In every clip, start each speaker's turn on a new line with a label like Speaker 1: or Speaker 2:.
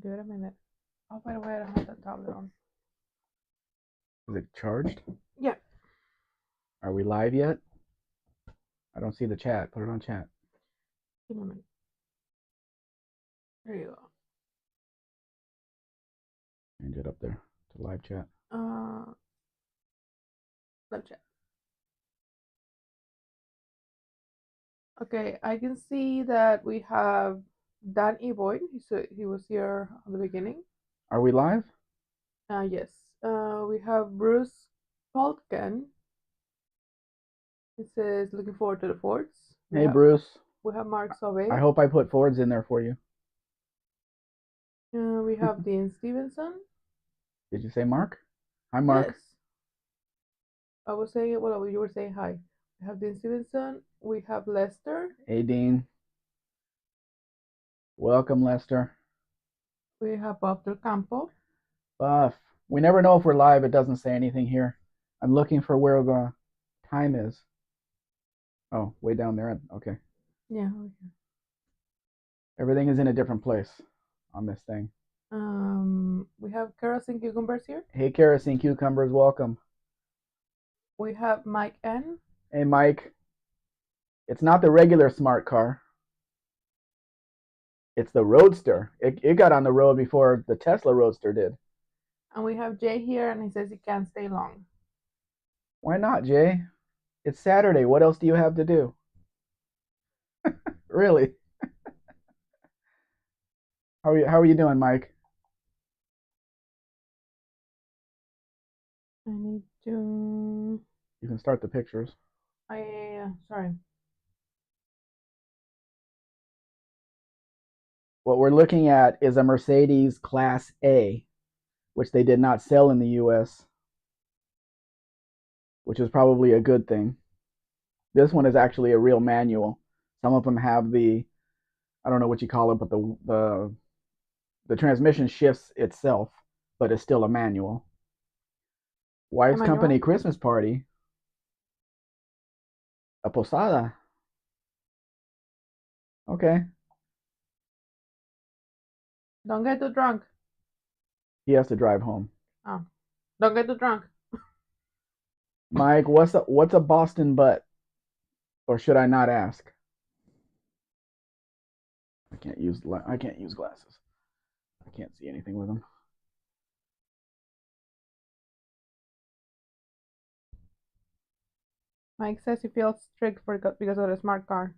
Speaker 1: Give it a minute. Oh, by the way, I don't have the tablet on.
Speaker 2: Is it charged?
Speaker 1: Yeah.
Speaker 2: Are we live yet? I don't see the chat. Put it on chat.
Speaker 1: Give me a minute. There you go.
Speaker 2: Change it up there to live chat.
Speaker 1: Live chat. Okay, I can see that we have Dan Eboyd. He was here at the beginning.
Speaker 2: Are we live?
Speaker 1: Yes. We have Bruce Falken. He says, looking forward to the Fords.
Speaker 2: Hey, Bruce.
Speaker 1: We have Mark Sauvé.
Speaker 2: I hope I put Fords in there for you.
Speaker 1: We have Dean Stevenson.
Speaker 2: Did you say Mark? Hi, Mark.
Speaker 1: Yes. I was saying it. Well, you were saying hi. We have Dean Stevenson. We have Lester.
Speaker 2: Hey, Dean. Welcome, Lester.
Speaker 1: We have Buff Del Campo.
Speaker 2: Buff. We never know if we're live. It doesn't say anything here. I'm looking for where the time is. Oh, way down there. Okay.
Speaker 1: Yeah.
Speaker 2: Okay. Everything is in a different place on this thing.
Speaker 1: We have Kerosene Cucumbers here.
Speaker 2: Hey, Kerosene Cucumbers, welcome.
Speaker 1: We have Mike N.
Speaker 2: Hey, Mike. It's not the regular smart car. It's the Roadster. It got on the road before the Tesla Roadster did.
Speaker 1: And we have Jay here, and he says he can't stay long.
Speaker 2: Why not, Jay? It's Saturday. What else do you have to do? Really? How are you doing, Mike?
Speaker 1: I need to...
Speaker 2: You can start the pictures.
Speaker 1: Sorry.
Speaker 2: What we're looking at is a Mercedes Class A, which they did not sell in the US, which is probably a good thing. This one is actually a real manual. Some of them have the, I don't know what you call it, but the transmission shifts itself, but it's still a manual. Wife's company Christmas party. A posada. Okay.
Speaker 1: Don't get too drunk.
Speaker 2: He has to drive home.
Speaker 1: Oh. Don't get too drunk.
Speaker 2: Mike, what's a Boston butt? Or should I not ask? I can't use glasses. I can't see anything with them.
Speaker 1: Mike says he feels tricked because of the smart car.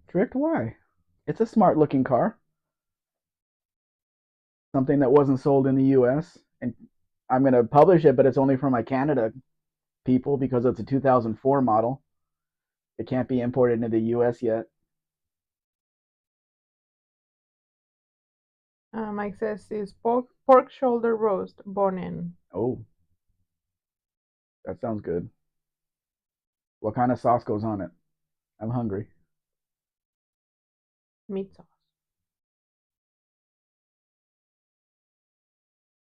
Speaker 2: Tricked? Why? It's a smart looking car. Something that wasn't sold in the US. And I'm going to publish it, but it's only for my Canada people because it's a 2004 model. It can't be imported into the US yet.
Speaker 1: Mike says it's pork shoulder roast, bone-in.
Speaker 2: Oh. That sounds good. What kind of sauce goes on it? I'm hungry.
Speaker 1: Meat sauce.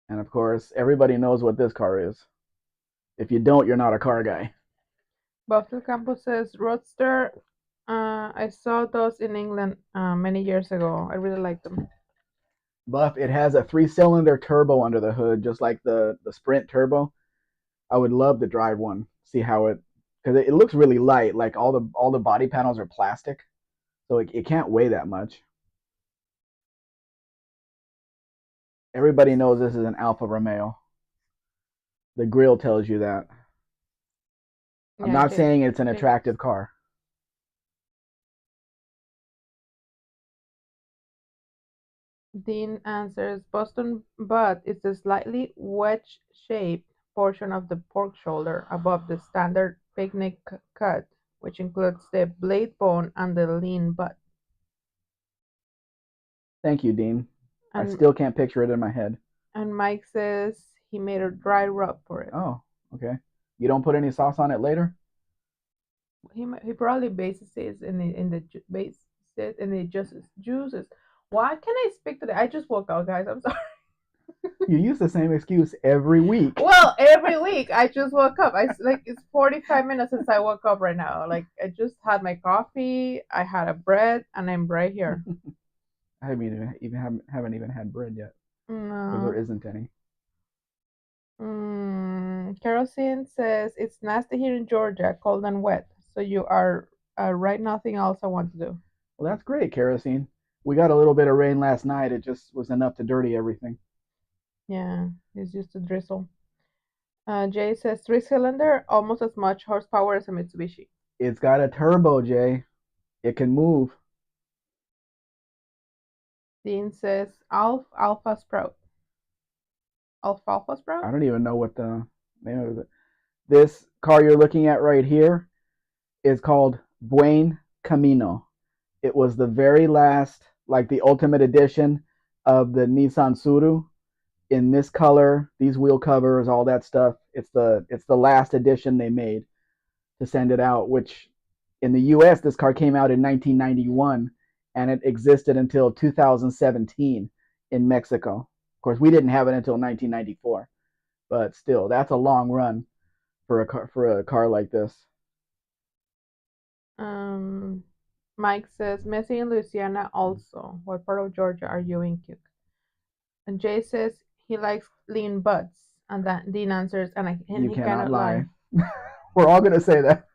Speaker 2: And of course, everybody knows what this car is. If you don't, you're not a car guy.
Speaker 1: Buffalo Campos says Roadster. I saw those in England many years ago. I really like them.
Speaker 2: Buff, it has a 3-cylinder turbo under the hood, just like the Sprint turbo. I would love to drive one. See how it, because it looks really light. Like all the body panels are plastic, so it can't weigh that much. Everybody knows this is an Alfa Romeo. The grill tells you that. Yeah, I'm not saying it's an attractive car.
Speaker 1: Dean answers, Boston butt is the slightly wedge-shaped portion of the pork shoulder above the standard picnic cut, which includes the blade bone and the lean butt.
Speaker 2: Thank you, Dean. I still can't picture it in my head.
Speaker 1: And Mike says he made a dry rub for it.
Speaker 2: Oh, okay. You don't put any sauce on it later?
Speaker 1: He probably bases it in the juices. Why can't I speak today? I just woke up, guys. I'm sorry.
Speaker 2: You use the same excuse every week.
Speaker 1: Well, every week I just woke up. It's 45 minutes since I woke up right now. Like I just had my coffee, I had a bread, and I'm right here.
Speaker 2: I haven't even had bread yet because there
Speaker 1: No.
Speaker 2: isn't any.
Speaker 1: Kerosene says it's nasty here in Georgia, cold and wet. So you are right. Nothing else I want to do.
Speaker 2: Well, that's great, kerosene. We got a little bit of rain last night. It just was enough to dirty everything.
Speaker 1: Yeah, it's just a drizzle. Jay says three-cylinder, almost as much horsepower as a Mitsubishi.
Speaker 2: It's got a turbo, Jay. It can move.
Speaker 1: Dean says Alpha Sprout. Alfalfa Sprout?
Speaker 2: I don't even know what the name of it. This car you're looking at right here is called Buen Camino. It was the very last, like the ultimate edition of the Nissan Suru in this color, these wheel covers, all that stuff. It's the last edition they made to send it out, which in the US this car came out in 1991 and it existed until 2017 in Mexico. Of course, we didn't have it until 1994, but still, that's a long run for a car like this.
Speaker 1: Um, Mike says Messi in Louisiana also. What part of Georgia are you in, Cute? And Jay says he likes lean butts. And that Dean answers, and
Speaker 2: You
Speaker 1: he
Speaker 2: cannot
Speaker 1: cannot
Speaker 2: lie.
Speaker 1: lie.
Speaker 2: We're all gonna say that.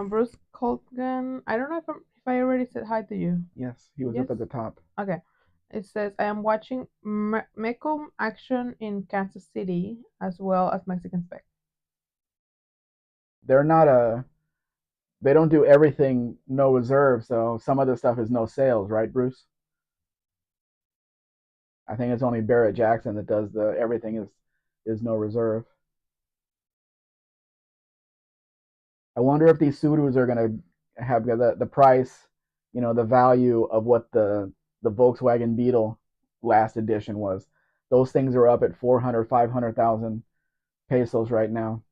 Speaker 1: Bruce Colgan. I don't know if I already said hi to you.
Speaker 2: Yes, he was
Speaker 1: Yes.
Speaker 2: up at the top.
Speaker 1: Okay. It says I am watching Mecum action in Kansas City as well as Mexican Spec.
Speaker 2: They're not a. They don't do everything no reserve, so some of the stuff is no sales, right, Bruce? I think it's only Barrett Jackson that does the everything is no reserve. I wonder if these Subarus are gonna have the price, the value of what the Volkswagen Beetle last edition was. Those things are up at 400, 500,000 pesos right now.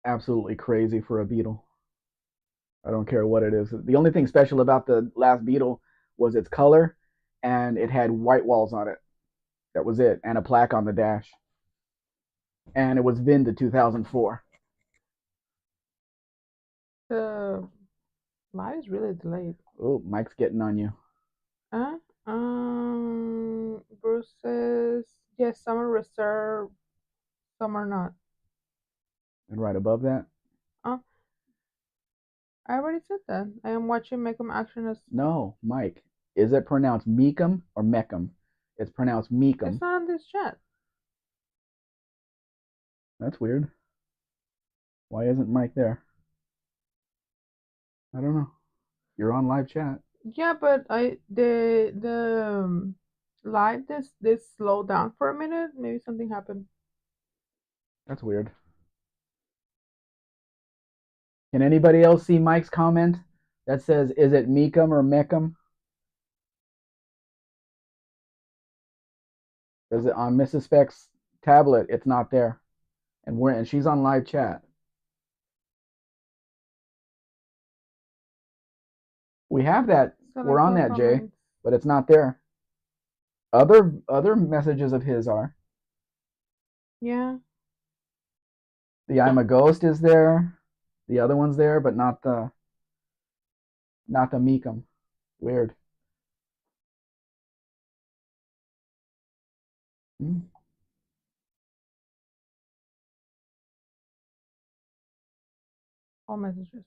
Speaker 2: Absolutely crazy for a Beetle. I don't care what it is. The only thing special about the last Beetle was its color, and it had white walls on it. That was it, and a plaque on the dash. And it was VIN to 2004.
Speaker 1: The live is really delayed.
Speaker 2: Oh, Mike's getting on you.
Speaker 1: Huh? Bruce says yes, some are reserved, some are not.
Speaker 2: And right above that,
Speaker 1: Uh, I already said that. I am watching Mecum action as
Speaker 2: no, Mike. Is it pronounced Meekum or Meckum? It's pronounced
Speaker 1: it's
Speaker 2: Meekum.
Speaker 1: not on this chat.
Speaker 2: That's weird. Why isn't Mike there? I don't know. You're on live chat.
Speaker 1: Yeah, but the live this slowed down for a minute. Maybe something happened.
Speaker 2: That's weird. Can anybody else see Mike's comment that says, is it Meekum or Meckum? Is it on Mrs. Speck's tablet? It's not there. And she's on live chat. We have that. We're
Speaker 1: Select
Speaker 2: on
Speaker 1: all
Speaker 2: that, Jay,
Speaker 1: comments.
Speaker 2: but it's not there. Other messages of his are.
Speaker 1: Yeah.
Speaker 2: The I'm a Ghost is there. The other one's there, but not the Meekum. Weird. Hmm.
Speaker 1: All messages.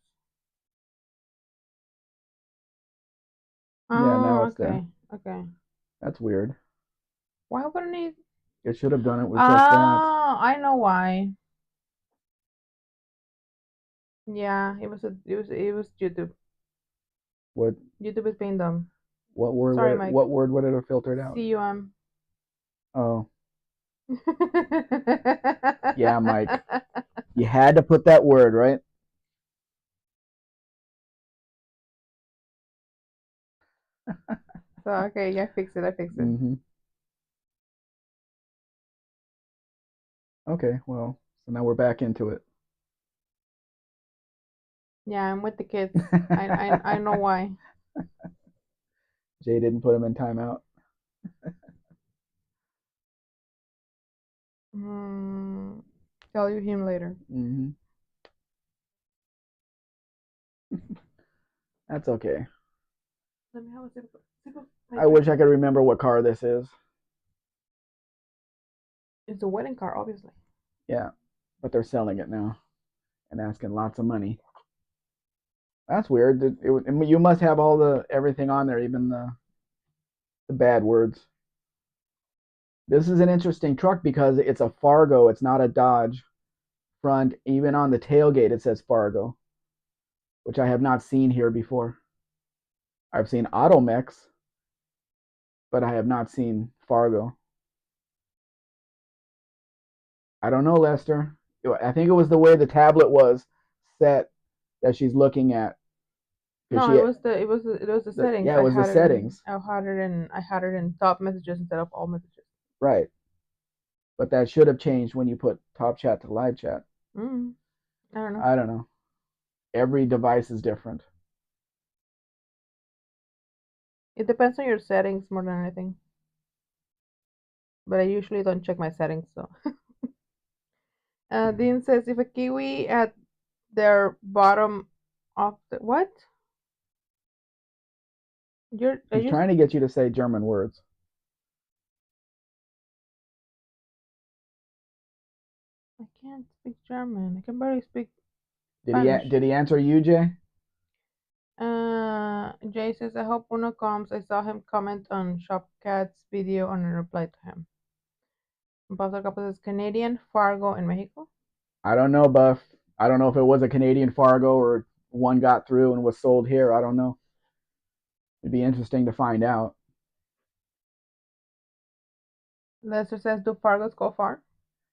Speaker 2: Yeah, now
Speaker 1: Oh,
Speaker 2: it's there.
Speaker 1: okay. Okay.
Speaker 2: That's weird.
Speaker 1: Why wouldn't it?
Speaker 2: It should have done it with just that.
Speaker 1: Oh, I know why. Yeah, it was YouTube.
Speaker 2: What
Speaker 1: YouTube is being dumb.
Speaker 2: what word would
Speaker 1: Sorry,
Speaker 2: it
Speaker 1: Mike.
Speaker 2: what word would it have filtered out?
Speaker 1: CUM.
Speaker 2: Oh, yeah, Mike. You had to put that word, right?
Speaker 1: So okay, yeah, I fixed it. I fixed it.
Speaker 2: Mm-hmm. Okay, well, so now we're back into it.
Speaker 1: Yeah, I'm with the kids. I know why.
Speaker 2: Jay didn't put him in timeout.
Speaker 1: Hmm. Tell you him later.
Speaker 2: Mm-hmm. That's okay.
Speaker 1: Let me have a sip of
Speaker 2: I
Speaker 1: hydrate.
Speaker 2: wish I could remember what car this is.
Speaker 1: It's a wedding car, obviously.
Speaker 2: Yeah, but they're selling it now and asking lots of money. That's weird. You must have all the everything on there, even the bad words. This is an interesting truck because it's a Fargo. It's not a Dodge front. Even on the tailgate, it says Fargo, which I have not seen here before. I've seen Automex, but I have not seen Fargo. I don't know, Lester. I think it was the way the tablet was set that she's looking at. Because
Speaker 1: No,
Speaker 2: she,
Speaker 1: it was the settings.
Speaker 2: yeah, it was the settings,
Speaker 1: I had it in top messages instead of all messages.
Speaker 2: right? But that should have changed when you put top chat to live chat.
Speaker 1: Mm, I don't know.
Speaker 2: I don't know. Every device is different.
Speaker 1: It depends on your settings more than anything. But I usually don't check my settings, so. Dean says if a kiwi at their bottom of the what? Are
Speaker 2: He's
Speaker 1: you?
Speaker 2: trying to get you to say German words.
Speaker 1: I can't speak German. I can barely speak
Speaker 2: Did he
Speaker 1: Spanish.
Speaker 2: did he answer you, Jay?
Speaker 1: Jay says I hope Uno comes. I saw him comment on Shopcat's video and I replied to him. Pastor Capo says Canadian, Fargo, in Mexico.
Speaker 2: I don't know, Buff. I don't know if it was a Canadian Fargo or one got through and was sold here. I don't know. It'd be interesting to find out.
Speaker 1: Lester says do Fargos go far?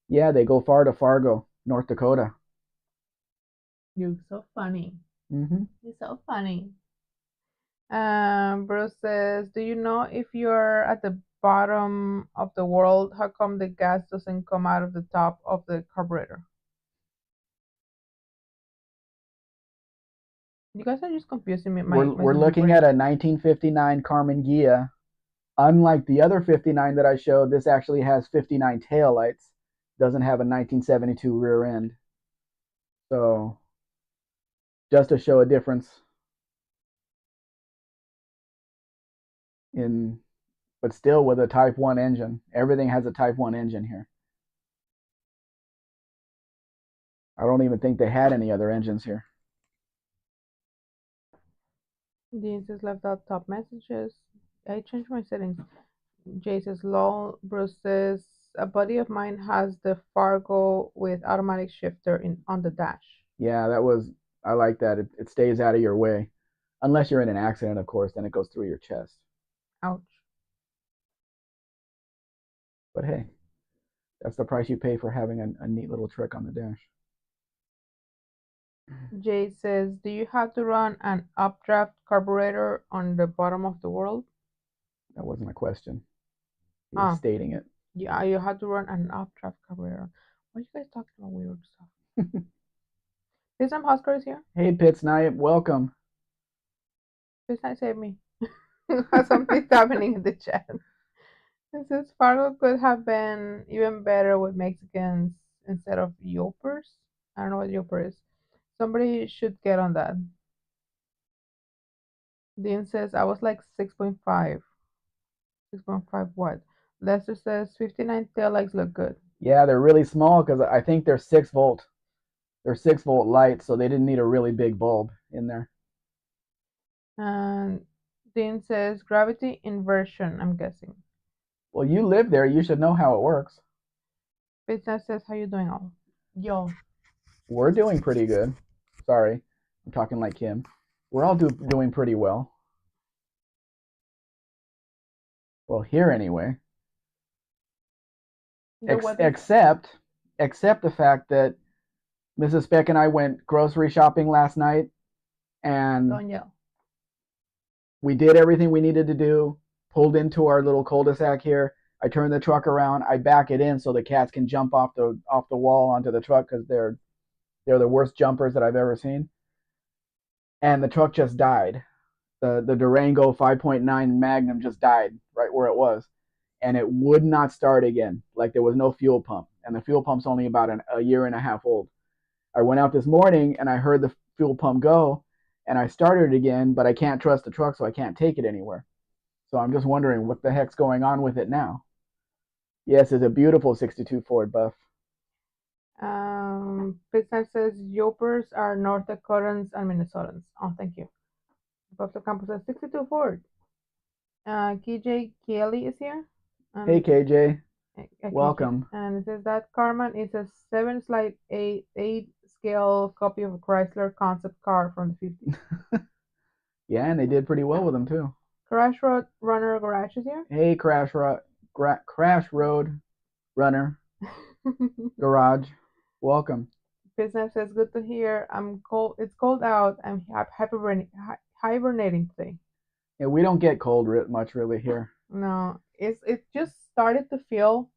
Speaker 2: Yeah, they go far to Fargo, North Dakota.
Speaker 1: You're so funny.
Speaker 2: Mm-hmm.
Speaker 1: You're so funny. Bruce says, do you know if you're at the bottom of the world, how come the gas doesn't come out of the top of the carburetor? You guys are just confusing me, my
Speaker 2: We're
Speaker 1: sense of
Speaker 2: looking
Speaker 1: brain.
Speaker 2: at a 1959 Carmen Ghia. Unlike the other 59 that I showed, this actually has 59 taillights. Doesn't have a 1972 rear end. So just to show a difference in, but still with a Type 1 engine. Everything has a Type 1 engine here. I don't even think they had any other engines here.
Speaker 1: Dean says left out top messages. I changed my settings. Jay says lol. Bruce says a buddy of mine has the Fargo with automatic shifter in on the dash.
Speaker 2: Yeah, I like that. It stays out of your way. Unless you're in an accident, of course, then it goes through your chest.
Speaker 1: Ouch.
Speaker 2: But hey, that's the price you pay for having a neat little trick on the dash.
Speaker 1: Jay says, do you have to run an updraft carburetor on the bottom of the world?
Speaker 2: That wasn't a question. He was
Speaker 1: Ah,
Speaker 2: stating it.
Speaker 1: yeah, you have to run an updraft carburetor. Why are you guys talking about weird stuff? Is some Oscar is here?
Speaker 2: Hey, Pitts Night, welcome.
Speaker 1: Please not save me. Something's happening in the chat. It says Fargo could have been even better with Mexicans instead of Yopers. I don't know what Yoper is. Somebody should get on that. Dean says I was like 6.5. 6.5 what? Lester says 59 taillights look good.
Speaker 2: Yeah, they're really small because I think they're 6 volt. They're 6 volt lights, so they didn't need a really big bulb in there.
Speaker 1: And Dean says gravity inversion, I'm guessing.
Speaker 2: Well, you live there, you should know how it works.
Speaker 1: Business says how you doing all? Yo.
Speaker 2: We're doing pretty good. Sorry, I'm talking like Kim. We're all doing pretty well. Well, here anyway. Except the fact that Mrs. Spec and I went grocery shopping last night, and
Speaker 1: Don't yell.
Speaker 2: we did everything we needed to do. Pulled into our little cul-de-sac here. I turn the truck around. I back it in so the cats can jump off the wall onto the truck because they're the worst jumpers that I've ever seen. And the truck just died. The Durango 5.9 Magnum just died right where it was, and it would not start again. Like there was no fuel pump, and the fuel pump's only about a year and a half old. I went out this morning and I heard the fuel pump go, and I started it again, but I can't trust the truck, so I can't take it anywhere. So I'm just wondering what the heck's going on with it now. Yes, it's a beautiful 62 Ford Buff.
Speaker 1: Business says Yopers are North Dakotans and Minnesotans. Oh, thank you. Buffalo Campus says 62 Ford. KJ Kelly is here.
Speaker 2: Hey
Speaker 1: And
Speaker 2: KJ,
Speaker 1: KJ.
Speaker 2: welcome.
Speaker 1: And it says that Carman is a 7 slide 8 scale copy of a Chrysler concept car from the 50s.
Speaker 2: Yeah, and they did pretty well with them too.
Speaker 1: Crash Road Runner Garage is here.
Speaker 2: Hey, Crash Road Runner Garage, welcome.
Speaker 1: Business says good to hear. I'm cold. It's cold out. I'm hibernating today.
Speaker 2: Yeah, we don't get cold much really here.
Speaker 1: No, it just started to feel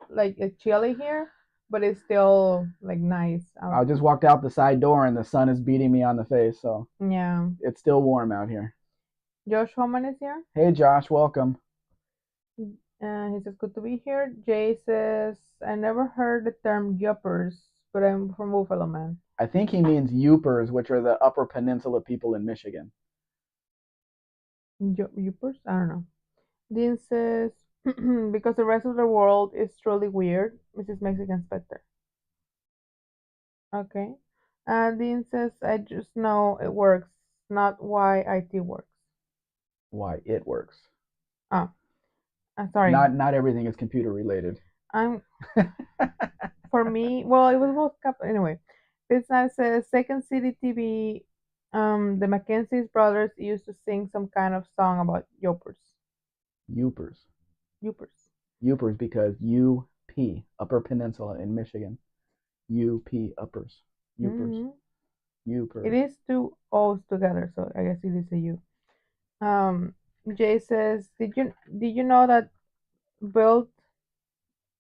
Speaker 1: like it's chilly here, but it's still like nice
Speaker 2: I
Speaker 1: out.
Speaker 2: just walked out the side door and the sun is beating me on the face, so
Speaker 1: Yeah.
Speaker 2: it's still warm out here.
Speaker 1: Josh Homan is here.
Speaker 2: Hey Josh, welcome.
Speaker 1: He says good to be here. Jay says I never heard the term yuppers, but I'm from Buffalo, man.
Speaker 2: I think he means Yoopers, which are the Upper Peninsula people in Michigan.
Speaker 1: Yuppers? I don't know. Dean says because the rest of the world is truly weird. Mrs. Mexican Spectre. Okay. Dean says I just know it works, not why IT works.
Speaker 2: Why it works.
Speaker 1: Oh, sorry.
Speaker 2: Not everything is computer related.
Speaker 1: I'm for me. Well, it was both anyway. Business says Second City TV. The Mackenzie brothers used to sing some kind of song about yopers.
Speaker 2: Yoopers.
Speaker 1: Yoopers.
Speaker 2: Yoopers because UP, Upper Peninsula in Michigan. UP Uppers. Yoopers.
Speaker 1: hmm It
Speaker 2: Yoopers.
Speaker 1: is two O's together, so I guess it is a U. Um, Jay says, did you know that built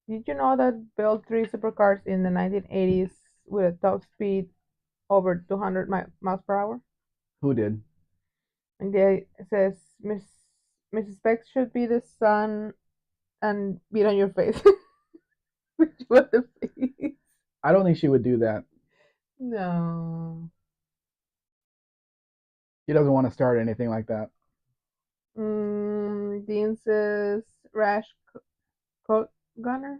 Speaker 1: did you know that built three supercars in the 1980s with a top speed over 200 miles per hour?
Speaker 2: Who did?
Speaker 1: And Jay says, Mrs. Spec should be the sun and beat on your face. Which was the face?
Speaker 2: I don't think she would do that.
Speaker 1: No.
Speaker 2: She doesn't want to start anything like that.
Speaker 1: Dean says, rash coat gunner.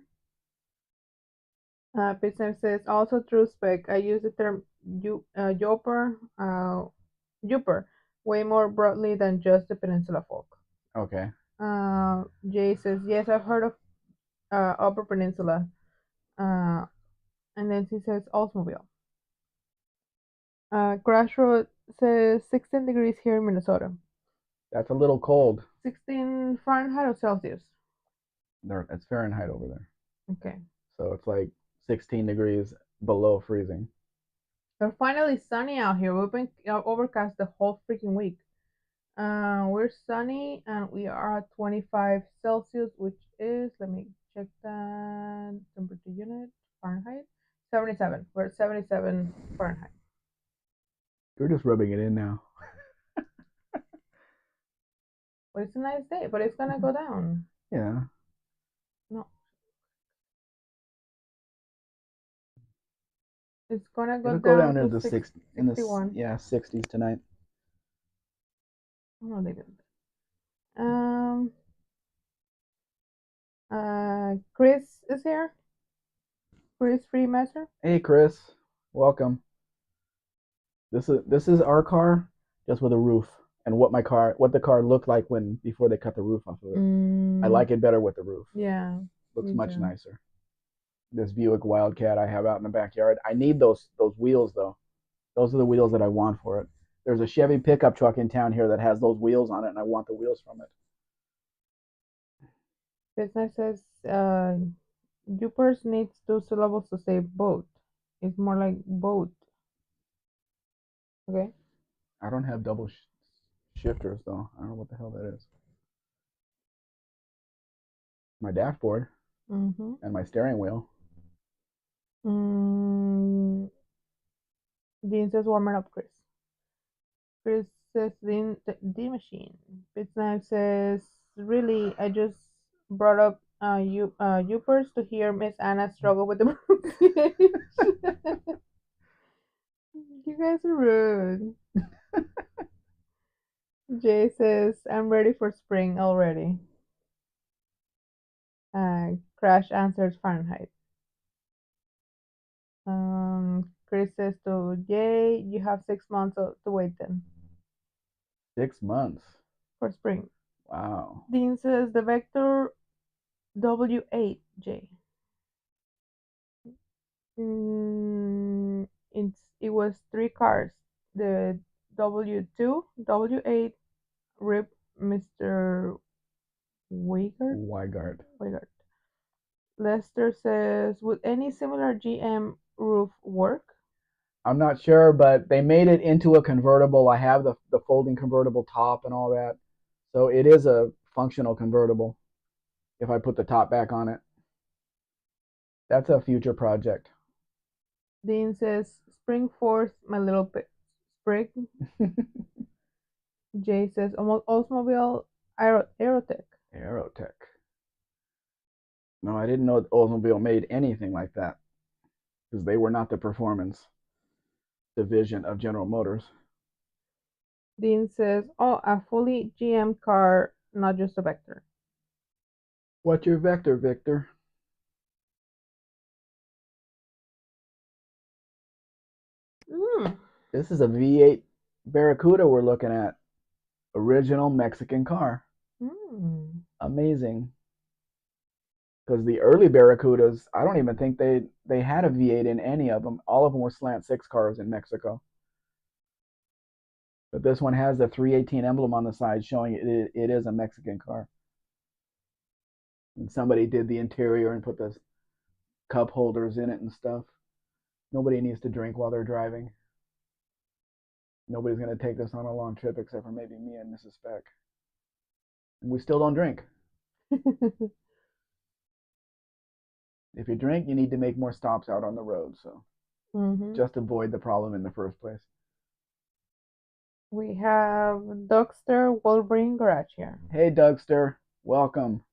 Speaker 1: Business says also true spec. I use the term Jupper way more broadly than just the Peninsula folk.
Speaker 2: Okay.
Speaker 1: Jay says yes, I've heard of Upper Peninsula. Uh, and then he says Oldsmobile. Crash Road says 16 degrees here in Minnesota.
Speaker 2: That's a little cold.
Speaker 1: 16 Fahrenheit or Celsius?
Speaker 2: There, it's Fahrenheit over there.
Speaker 1: Okay.
Speaker 2: So it's like 16 degrees below freezing.
Speaker 1: It's finally sunny out here. We've been overcast the whole freaking week. We're sunny and we are at 25 Celsius, which is, let me check that temperature unit, Fahrenheit, 77. We're at 77 Fahrenheit.
Speaker 2: You're just rubbing it in now.
Speaker 1: But it's a nice day, but it's gonna go down.
Speaker 2: Yeah.
Speaker 1: No, it's gonna go
Speaker 2: It'll go
Speaker 1: down
Speaker 2: down
Speaker 1: to
Speaker 2: into six in the
Speaker 1: 61.
Speaker 2: yeah 60s tonight.
Speaker 1: Oh, no, they didn't. Um, Chris is here. Chris Freemaster.
Speaker 2: Hey Chris, welcome. This is our car, just with a roof, and what the car looked like when before they cut the roof off of it. I like it better with the roof.
Speaker 1: Yeah,
Speaker 2: Looks
Speaker 1: me
Speaker 2: much
Speaker 1: too.
Speaker 2: nicer. This Buick Wildcat I have out in the backyard. I need those wheels though. Those are the wheels that I want for it. There's a Chevy pickup truck in town here that has those wheels on it, and I want the wheels from it.
Speaker 1: Business says Jupers needs two syllables to say boat. It's more like boat. Okay.
Speaker 2: I don't have double shifters though. I don't know what the hell that is. My dashboard
Speaker 1: Mm-hmm.
Speaker 2: and my steering wheel.
Speaker 1: Mm, Dean says warming up, Chris. Chris says the machine. Business says really, I just brought up Jupers to hear Miss Anna struggle with the pronunciation. You guys are rude. Jay says, I'm ready for spring already. Crash answers Fahrenheit. Chris says to Jay, you have 6 months to wait then
Speaker 2: 6 months.
Speaker 1: for spring.
Speaker 2: Wow.
Speaker 1: Dean says the vector W8, Jay. It was three cars. The W2, W8, Rip, Mr. Weigert.
Speaker 2: Weigart.
Speaker 1: Weigert. Lester says, would any similar GM roof work?
Speaker 2: I'm not sure, but they made it into a convertible. I have the folding convertible top and all that. So it is a functional convertible if I put the top back on it. That's a future project.
Speaker 1: Dean says, spring forth, my little sprig. Jay says, Oldsmobile Aerotech.
Speaker 2: Aerotech. No, I didn't know Oldsmobile made anything like that because they were not the performance division of General Motors.
Speaker 1: Dean says, oh, a fully GM car, not just a Vector.
Speaker 2: What's your vector, Victor?
Speaker 1: Mm.
Speaker 2: This is a V8 Barracuda we're looking at. Original Mexican car.
Speaker 1: Mm.
Speaker 2: Amazing. Because the early Barracudas, I don't even think they had a V8 in any of them. All of them were slant six cars in Mexico. But this one has the 318 emblem on the side showing it is a Mexican car. And somebody did the interior and put the cup holders in it and stuff. Nobody needs to drink while they're driving. Nobody's going to take this on a long trip except for maybe me and Mrs. Spec. And we still don't drink. If you drink, you need to make more stops out on the road. So just avoid the problem in the first place.
Speaker 1: We have Dugster Wolverine Garage here.
Speaker 2: Hey, Dugster. Welcome.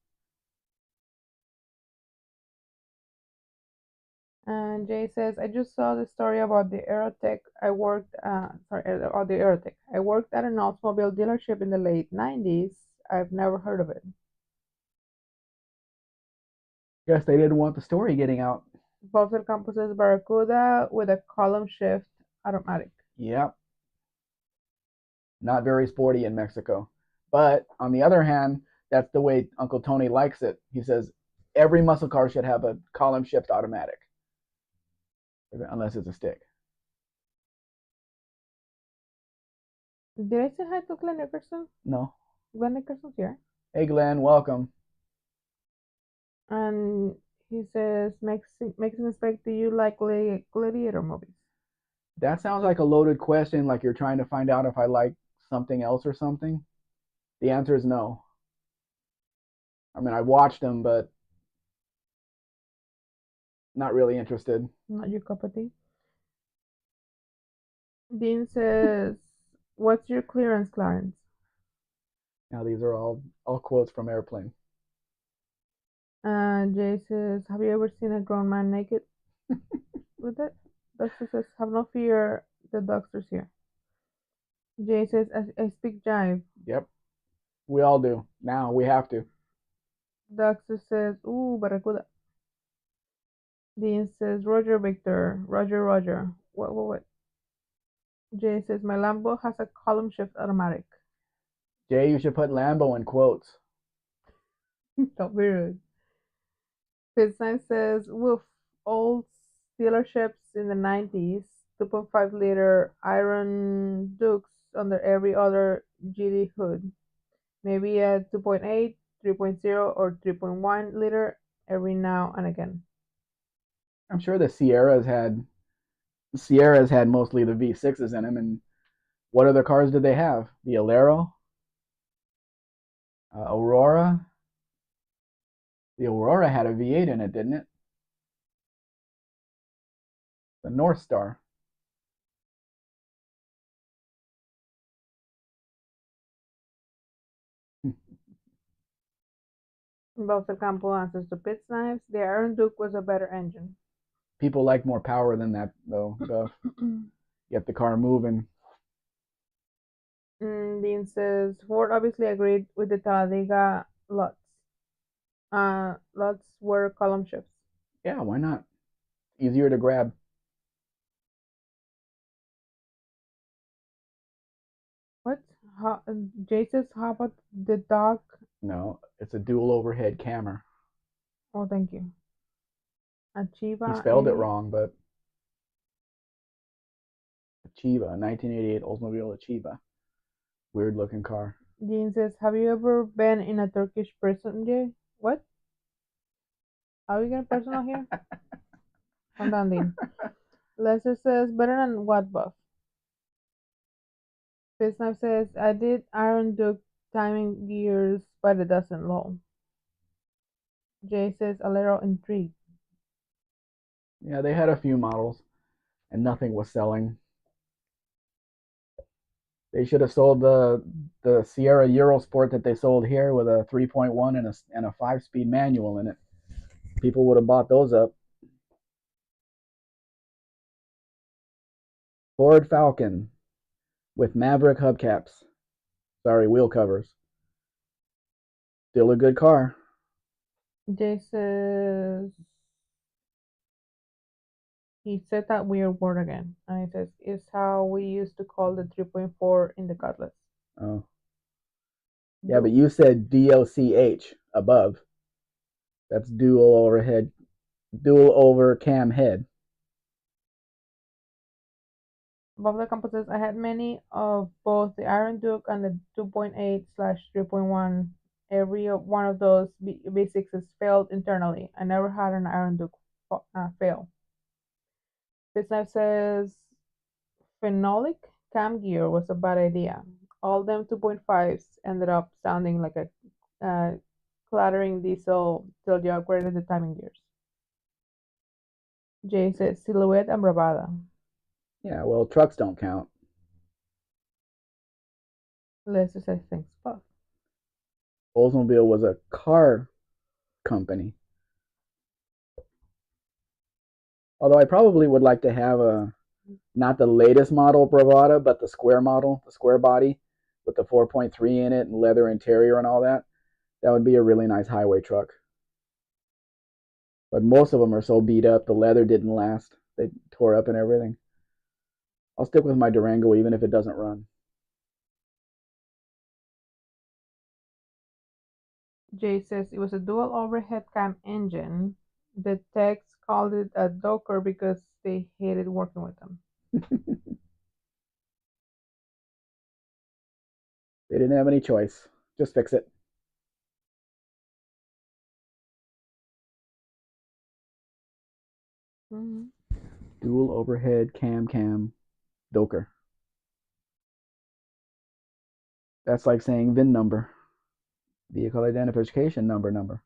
Speaker 1: And Jay says, I just saw the story about the Aerotech. About the Aerotech. I worked at an automobile dealership in the late 90s. I've never heard of it.
Speaker 2: Guess they didn't want the story getting out.
Speaker 1: Bobsel Campos says Barracuda with a column shift automatic.
Speaker 2: Yep. Not very sporty in Mexico. But on the other hand, that's the way Uncle Tony likes it. He says every muscle car should have a column shift automatic, unless it's a stick.
Speaker 1: Did I say hi to Glenn Nickerson?
Speaker 2: No.
Speaker 1: Glenn Nickerson's here.
Speaker 2: Hey, Glenn, welcome.
Speaker 1: And he says, Mexican Spec, do you like gladiator movies?
Speaker 2: That sounds like a loaded question, like you're trying to find out if I like something else or something. The answer is no. I mean, I watched them, but not really interested.
Speaker 1: Not your cup of tea. Dean says, what's your clearance, Clarence?
Speaker 2: Now these are all quotes from Airplane.
Speaker 1: Jay says, have you ever seen a grown man naked with it? Dexter says, have no fear, the Dexter's here. Jay says, I speak jive.
Speaker 2: Yep. We all do. Now we have to.
Speaker 1: Dexter says, ooh, Barracuda. Dean says, Roger Victor, Roger. What? Jay says, my Lambo has a column shift automatic.
Speaker 2: Jay, you should put Lambo in quotes.
Speaker 1: Don't be rude. Fitzsign says, woof, old dealerships in the 90s, 2.5 liter Iron Dukes under every other GD hood. Maybe a 2.8, 3.0, or 3.1 liter every now and again.
Speaker 2: I'm sure the Sierras had mostly the V6s in them. And what other cars did they have? The Alero, Aurora. The Aurora had a V8 in it, didn't it? The North Star.
Speaker 1: Bowser Campo answers to Pitts Knives. The Iron Duke was a better engine.
Speaker 2: People like more power than that, though. Get the car moving.
Speaker 1: Dean says Ford obviously agreed with the Talladega lots. Lots were column shifts.
Speaker 2: Yeah, why not? Easier to grab.
Speaker 1: What? How, Jay says, how about the dog?
Speaker 2: No, it's a dual overhead camera.
Speaker 1: Oh, thank you.
Speaker 2: He
Speaker 1: Achieva
Speaker 2: spelled it
Speaker 1: 80.
Speaker 2: wrong, but Achieva, 1988 Oldsmobile Achieva. Weird looking car.
Speaker 1: Dean says, have you ever been in a Turkish prison, Jay? What? Are we getting personal here? Calm down, Dean. Lester says, better than what, Buff? Bisnav says, I did Iron Duke timing gears, but it doesn't low. Jay says, a little intrigued.
Speaker 2: Yeah, they had a few models and nothing was selling. They should have sold the Sierra Eurosport that they sold here with a 3.1 and a 5-speed manual in it. People would have bought those up. Ford Falcon with Maverick hubcaps. Sorry, wheel covers. Still a good car.
Speaker 1: Jay says, he said that weird word again. And he says, it's how we used to call the 3.4 in the Cutlass.
Speaker 2: Oh, yeah, but
Speaker 1: Do
Speaker 2: you said DOCH above. That's dual overhead, dual over cam head.
Speaker 1: Above the Campus says, I had many of both the Iron Duke and the 2.8 slash 3.1. Every one of those B6s failed internally. I never had an Iron Duke fail. Business says, phenolic cam gear was a bad idea. All them 2.5s ended up sounding like a uh, clattering diesel till you upgraded the timing gears. Jay says, silhouette and bravada.
Speaker 2: Yeah, well, trucks don't count.
Speaker 1: Lester says, thanks, Puff.
Speaker 2: Oldsmobile was a car company. Although I probably would like to have a not the latest model Bravada, but the square model, the square body with the 4.3 in it and leather interior and all that. That would be a really nice highway truck. But most of them are so beat up, the leather didn't last. They tore up and everything. I'll stick with my Durango even if it doesn't run.
Speaker 1: Jay says it was a dual overhead cam engine. The techs called it a docker because they hated working with them.
Speaker 2: They didn't have any choice. Just fix it.
Speaker 1: Mhm.
Speaker 2: Dual overhead cam Doker. That's like saying VIN number, vehicle identification number.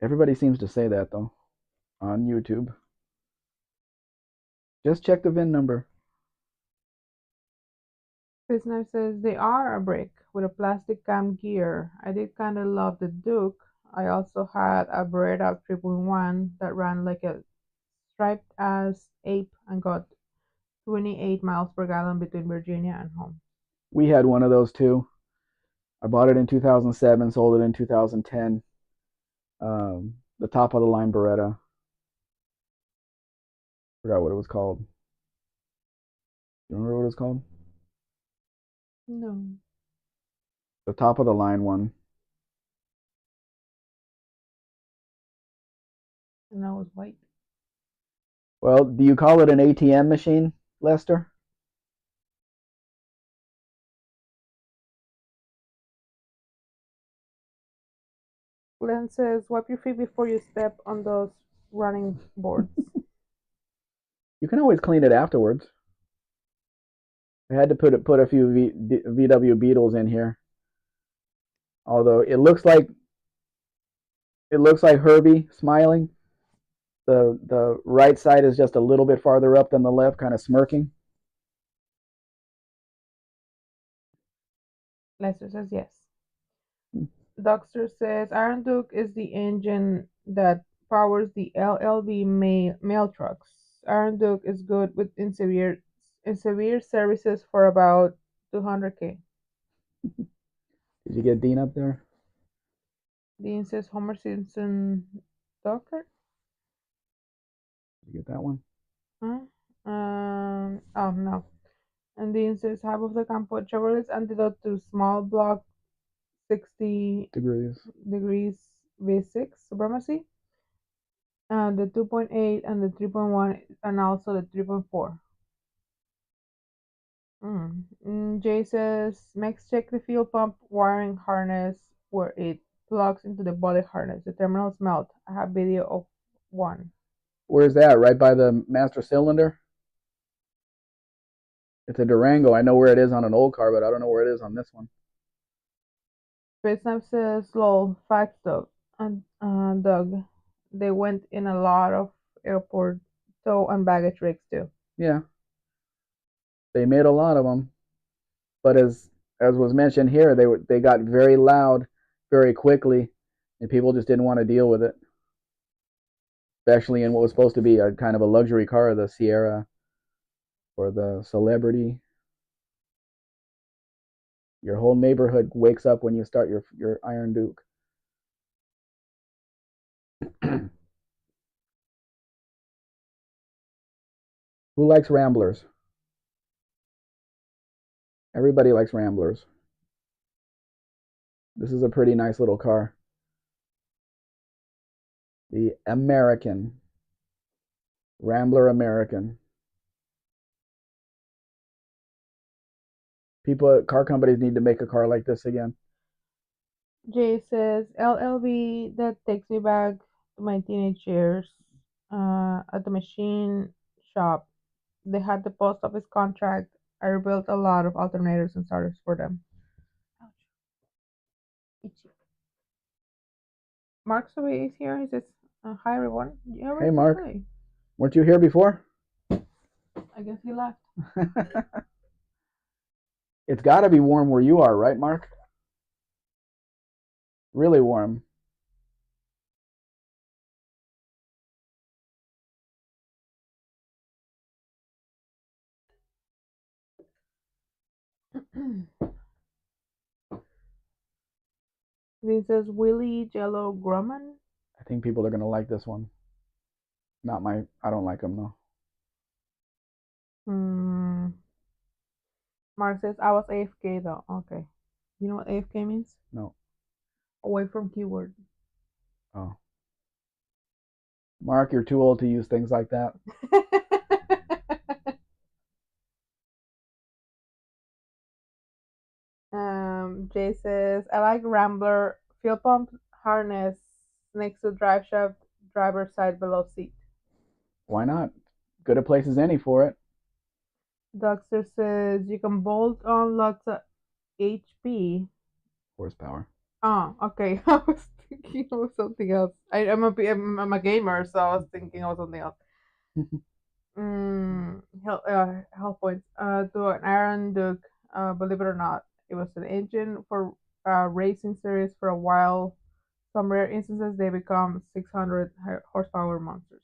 Speaker 2: Everybody seems to say that though on YouTube. Just check the VIN number.
Speaker 1: Business says they are a brick with a plastic cam gear. I did kind of love the Duke. I also had a Beretta 3.1 that ran like a striped ass ape and got 28 miles per gallon between Virginia and home.
Speaker 2: We had one of those too. I bought it in 2007, sold it in 2010. The top of the line Beretta. Forgot what it was called. You remember what it was called?
Speaker 1: No,
Speaker 2: The top of the line one.
Speaker 1: and I was white.
Speaker 2: Well, do you call it an ATM machine, Lester?
Speaker 1: Glenn says, wipe your feet before you step on those running boards.
Speaker 2: You can always clean it afterwards. I had to put a few VW Beetles in here. Although it looks like Herbie smiling. The right side is just a little bit farther up than the left, kind of smirking.
Speaker 1: Lester says yes. Doctor says Iron Duke is the engine that powers the LLV mail trucks. Iron Duke is good in in severe services for about 200K.
Speaker 2: Did you get Dean up there?
Speaker 1: Dean says Homer Simpson doctor.
Speaker 2: Did you get that one?
Speaker 1: Huh? Oh no. And Dean says half of the Campo Chevrolet's antidote to small block 60
Speaker 2: Degrees.
Speaker 1: degrees V6 supremacy, the 2.8 and the 3.1, and also the 3.4. Jay says, Max check the fuel pump wiring harness where it plugs into the body harness. The terminals melt. I have video of one.
Speaker 2: Where's that? Right by the master cylinder? It's a Durango. I know where it is on an old car, but I don't know where it is on this one.
Speaker 1: Snap says, lol, facts Doug. And Doug, they went in a lot of airport tow and baggage rigs too.
Speaker 2: Yeah, they made a lot of them, but as was mentioned here, they got very loud very quickly, and people just didn't want to deal with it, especially in what was supposed to be a kind of a luxury car, the Sierra or the Celebrity. Your whole neighborhood wakes up when you start your Iron Duke. Who likes Ramblers? Everybody likes Ramblers. This is a pretty nice little car. The American Rambler American. Car companies need to make a car like this again.
Speaker 1: Jay says, LLB, that takes me back to my teenage years at the machine shop. They had the post office contract. I rebuilt a lot of alternators and starters for them. Ouch. Itchy. Mark Sobe is here. He says, hi everyone. Yeah,
Speaker 2: Hey,
Speaker 1: already said
Speaker 2: Mark,
Speaker 1: hi.
Speaker 2: weren't you here before?
Speaker 1: I guess he left.
Speaker 2: It's got to be warm where you are, right, Mark? Really warm.
Speaker 1: This says Willie Jello Grumman.
Speaker 2: I think people are going to like this one. Not my, I don't like them though.
Speaker 1: Hmm. Mark says, I was AFK though. Okay. You know what AFK means?
Speaker 2: No.
Speaker 1: Away from keyboard.
Speaker 2: Oh. Mark, you're too old to use things like that.
Speaker 1: Jay says, I like Rambler fuel pump harness next to drive shaft, driver's side below seat.
Speaker 2: Why not? Good a place as any for it.
Speaker 1: Doctor says you can bolt on lots of HP.
Speaker 2: Horsepower.
Speaker 1: Oh, okay. I was thinking of something else. I'm a gamer, so I was thinking of something else. Health points. To an Iron Duke, believe it or not, it was an engine for racing series for a while. Some rare instances, they become 600 horsepower monsters.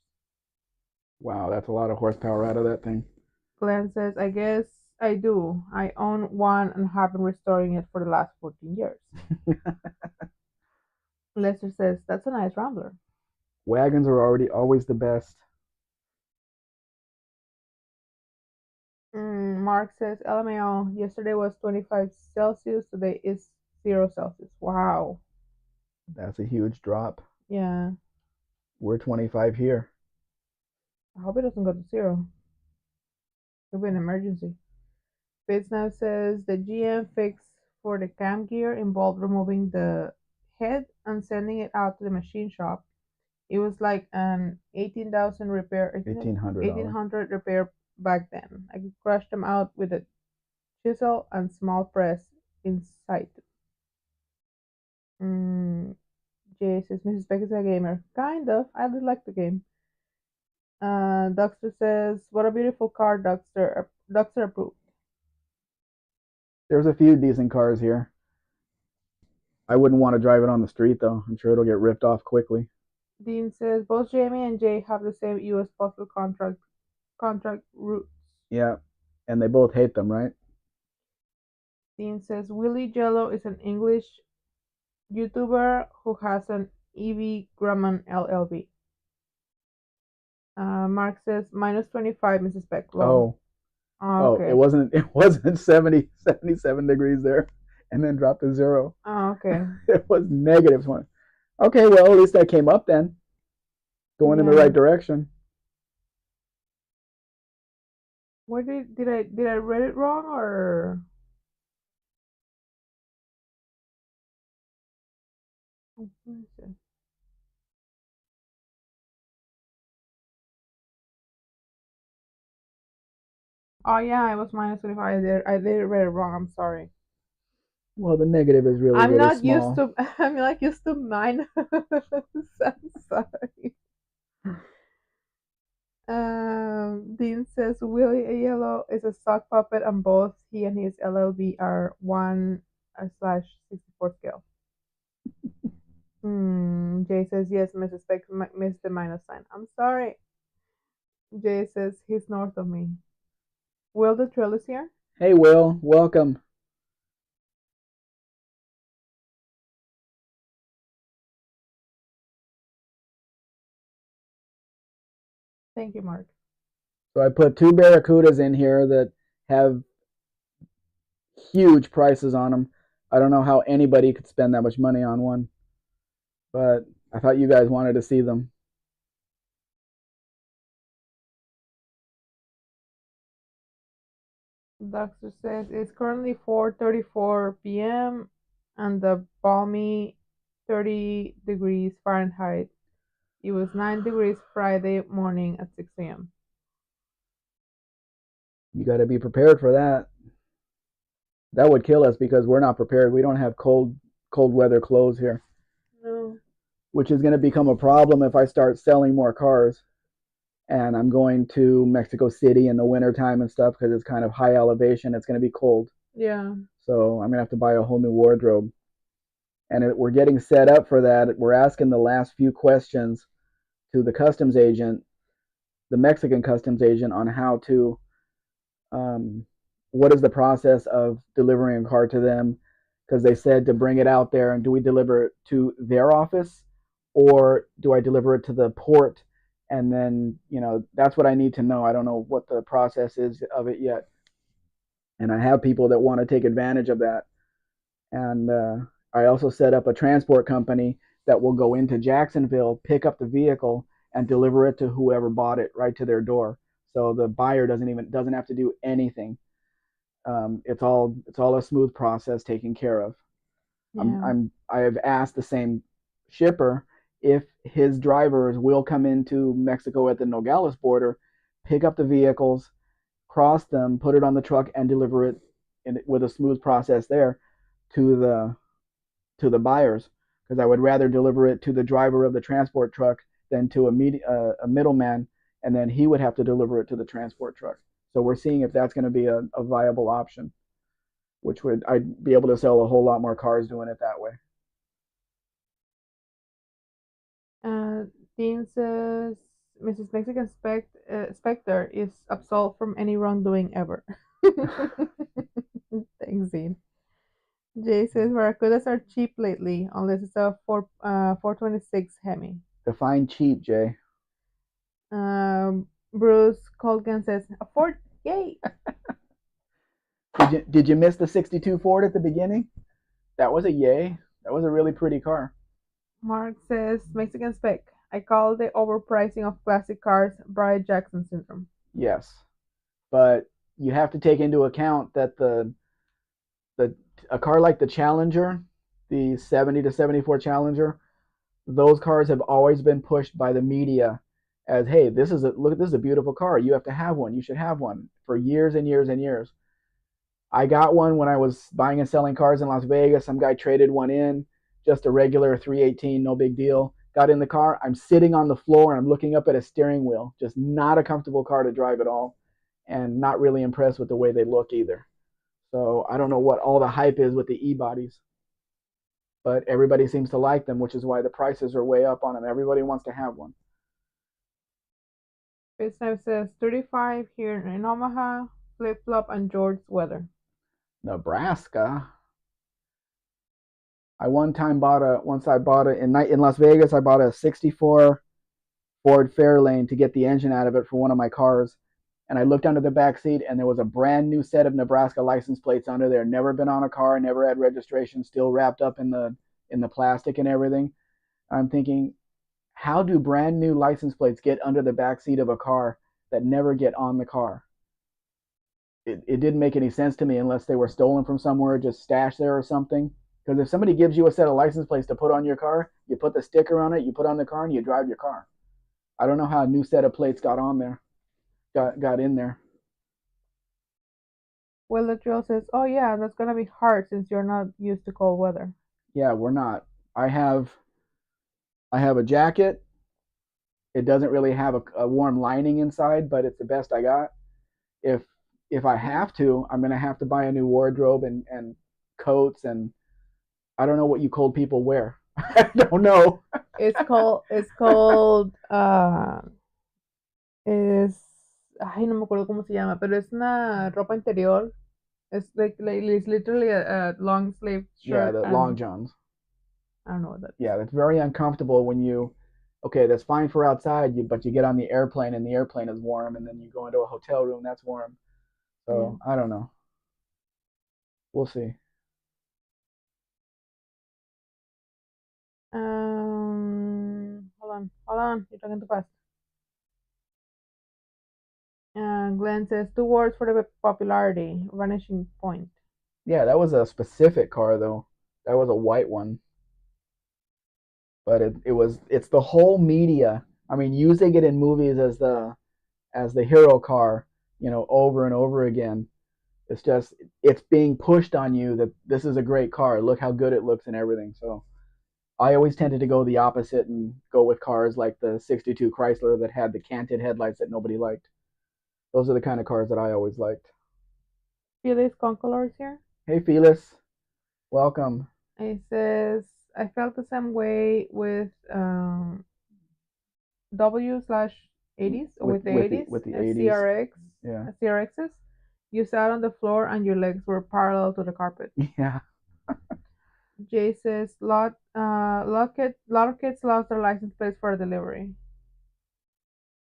Speaker 2: Wow, that's a lot of horsepower out of that thing.
Speaker 1: Glenn says, I guess I do. I own one and have been restoring it for the last 14 years. Lester says, that's a nice Rambler.
Speaker 2: Wagons are already always the best.
Speaker 1: Mark says, LMAO, yesterday was 25 Celsius, today is 0 Celsius. Wow.
Speaker 2: That's a huge drop.
Speaker 1: Yeah.
Speaker 2: We're 25 here.
Speaker 1: I hope it doesn't go to 0. It'll be an emergency. Now says the GM fix for the cam gear involved removing the head and sending it out to the machine shop. It was like an 18,000 repair,
Speaker 2: $1,800.
Speaker 1: 1800 repair back then. I could crush them out with a chisel and small press inside. Mm, Jay says Mrs. Spec is a gamer. Kind of. I do like the game. Duxter says, what a beautiful car, Duxter. Duxter approved.
Speaker 2: There's a few decent cars here. I wouldn't want to drive it on the street though. I'm sure it'll get ripped off quickly.
Speaker 1: Dean says both Jamie and Jay have the same U.S. postal contract routes.
Speaker 2: Yeah, And they both hate them, right?
Speaker 1: Dean says Willie Jello is an English YouTuber who has an EV Grumman LLB. Mark says minus 25, Mrs. Spec, low.
Speaker 2: Oh,
Speaker 1: Oh,
Speaker 2: oh,
Speaker 1: okay.
Speaker 2: it wasn't 77 degrees there, and then dropped to zero.
Speaker 1: Oh, okay.
Speaker 2: It was negative one. Okay, well at least I came up then, going in the
Speaker 1: Yeah.
Speaker 2: right direction.
Speaker 1: Where did I read it wrong or where is it? Oh yeah, it was minus 25. I did read it wrong. I'm sorry.
Speaker 2: Well, the negative is really,
Speaker 1: I'm
Speaker 2: really
Speaker 1: not used
Speaker 2: small.
Speaker 1: to. I'm like used to minus. I'm sorry. Dean says Willie Yellow is a sock puppet, and both he and his LLB are 1/64 scale. Jay says yes, Mrs. Speck missed the minus sign. I'm sorry. Jay says he's north of me. Will the trail is here?
Speaker 2: Hey, Will, welcome.
Speaker 1: Thank you, Mark.
Speaker 2: So I put two Barracudas in here that have huge prices on them. I don't know how anybody could spend that much money on one, but I thought you guys wanted to see them.
Speaker 1: Doctor says it's currently 4:34 p.m. and the balmy 30 degrees Fahrenheit. It was 9 degrees Friday morning at 6 a.m.
Speaker 2: You got to be prepared for that. That would kill us because we're not prepared. We don't have cold weather clothes here,
Speaker 1: No.
Speaker 2: which is going to become a problem if I start selling more cars and I'm going to Mexico City in the wintertime and stuff because it's kind of high elevation. It's going to be cold.
Speaker 1: Yeah.
Speaker 2: So I'm going to have to buy a whole new wardrobe. And we're getting set up for that. We're asking the last few questions to the customs agent, the Mexican customs agent, on how to, um, what is the process of delivering a car to them? Because they said to bring it out there, and do we deliver it to their office or do I deliver it to the port? And then, that's what I need to know. I don't know what the process is of it yet. And I have people that want to take advantage of that. And I also set up a transport company that will go into Jacksonville, pick up the vehicle, and deliver it to whoever bought it right to their door. So the buyer doesn't have to do anything. It's all a smooth process taken care of.
Speaker 1: Yeah.
Speaker 2: I have asked the same shipper if his drivers will come into Mexico at the Nogales border, pick up the vehicles, cross them, put it on the truck, and deliver it with a smooth process there to the buyers, because I would rather deliver it to the driver of the transport truck than to a middleman, and then he would have to deliver it to the transport truck. So we're seeing if that's going to be a viable option, which would I'd be able to sell a whole lot more cars doing it that way.
Speaker 1: Uh, Dean says Mrs. Mexican Spectre is absolved from any wrongdoing ever. Thanks, Dean. Jay says Barracudas are cheap lately, unless it's a 426 Hemi.
Speaker 2: Define cheap, Jay.
Speaker 1: Bruce Colgan says a Ford, yay!
Speaker 2: Did you miss the '62 Ford at the beginning? That was a yay. That was a really pretty car.
Speaker 1: Mark says Mexican Spec. I call the overpricing of classic cars Brian Jackson syndrome.
Speaker 2: Yes, but you have to take into account that the a car like the Challenger, the 70 to 74 Challenger, those cars have always been pushed by the media as, hey, this is a beautiful car. You have to have one. You should have one, for years and years and years. I got one when I was buying and selling cars in Las Vegas. Some guy traded one in, just a regular 318, no big deal. Got in the car. I'm sitting on the floor and I'm looking up at a steering wheel. Just not a comfortable car to drive at all, and not really impressed with the way they look either. So I don't know what all the hype is with the e-bodies, but everybody seems to like them, which is why the prices are way up on them. Everybody wants to have one.
Speaker 1: Face says 35 here in Omaha. Flip Flop and George's weather.
Speaker 2: Nebraska. I once I bought it in Las Vegas. I bought a '64 Ford Fairlane to get the engine out of it for one of my cars. And I looked under the back seat, and there was a brand new set of Nebraska license plates under there. Never been on a car, never had registration, still wrapped up in the plastic and everything. I'm thinking, how do brand new license plates get under the back seat of a car that never get on the car? It didn't make any sense to me unless they were stolen from somewhere, just stashed there or something. Because if somebody gives you a set of license plates to put on your car, you put the sticker on it, you put on the car, and you drive your car. I don't know how a new set of plates got on there, got in there.
Speaker 1: Well, the drill says, "Oh yeah, that's gonna be hard since you're not used to cold weather."
Speaker 2: Yeah, we're not. I have I have a jacket. It doesn't really have a warm lining inside, but it's the best I got. If if I have to, I'm gonna have to buy a new wardrobe and coats, and I don't know what you cold people wear. I don't know.
Speaker 1: It's called es ay, no me acuerdo cómo se llama, pero es una ropa interior. It's literally a long sleeve
Speaker 2: Yeah,
Speaker 1: shirt
Speaker 2: the long
Speaker 1: and
Speaker 2: johns.
Speaker 1: I don't know what that is.
Speaker 2: Yeah, that's very uncomfortable when you. Okay, that's fine for outside, but you get on the airplane and the airplane is warm, and then you go into a hotel room that's warm.
Speaker 1: Yeah.
Speaker 2: So I don't know. We'll see.
Speaker 1: Hold on, you're talking too fast. Glenn says two words for the popularity, vanishing point.
Speaker 2: Yeah, that was a specific car though. That was a white one, but it's the whole media. I mean, using it in movies as the hero car, over and over again. It's just it's being pushed on you that this is a great car. Look how good it looks and everything. So I always tended to go the opposite and go with cars like the '62 Chrysler that had the canted headlights that nobody liked. Those are the kind of cars that I always liked.
Speaker 1: Felix Concolors here.
Speaker 2: Hey, Felis, welcome.
Speaker 1: It says I felt the same way with W slash 80s or with the 80s
Speaker 2: With the
Speaker 1: as
Speaker 2: '80s. Yeah,
Speaker 1: CRXs. You sat on the floor and your legs were parallel to the carpet.
Speaker 2: yeah,
Speaker 1: Jay says lot of kids lost their license plates for delivery.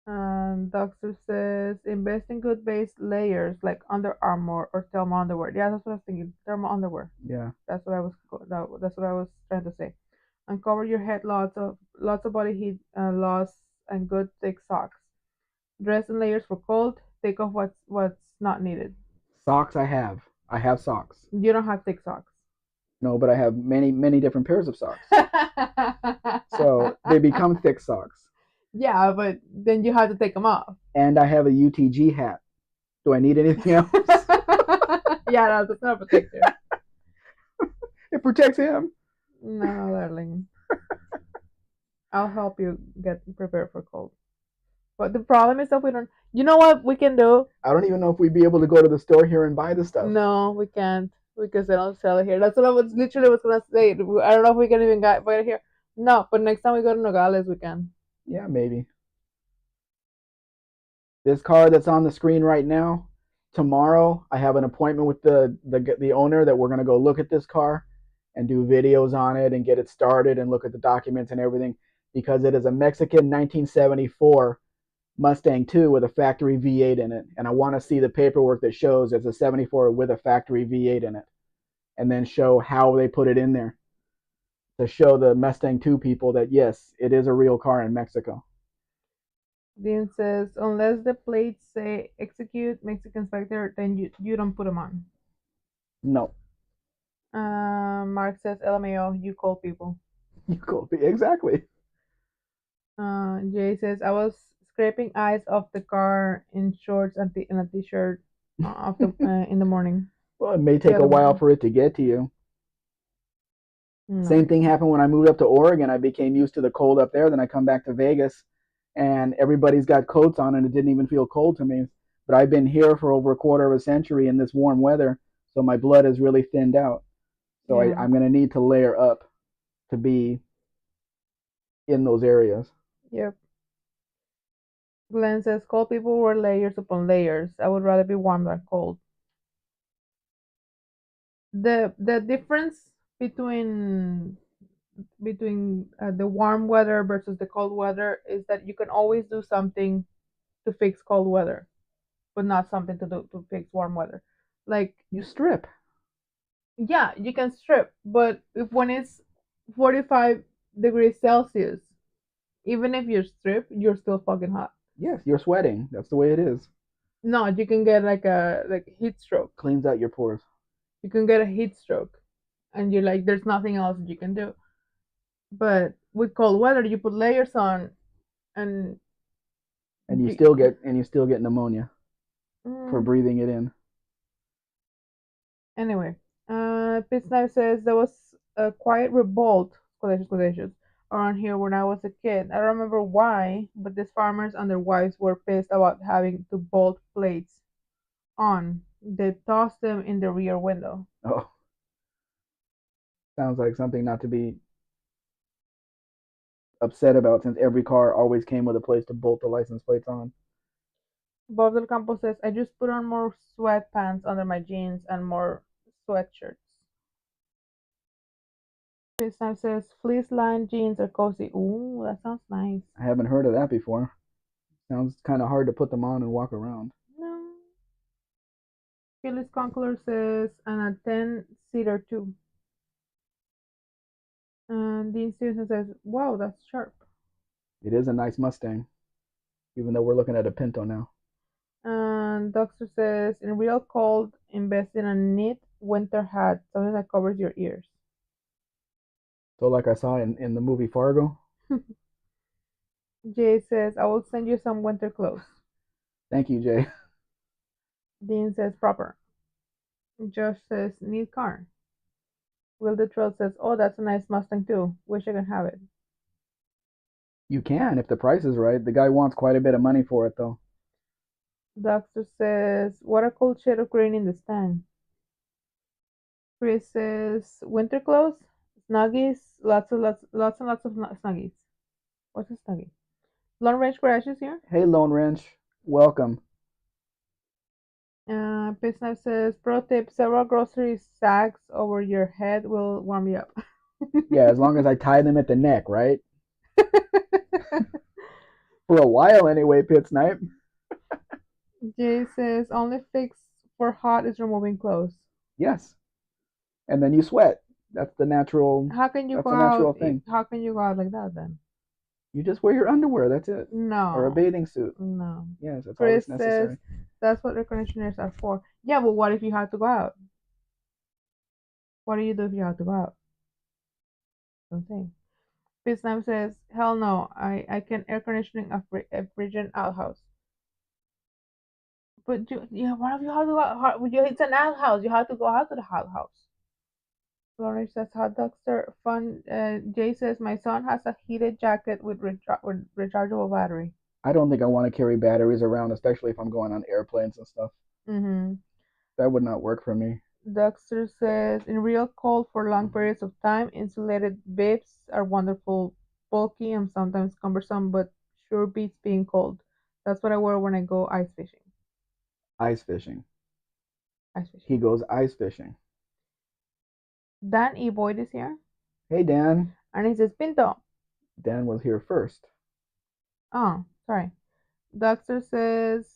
Speaker 1: And Doctor says invest in good base layers like Under Armour or thermal underwear. Yeah, that's what I was thinking. Thermal underwear.
Speaker 2: yeah.
Speaker 1: That's what I was trying to say. And cover your head lots of body heat loss and good thick socks. Dress in layers for cold. Take off what's not needed.
Speaker 2: Socks I have. I have socks.
Speaker 1: You don't have thick socks.
Speaker 2: No, but I have many different pairs of socks. So they become thick socks.
Speaker 1: Yeah, but then you have to take them off.
Speaker 2: And I have a UTG hat. Do I need anything else?
Speaker 1: Yeah, that's not protective.
Speaker 2: It protects him.
Speaker 1: No, darling. I'll help you get prepared for cold. But the problem is that we don't. You know what we can do?
Speaker 2: I don't even know if we'd be able to go to the store here and buy the stuff.
Speaker 1: No, we can't because they don't sell it here. That's what I was literally was gonna say. I don't know if we can even buy it here. No, but next time we go to Nogales, we can.
Speaker 2: Yeah, maybe. This car that's on the screen right now. Tomorrow, I have an appointment with the owner that we're gonna go look at this car and do videos on it and get it started and look at the documents and everything because it is a Mexican 1974 Mustang 2 with a factory V8 in it, and I want to see the paperwork that shows it's a '74 with a factory V8 in it, and then show how they put it in there to show the Mustang 2 people that yes, it is a real car in Mexico.
Speaker 1: Dean says unless the plates say execute Mexican inspector, then you don't put them on.
Speaker 2: No,
Speaker 1: Mark says LMAO, you call people.
Speaker 2: you could be exactly.
Speaker 1: Jay says I was scraping ice off the car in shorts and a t-shirt in the morning.
Speaker 2: Well, it may take a while for it to get to you. No. Same thing happened when I moved up to Oregon. I became used to the cold up there. Then I come back to Vegas, and everybody's got coats on, and it didn't even feel cold to me. But I've been here for over a quarter of a century in this warm weather, so my blood is really thinned out. So yeah. I'm going to need to layer up to be in those areas.
Speaker 1: Yep. Glenn says cold people wear layers upon layers. I would rather be warm than cold. The difference between the warm weather versus the cold weather is that you can always do something to fix cold weather, but not something to do to fix warm weather. Like,
Speaker 2: You strip.
Speaker 1: yeah, you can strip, but if when it's 45 degrees Celsius, even if you strip, you're still fucking hot.
Speaker 2: Yes, you're sweating. That's the way it is.
Speaker 1: No, you can get like a heat stroke.
Speaker 2: Cleans out your pores.
Speaker 1: You can get a heat stroke, and you're like, there's nothing else you can do. But with cold weather, you put layers on, and
Speaker 2: And you
Speaker 1: you,
Speaker 2: still get pneumonia for
Speaker 1: mm,
Speaker 2: breathing it in.
Speaker 1: anyway. Pitsnipe says there was a quiet revolt, quotations, around here when I was a kid. I don't remember why, but these farmers and their wives were pissed about having to bolt plates on. They tossed them in the rear window.
Speaker 2: Oh, sounds like something not to be upset about since every car always came with a place to bolt the license plates on.
Speaker 1: Bob Del Campo says, I just put on more sweatpants under my jeans and more sweatshirts. Pitsnipe says, fleece lined jeans are cozy. Ooh, that sounds nice.
Speaker 2: I haven't heard of that before. Sounds kind of hard to put them on and walk around.
Speaker 1: No. Phyllis Conqueror says, and a 10-seater too. And Dean Stevenson says, wow, that's sharp.
Speaker 2: It is a nice Mustang, even though we're looking at a Pinto now.
Speaker 1: And Doctor says, in real cold, invest in a knit winter hat, something that covers your ears.
Speaker 2: So, like I saw in the movie Fargo,
Speaker 1: Jay says, I will send you some winter clothes.
Speaker 2: thank you, Jay.
Speaker 1: Dean says, proper. Josh says, need car. Will the Trail says, oh, that's a nice Mustang too. Wish I could have it.
Speaker 2: You can if the price is right. The guy wants quite a bit of money for it, though.
Speaker 1: Doctor says, what a cold shade of green in the stand. Chris says, winter clothes, snuggies, lots and lots of snuggies. What's a snuggie? Long range garages here.
Speaker 2: Hey, Lone Wrench, welcome.
Speaker 1: Pitsnipe says, pro tip, several grocery sacks over your head will warm you up.
Speaker 2: Yeah, as long as I tie them at the neck, right? For a while, anyway, Pit Snipe.
Speaker 1: Jay says, only fix for hot is removing clothes.
Speaker 2: Yes, and then you sweat. That's the natural.
Speaker 1: How can you
Speaker 2: That's
Speaker 1: go
Speaker 2: a
Speaker 1: out?
Speaker 2: natural thing.
Speaker 1: How can you go out like that then?
Speaker 2: You just wear your underwear. That's it, or a
Speaker 1: No,
Speaker 2: bathing suit.
Speaker 1: no.
Speaker 2: Yes, that's all
Speaker 1: Chris
Speaker 2: that's
Speaker 1: says
Speaker 2: necessary.
Speaker 1: that's what air conditioners are for. Yeah, but what if you have to go out? What do you do if you have to go out? Don't think. Pisnam says, hell no, I can air conditioning a friggin' outhouse. But yeah, what if you have to go out? It's an outhouse. You have to go out to the outhouse. Lauren says, hot dogs are fun. Jay says, my son has a heated jacket with, with rechargeable battery.
Speaker 2: I don't think I want to carry batteries around, especially if I'm going on airplanes and stuff.
Speaker 1: Mm-hmm.
Speaker 2: That would not work for me.
Speaker 1: Dexter says, in real cold for long periods of time, insulated bibs are wonderful, bulky and sometimes cumbersome, but sure beats being cold. That's what I wear when I go ice fishing.
Speaker 2: Ice fishing.
Speaker 1: Ice fishing.
Speaker 2: He goes ice fishing.
Speaker 1: Dan E. Boyd is here,
Speaker 2: Hey, Dan.
Speaker 1: and he says, Pinto.
Speaker 2: Dan was here first.
Speaker 1: Oh, sorry. Dexter says,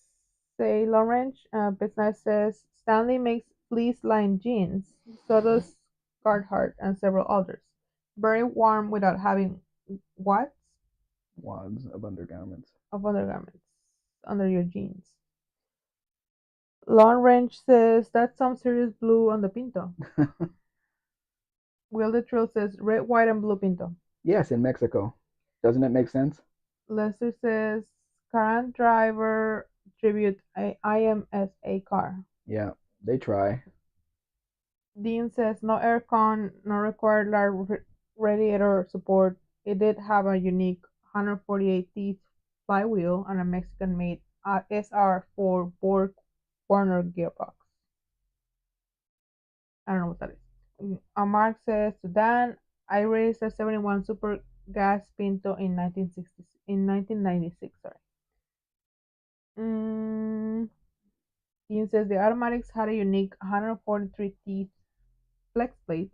Speaker 1: say Lawrence. Business says, Stanley makes fleece-lined jeans. So does Carhartt and several others. Very warm without having what?
Speaker 2: Wads of undergarments.
Speaker 1: Of undergarments under your jeans. Long Range says that's some serious blue on the Pinto. Will the Trill says red, white, and blue Pinto.
Speaker 2: Yes, in Mexico. Doesn't it make sense?
Speaker 1: Lester says current driver tribute IMSA car.
Speaker 2: Yeah, they try.
Speaker 1: Dean says no aircon, no required large radiator support. It did have a unique 148 teeth flywheel and a Mexican-made SR4 Borg Warner gearbox. I don't know what that is. Mark says to Dan, I raced a 71 Super Gas Pinto in 1996. Sorry. Mm, Dean says the automatics had a unique 143 teeth flex plate.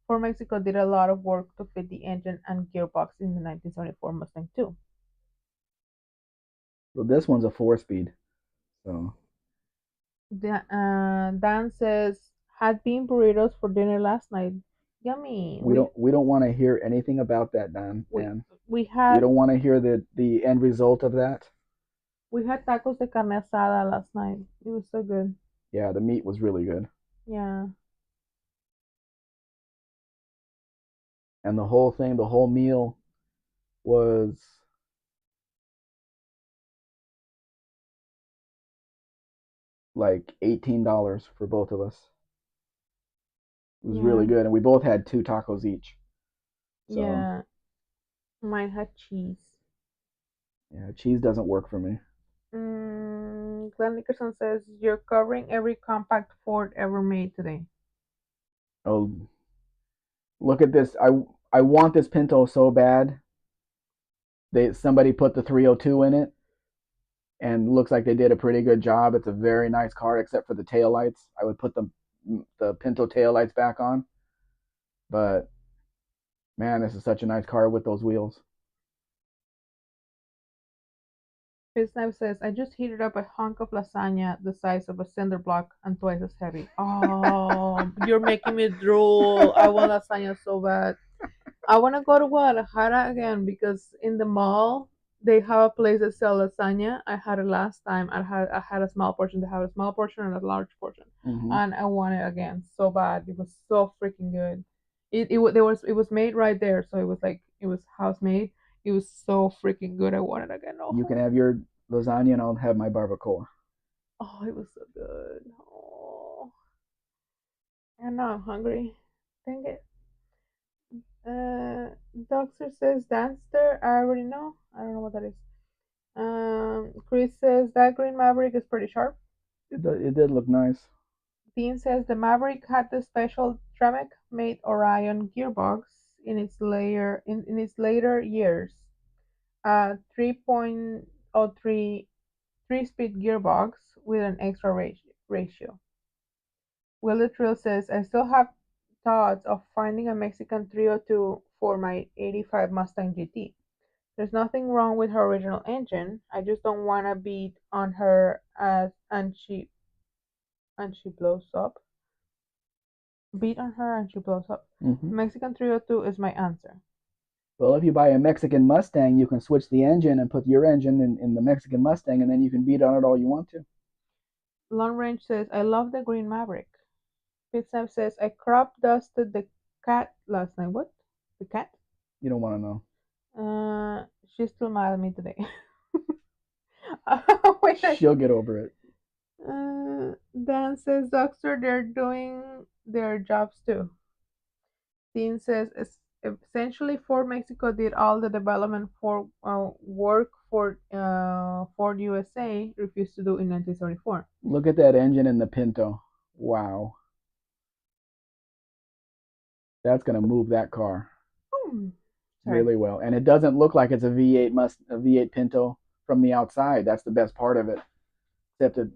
Speaker 1: Ford Mexico did a lot of work to fit the engine and gearbox in the 1974 Mustang too.
Speaker 2: So this one's a 4-speed. So
Speaker 1: Dan says had bean burritos for dinner last night. Yummy.
Speaker 2: we don't want to hear anything about that, Dan.
Speaker 1: We
Speaker 2: Dan.
Speaker 1: we
Speaker 2: We
Speaker 1: had
Speaker 2: don't want to hear the end result of that.
Speaker 1: we had tacos de carne asada last night. It was so good.
Speaker 2: Yeah, the meat was really good.
Speaker 1: Yeah.
Speaker 2: And the whole thing, the whole meal was like $18 for both of us. It was really
Speaker 1: Yeah.
Speaker 2: good, and we both had 2 tacos each. So
Speaker 1: Yeah. Mine had cheese.
Speaker 2: yeah, cheese doesn't work for me.
Speaker 1: Glenn Nickerson says you're covering every compact Ford ever made today.
Speaker 2: Oh, look at this! I want this Pinto so bad. Somebody put the 302 in it, and looks like they did a pretty good job. It's a very nice car, except for the taillights. I would put the Pinto taillights back on, but man, this is such a nice car with those wheels.
Speaker 1: Fitzknife says I just heated up a hunk of lasagna the size of a cinder block and twice as heavy. Oh, you're making me drool. I want lasagna so bad. I want to go to Guadalajara again because in the mall they have a place that sells lasagna. I had it last time. I had a small portion. They have a small portion and a large portion,
Speaker 2: Mm-hmm.
Speaker 1: and I want it again so bad. It was so freaking good. It was made right there, so it was like it was house made. It was so freaking good. I want it again.
Speaker 2: You can
Speaker 1: Oh,
Speaker 2: have your lasagna, and I'll have my barbacoa.
Speaker 1: oh, it was so good. Oh, and now I'm hungry. Dang it. Doctor says Danster. I already know. I don't know what that is. Chris says that green Maverick is pretty sharp.
Speaker 2: It did look nice.
Speaker 1: Dean says the Maverick had the special Tremec made Orion gearbox in its later years. A 3.03 three-speed gearbox with an extra ratio. Will Trill says I still have thoughts of finding a Mexican 302 for my 85 Mustang GT. There's nothing wrong with her original engine. I just don't want to beat on her as and she blows up. Beat on her and she blows up.
Speaker 2: Mm-hmm.
Speaker 1: Mexican 302 is my answer.
Speaker 2: Well, if you buy a Mexican Mustang, you can switch the engine and put your engine in the Mexican Mustang, and then you can beat on it all you want to.
Speaker 1: Long Range says I love the green Maverick. Fitsnap says I crop dusted the cat last night. What? The cat?
Speaker 2: You don't want to know.
Speaker 1: She's still mad at me today. Wait,
Speaker 2: She'll get over it.
Speaker 1: Dan says, Doctor, they're doing their jobs too. Dean says, essentially, Ford Mexico did all the development for work for Ford USA refused to do in 1974.
Speaker 2: Look at that engine in the Pinto. Wow, that's gonna move that car
Speaker 1: Hmm. Sorry.
Speaker 2: really well. And it doesn't look like it's a V8 Pinto from the outside. That's the best part of it, except it,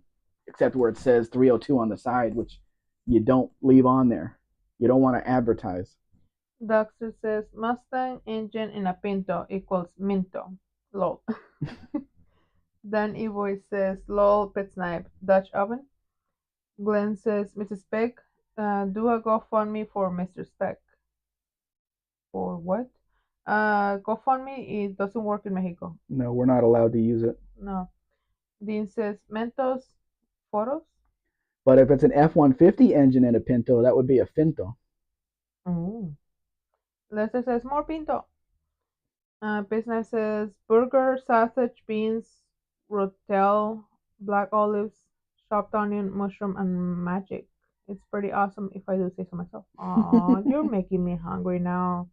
Speaker 2: except where it says 302 on the side, which you don't leave on there. You don't want to advertise.
Speaker 1: Doctor says, Mustang engine in a Pinto equals Minto. Lol. Dan Evoy says, lol, pet snipe, Dutch oven. Glenn says, Mrs. Spec, do a GoFundMe for Mr. Spec. For what? GoFundMe, it doesn't work in Mexico.
Speaker 2: No, we're not allowed to use it.
Speaker 1: No. Dean says, Mentos photos?
Speaker 2: But if it's an F-150 engine in a Pinto, that would be a Finto.
Speaker 1: Oh. Lester says, more Pinto. Business says, burger, sausage, beans, rotel, black olives, chopped onion, mushroom, and magic. It's pretty awesome if I do say so myself. Aw, you're making me hungry now.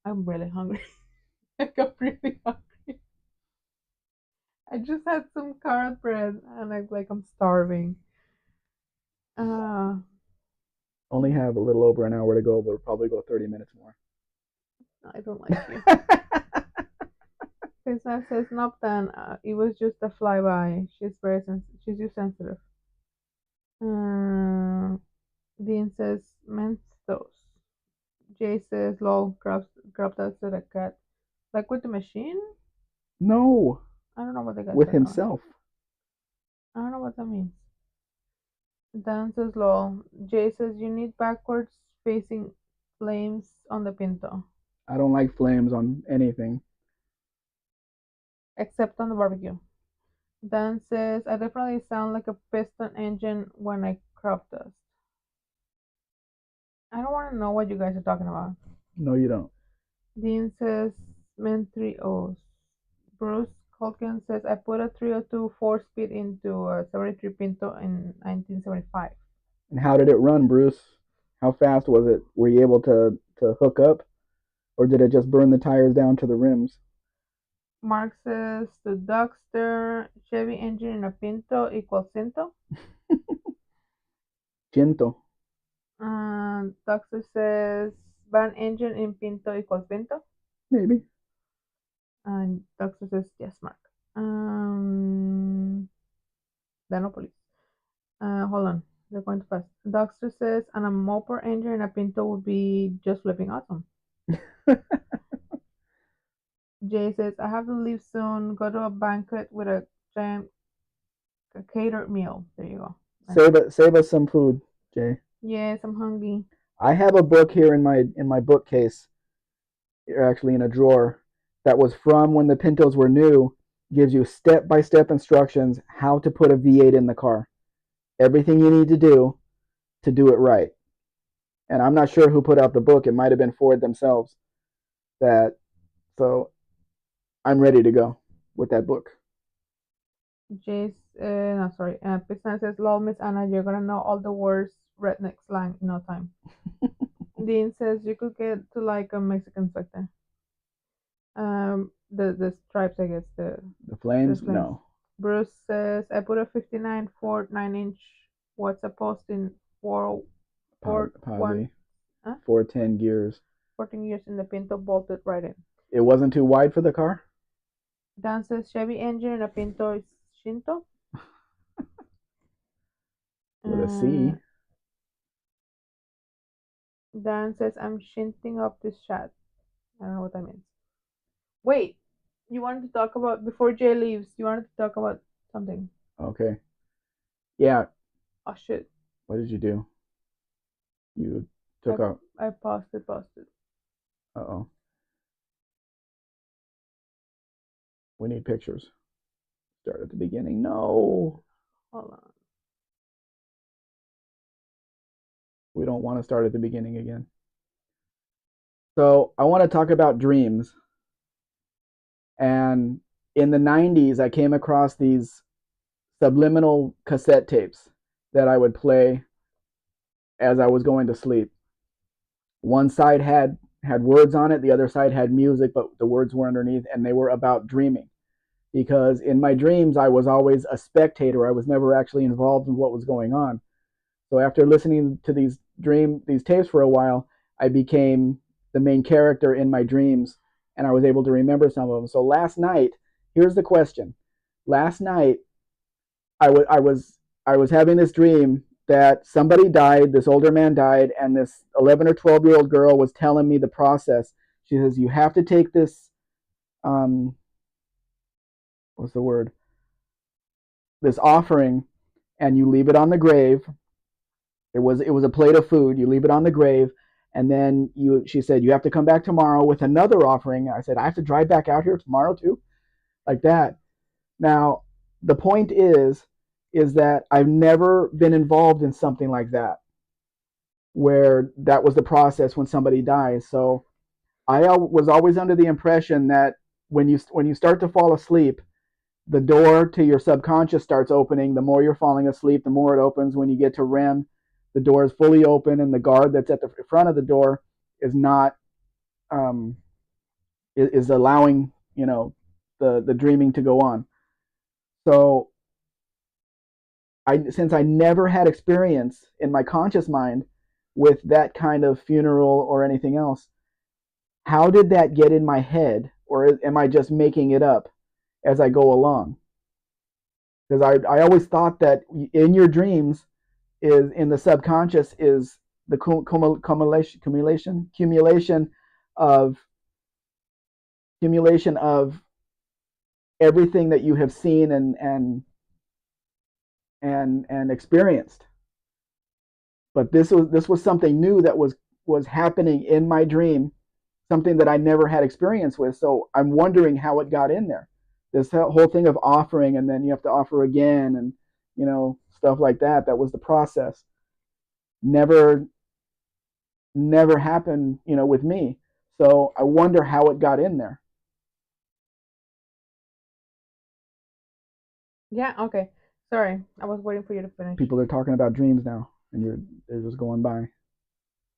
Speaker 1: I'm really hungry. I got really hungry. I just had some carrot bread and I'm starving. Uh,
Speaker 2: Only have a little over an hour to go, but we'll probably go 30 minutes more.
Speaker 1: I don't like you. Krishna says nope. Then it was just a flyby. She's too sensitive. Uh, Dean says Mentos. Jay says lol. Grabs us to the cat. Like with the machine?
Speaker 2: No,
Speaker 1: I don't know what the guy
Speaker 2: with
Speaker 1: said honestly.
Speaker 2: himself.
Speaker 1: I don't know what that means. Dan says lol. Jay says you need backwards facing flames on the Pinto,
Speaker 2: I don't like flames on anything.
Speaker 1: except on the barbecue. Dan says I definitely sound like a piston engine when I crop dust. I don't want to know what you guys are talking about.
Speaker 2: No, you don't.
Speaker 1: Dean says men 3 O's. Bruce Culkin says I put a 302 4-speed into a 73 Pinto in 1975.
Speaker 2: And how did it run, Bruce? How fast was it? Were you able to hook up, or did it just burn the tires down to the rims?
Speaker 1: Mark says the Duckster Chevy engine in a Pinto equals Cinto.
Speaker 2: Ciento,
Speaker 1: Duckster says van engine in Pinto equals Pinto.
Speaker 2: maybe.
Speaker 1: And Duckster says yes, Mark. Danopolis. Hold on. They're going too fast. Duckster says and a Moper engine in a Pinto would be just flipping awesome. Jay says I have to leave soon. Go to a banquet with a giant catered meal. There you go.
Speaker 2: Save us some food, Jay.
Speaker 1: Yes, I'm hungry.
Speaker 2: I have a book here in my bookcase, actually in a drawer, that was from when the Pintos were new. Gives you step by step instructions how to put a V8 in the car. Everything you need to do it right. And I'm not sure who put out the book. It might have been Ford themselves. That so I'm ready to go with that book.
Speaker 1: Jace, no, sorry. Piston says, lol, Miss Anna, you're gonna know all the words redneck slang in no time. Dean says, you could get to like a Mexican sector. The stripes, I guess,
Speaker 2: The
Speaker 1: the
Speaker 2: flames?
Speaker 1: flames.
Speaker 2: No.
Speaker 1: Bruce says, I put a 59 Ford 9-inch. What's a post in 1,
Speaker 2: Probably
Speaker 1: huh?
Speaker 2: 410 gears.
Speaker 1: 14 years in the Pinto bolted right in.
Speaker 2: It wasn't too wide for the car?
Speaker 1: Dan says, Chevy engine in a Pinto is Shinto.
Speaker 2: With a C.
Speaker 1: Dan says, I'm shinting up this chat. I don't know what that means. Wait, you wanted to talk about, before Jay leaves, you wanted to talk about something.
Speaker 2: Okay. Yeah.
Speaker 1: Oh, shit.
Speaker 2: What did you do? You took out.
Speaker 1: I paused it.
Speaker 2: Uh oh. We need pictures. Start at the beginning. No.
Speaker 1: Hold on.
Speaker 2: We don't want to start at the beginning again. So I want to talk about dreams. And in the 90s, I came across these subliminal cassette tapes that I would play as I was going to sleep. One side had words on it, the other side had music, but the words were underneath, and they were about dreaming. Because in my dreams, I was always a spectator. I was never actually involved in what was going on. So after listening to these tapes for a while, I became the main character in my dreams, and I was able to remember some of them. So last night, here's the question. Last night, I was having this dream that somebody died, this older man died, and this 11 or 12-year-old girl was telling me the process. She says, you have to take this, what's the word? This offering, and you leave it on the grave. It was a plate of food. You leave it on the grave, and then she said, you have to come back tomorrow with another offering. I said, I have to drive back out here tomorrow too? Like that. Now, the point is that I've never been involved in something like that, where that was the process when somebody dies. So I was always under the impression that when you start to fall asleep, the door to your subconscious starts opening. The more you're falling asleep, the more it opens. When you get to REM, the door is fully open, and the guard that's at the front of the door is not is allowing the dreaming to go on. So since I never had experience in my conscious mind with that kind of funeral or anything else, how did that get in my head or am I just making it up as I go along? Because I always thought that in your dreams is in the subconscious is the of accumulation of everything that you have seen and experienced. But this was something new that was happening in my dream, something that I never had experience with. So I'm wondering how it got in there. This whole thing of offering, and then you have to offer again, and stuff like that. That was the process. Never never happened, with me. So I wonder how it got in there.
Speaker 1: Yeah, okay. Sorry, I was waiting for you to finish.
Speaker 2: People are talking about dreams now, and they're just going by.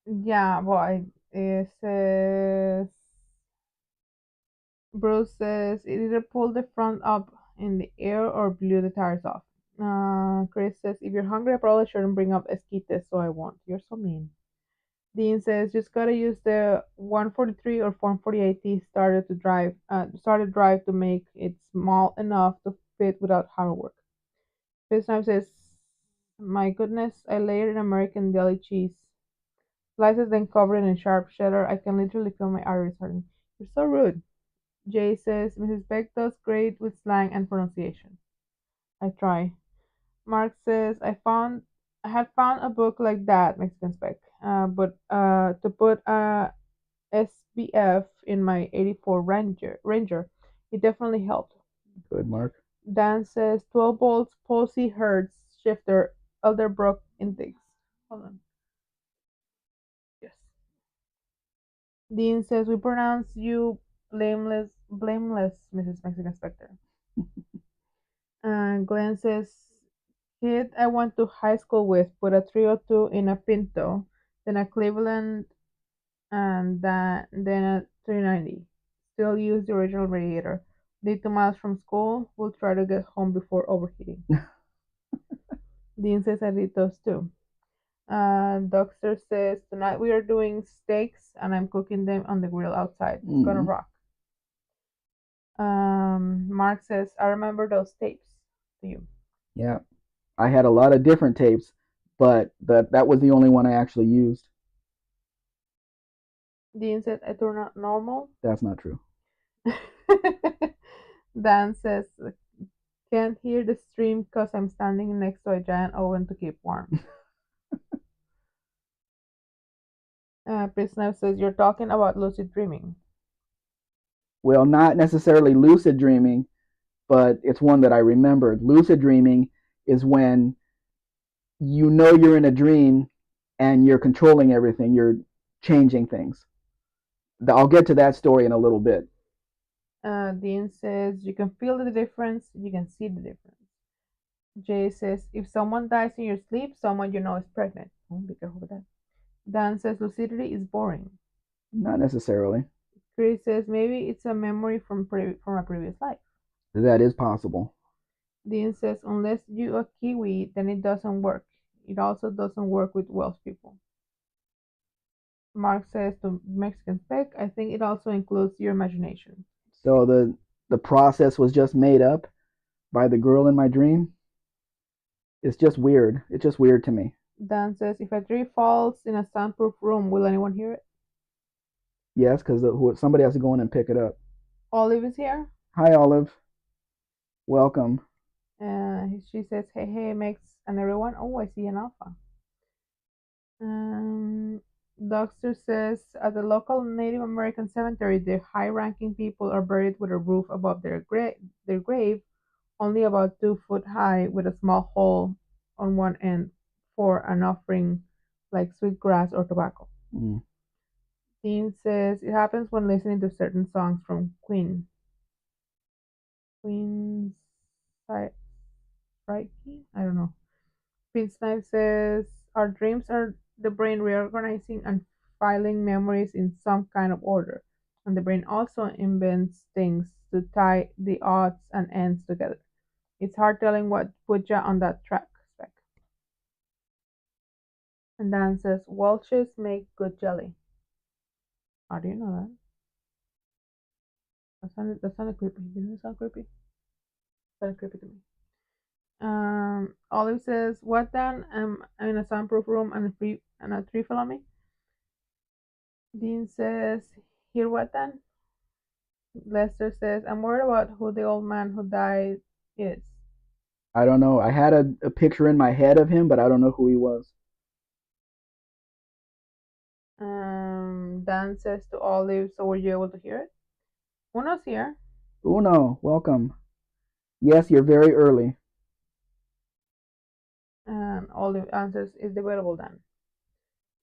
Speaker 1: Yeah, well, it says Bruce says it either pulled the front up in the air or blew the tires off. Chris says if you're hungry, I probably shouldn't bring up esquites, so I won't. You're so mean. Dean says just gotta use the 143 or 148T started drive to make it small enough to fit without hard work. Chris Knife says, my goodness, I layered an American deli cheese. Slices then covered in sharp cheddar. I can literally feel my arteries hurting. You're so rude. Jay says, Mrs. Beck does great with slang and pronunciation. I try. Mark says, I had found a book like that, Mexican Spec, but to put a SBF in my '84 Ranger, it definitely helped.
Speaker 2: Good, Mark.
Speaker 1: Dan says 12 volts, Posey Hertz shifter, Elderbrook intakes. Hold on. Yes. Dean says we pronounce you blameless, Mrs. Mexican Spectre. Glenn says kid I went to high school with put a 302 in a Pinto, then a Cleveland, and then a 390. Still use the original radiator. Did 2 miles from school. We'll try to get home before overheating. Dean says I did those too. Dexter says tonight we are doing steaks and I'm cooking them on the grill outside. It's gonna
Speaker 2: Mm.
Speaker 1: rock. Mark says I remember those tapes. To you.
Speaker 2: Yeah, I had a lot of different tapes, but that was the only one I actually used.
Speaker 1: Dean says I turn out normal.
Speaker 2: That's not true.
Speaker 1: Dan says can't hear the stream because I'm standing next to a giant oven to keep warm. Prisnev says you're talking about lucid dreaming.
Speaker 2: Well, not necessarily lucid dreaming, but it's one that I remembered. Lucid dreaming is when you're in a dream and you're controlling everything, you're changing things. I'll get to that story in a little bit.
Speaker 1: Dean says you can feel the difference, you can see the difference. Jay says if someone dies in your sleep, someone you know is pregnant. Oh, be careful with that. Dan says lucidity is boring.
Speaker 2: Not necessarily.
Speaker 1: Chris says maybe it's a memory from a previous life.
Speaker 2: That is possible.
Speaker 1: Dean says unless you a Kiwi, then it doesn't work. It also doesn't work with Welsh people. Mark says to Mexican Spec, I think it also includes your imagination.
Speaker 2: So the process was just made up by the girl in my dream. It's just weird. It's just weird to me.
Speaker 1: Dan says, if a tree falls in a soundproof room, will anyone hear it?
Speaker 2: Yes, because somebody has to go in and pick it up.
Speaker 1: Olive is here.
Speaker 2: Hi, Olive. Welcome.
Speaker 1: She says, hey, hey, Mex and everyone. Oh, I see an alpha. Um, Doctor says, at the local Native American cemetery, the high-ranking people are buried with a roof above their grave, only about 2 foot high, with a small hole on one end for an offering like sweet grass or tobacco.
Speaker 2: Mm.
Speaker 1: Dean says it happens when listening to certain songs from Queen. Queen's Psyche? I don't know. Prince Knife says our dreams are the brain reorganizing and filing memories in some kind of order. And the brain also invents things to tie the odds and ends together. It's hard telling what put you on that track, Spec. And Dan says Welches make good jelly. How do you know that? That sounded creepy. Didn't it sound creepy? Sounded creepy to me. Olive says, "What then? I'm in a soundproof room and a tree fell on me." Dean says, "Hear what then?" Lester says, "I'm worried about who the old man who died is."
Speaker 2: I don't know. I had a picture in my head of him, but I don't know who he was.
Speaker 1: Dan says to Olive, "So were you able to hear it?" Uno's here.
Speaker 2: Uno, welcome. Yes, you're very early.
Speaker 1: And Olive answers, "It's debatable then."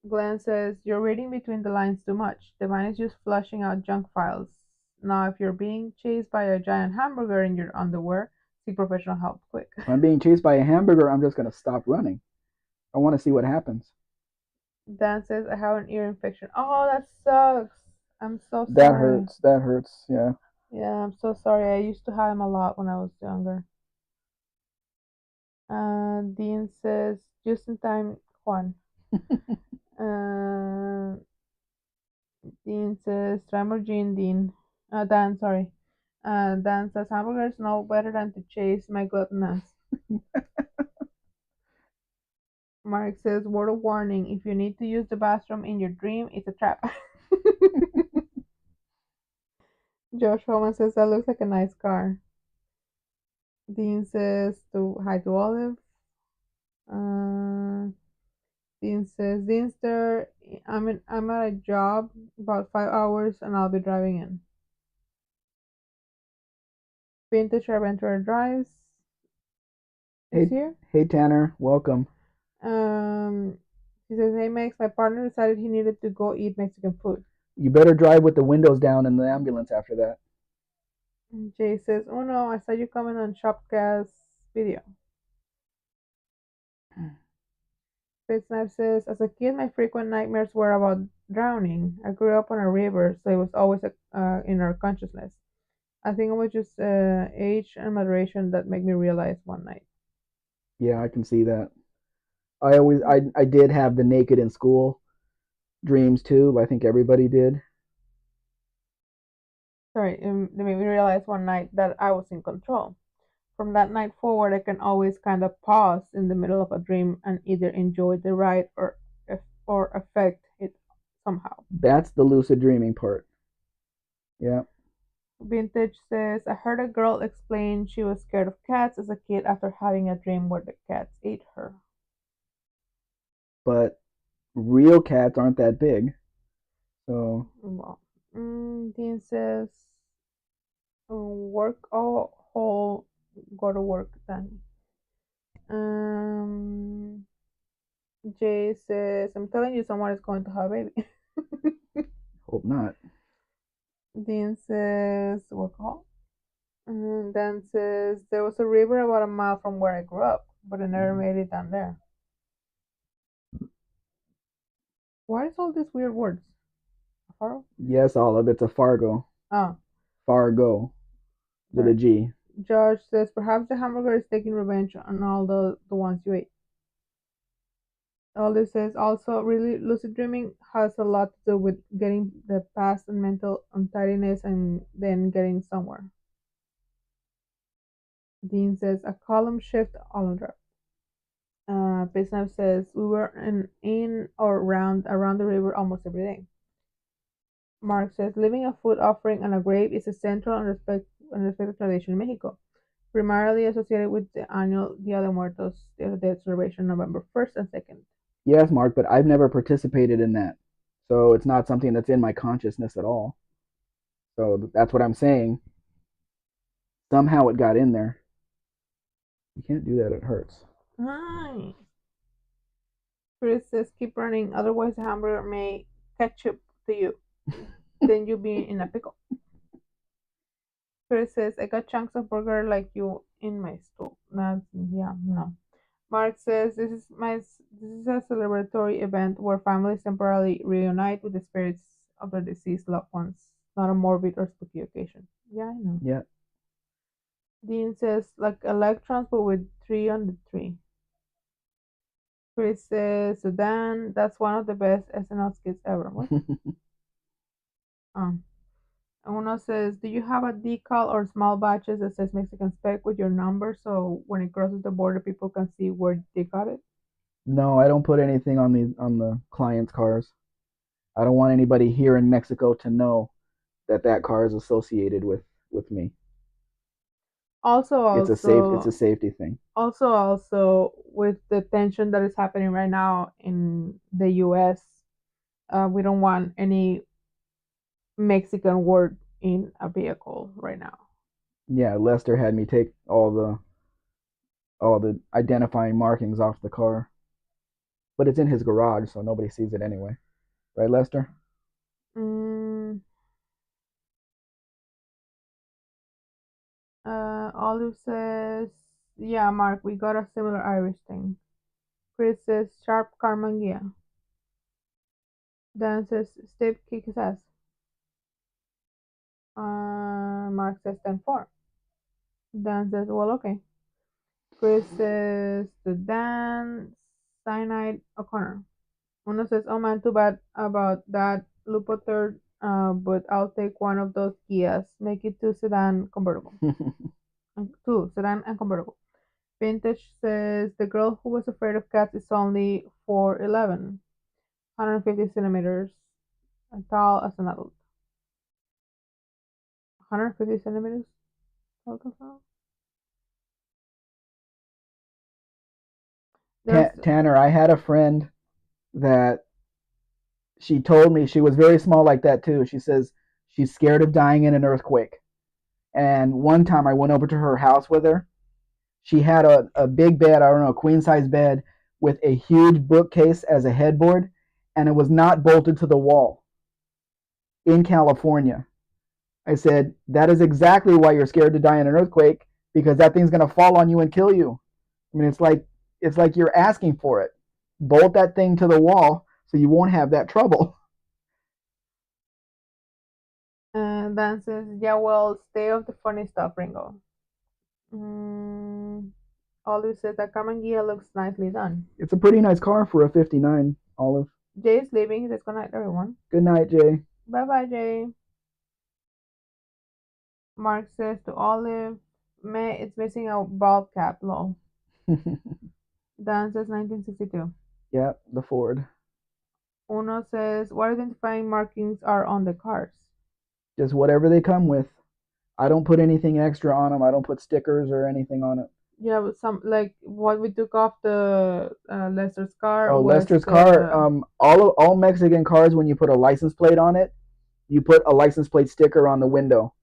Speaker 1: Glenn says, "You're reading between the lines too much. The mind is just flushing out junk files. Now, if you're being chased by a giant hamburger in your underwear, seek professional help quick."
Speaker 2: If I'm being chased by a hamburger, I'm just gonna stop running. I want to see what happens.
Speaker 1: Dan says, "I have an ear infection." Oh, that sucks. I'm so
Speaker 2: That
Speaker 1: sorry.
Speaker 2: hurts. That hurts. Yeah.
Speaker 1: Yeah, I'm so sorry. I used to have him a lot when I was younger. Dean says, "Just in time, Juan." Uh, Dean says, "Try more gin, Dean." Dan, sorry. Dan says, "Hamburgers know better than to chase my gluttonous." Mark says, "Word of warning, if you need to use the bathroom in your dream, it's a trap." Josh Homan says, "That looks like a nice car." Dean says, "To hi to Olive." Uh, Dean says, "Deanster, I'm at a job about 5 hours and I'll be driving in." Vintage Adventurer drives is
Speaker 2: Hey,
Speaker 1: here.
Speaker 2: hey, Tanner, welcome.
Speaker 1: Um, he says, "Hey Max, my partner decided he needed to go eat Mexican food."
Speaker 2: You better drive with the windows down in the ambulance after that.
Speaker 1: Jay says, "Oh no, I saw you coming on Shopcast video." Fitzknife says, "As a kid, my frequent nightmares were about drowning. I grew up on a river, so it was always in our consciousness. I think it was just age and moderation that made me realize one night."
Speaker 2: Yeah, I can see that. I did have the naked in school dreams too. I think everybody did.
Speaker 1: Sorry, they made me realize one night that I was in control. From that night forward, I can always kind of pause in the middle of a dream and either enjoy the ride or affect it somehow.
Speaker 2: That's the lucid dreaming part. Yeah,
Speaker 1: Vintage says, "I heard a girl explain she was scared of cats as a kid after having a dream where the cats ate her."
Speaker 2: but real cats aren't that big. So
Speaker 1: Well, Dean says, "Work all whole, go to work then." Um, Jay says, "I'm telling you, someone is going to have a baby."
Speaker 2: hope not.
Speaker 1: Dean says, "Work all." And Dan says, "There was a river about a mile from where I grew up, but I never
Speaker 2: Mhm.
Speaker 1: made it down there." What is all these weird words? Faro?
Speaker 2: Yes, Olive, it's a Fargo.
Speaker 1: Ah,
Speaker 2: Fargo with a
Speaker 1: sorry.
Speaker 2: G.
Speaker 1: Josh says, "Perhaps the hamburger is taking revenge on all the ones you ate." Olive says, "Also, really, lucid dreaming has a lot to do with getting the past and mental untidiness and then getting somewhere." Dean says, "A column shift Oliver." Business says, "We were in or around the river almost every day." Mark says, "Leaving a food offering on a grave is a central and respected tradition in Mexico, primarily associated with the annual Dia de Muertos, the dead celebration November 1st and 2nd.
Speaker 2: Yes, Mark, but I've never participated in that. So it's not something that's in my consciousness at all. So that's what I'm saying. Somehow it got in there. You can't do that, it hurts.
Speaker 1: Hi. Chris says, "Keep running, otherwise the hamburger may catch up to you. Then you'll be in a pickle." Chris says, "I got chunks of burger like you in my stool." Yeah, no. Mark says, this is a celebratory event where families temporarily reunite with the spirits of their deceased loved ones, not a morbid or spooky occasion." Yeah, I know.
Speaker 2: Yeah.
Speaker 1: Dean says, "Like electrons, but with three on the tree." Chris says, "Sudan, that's one of the best SNL skits ever." What? Um, Uno says, "Do you have a decal or small batches that says Mexican Spec with your number so when it crosses the border, people can see where they got it?"
Speaker 2: No, I don't put anything on the client's cars. I don't want anybody here in Mexico to know that that car is associated with me.
Speaker 1: Also,
Speaker 2: It's a
Speaker 1: also,
Speaker 2: safety thing.
Speaker 1: also, with the tension that is happening right now in the U.S., we don't want any Mexican word in a vehicle right now.
Speaker 2: Yeah, Lester had me take all the identifying markings off the car, but it's in his garage, so nobody sees it anyway. Right, Lester?
Speaker 1: Mm, Olive says, "Yeah, Mark, we got a similar Irish thing." Chris says, "Sharp Carmangia." Dan says, "Steve kick his ass." Mark says, 10-4. Dan says, "Well, okay." Chris says to Dan, "Cyanide O'Connor." Uno says, "Oh man, too bad about that Lupo third, but I'll take one of those Kias. Make it two sedan convertible. Two sedan and convertible." Vintage says, "The girl who was afraid of cats is only 4'11", 150 centimeters tall as an adult." 150 centimeters tall as an adult? There's,
Speaker 2: Tanner, I had a friend that she told me she was very small like that too. She says she's scared of dying in an earthquake. And one time I went over to her house with her. She had a big bed, I don't know, a queen size bed with a huge bookcase as a headboard, and it was not bolted to the wall in California. I said, that is exactly why you're scared to die in an earthquake, because that thing's gonna fall on you and kill you. I mean, it's like you're asking for it. Bolt that thing to the wall so you won't have that trouble.
Speaker 1: Dan says, "Yeah, well, stay off the funny stuff, Ringo." Mm, Olive says that Carmen Gia looks nicely done.
Speaker 2: It's a pretty nice car for a 59, Olive.
Speaker 1: Jay is leaving. He says, "Good night, everyone."
Speaker 2: Good night, Jay.
Speaker 1: Bye bye, Jay. Mark says to Olive, "Meh, it's missing a bald cap, lol." Dan says 1962.
Speaker 2: Yeah, the Ford.
Speaker 1: Uno says, "What identifying markings are on the cars?"
Speaker 2: Just whatever they come with. I don't put anything extra on them. I don't put stickers or anything on it.
Speaker 1: Yeah, but some like what we took off the Lester's car
Speaker 2: Oh,
Speaker 1: was
Speaker 2: Lester's car.
Speaker 1: the
Speaker 2: All Mexican cars, when you put a license plate on it, you put a license plate sticker on the window,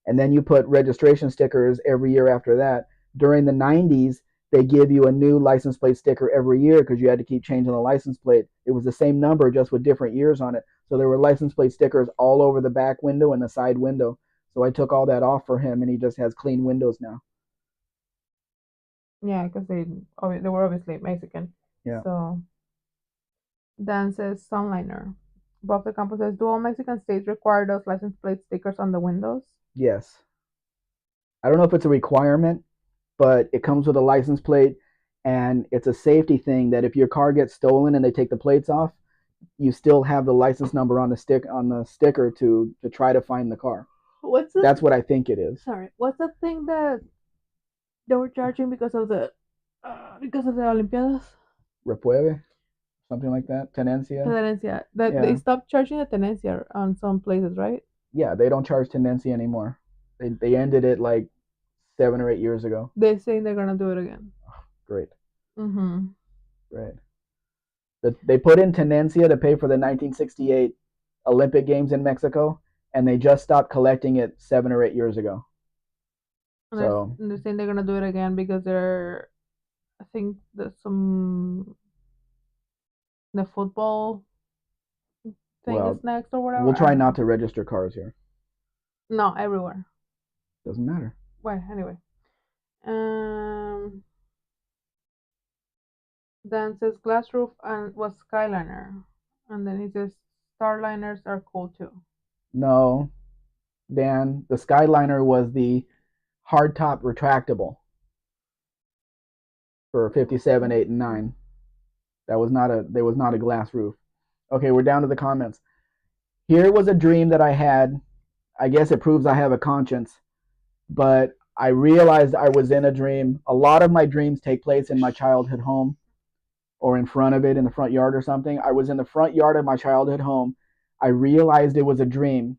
Speaker 2: and then you put registration stickers every year after that. During the 90s, they give you a new license plate sticker every year because you had to keep changing the license plate. It was the same number just with different years on it. So there were license plate stickers all over the back window and the side window. So I took all that off for him, and he just has clean windows now.
Speaker 1: yeah, because they were obviously Mexican.
Speaker 2: Yeah.
Speaker 1: So Dan says Sunliner. Bob the Campo says, "Do all Mexican states require those license plate stickers on the windows?"
Speaker 2: Yes. I don't know if it's a requirement, but it comes with a license plate, and it's a safety thing that if your car gets stolen and they take the plates off, you still have the license number on the sticker to try to find the car.
Speaker 1: What's the
Speaker 2: That's what I think it is.
Speaker 1: sorry? What's the thing that they were charging because of the Olympiadas?
Speaker 2: Repueve, something like that. Tenencia.
Speaker 1: Tenencia. That they
Speaker 2: Yeah,
Speaker 1: stopped charging the tenencia on some places, right?
Speaker 2: yeah. They don't charge tenencia anymore. They ended it like 7 or 8 years ago.
Speaker 1: They're saying they're gonna do it again.
Speaker 2: Great,
Speaker 1: Mm-hmm.
Speaker 2: great. They put in tenencia to pay for the 1968 Olympic Games in Mexico, and they just stopped collecting it 7 or 8 years ago.
Speaker 1: And
Speaker 2: So,
Speaker 1: they're saying they're gonna do it again because I think there's some the football thing is
Speaker 2: well,
Speaker 1: next or
Speaker 2: we'll
Speaker 1: whatever. I
Speaker 2: try
Speaker 1: don't
Speaker 2: not
Speaker 1: know.
Speaker 2: to register cars here.
Speaker 1: No, everywhere.
Speaker 2: Doesn't matter.
Speaker 1: Well, anyway. Um, then says glass roof and was Skyliner, and then he says Starliners are cool too.
Speaker 2: No, Dan. The Skyliner was the hardtop retractable for 57, 8, and 9. That was not a there was not a glass roof. Okay, we're down to the comments. Here was a dream that I had. I guess it proves I have a conscience. But I realized I was in a dream. A lot of my dreams take place in my childhood home or in front of it in the front yard or something. I was in the front yard of my childhood home. I realized it was a dream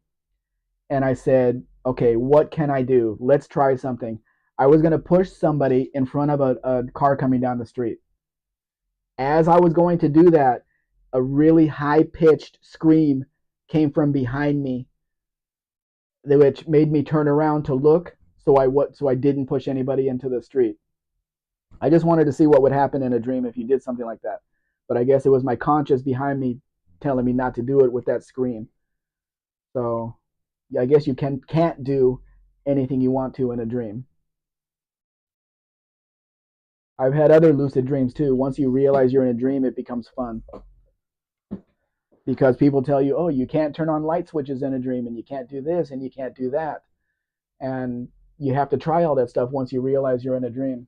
Speaker 2: and I said, okay, what can I do? Let's try something. I was going to push somebody in front of a car coming down the street. As I was going to do that, a really high pitched scream came from behind me, which made me turn around to look so I didn't push anybody into the street. I just wanted to see what would happen in a dream if you did something like that. But I guess it was my conscience behind me telling me not to do it with that scream. So yeah, I guess you can't do anything you want to in a dream. I've had other lucid dreams too. Once you realize you're in a dream, it becomes fun because people tell you, "Oh, you can't turn on light switches in a dream, and you can't do this, and you can't do that," and you have to try all that stuff once you realize you're in a dream.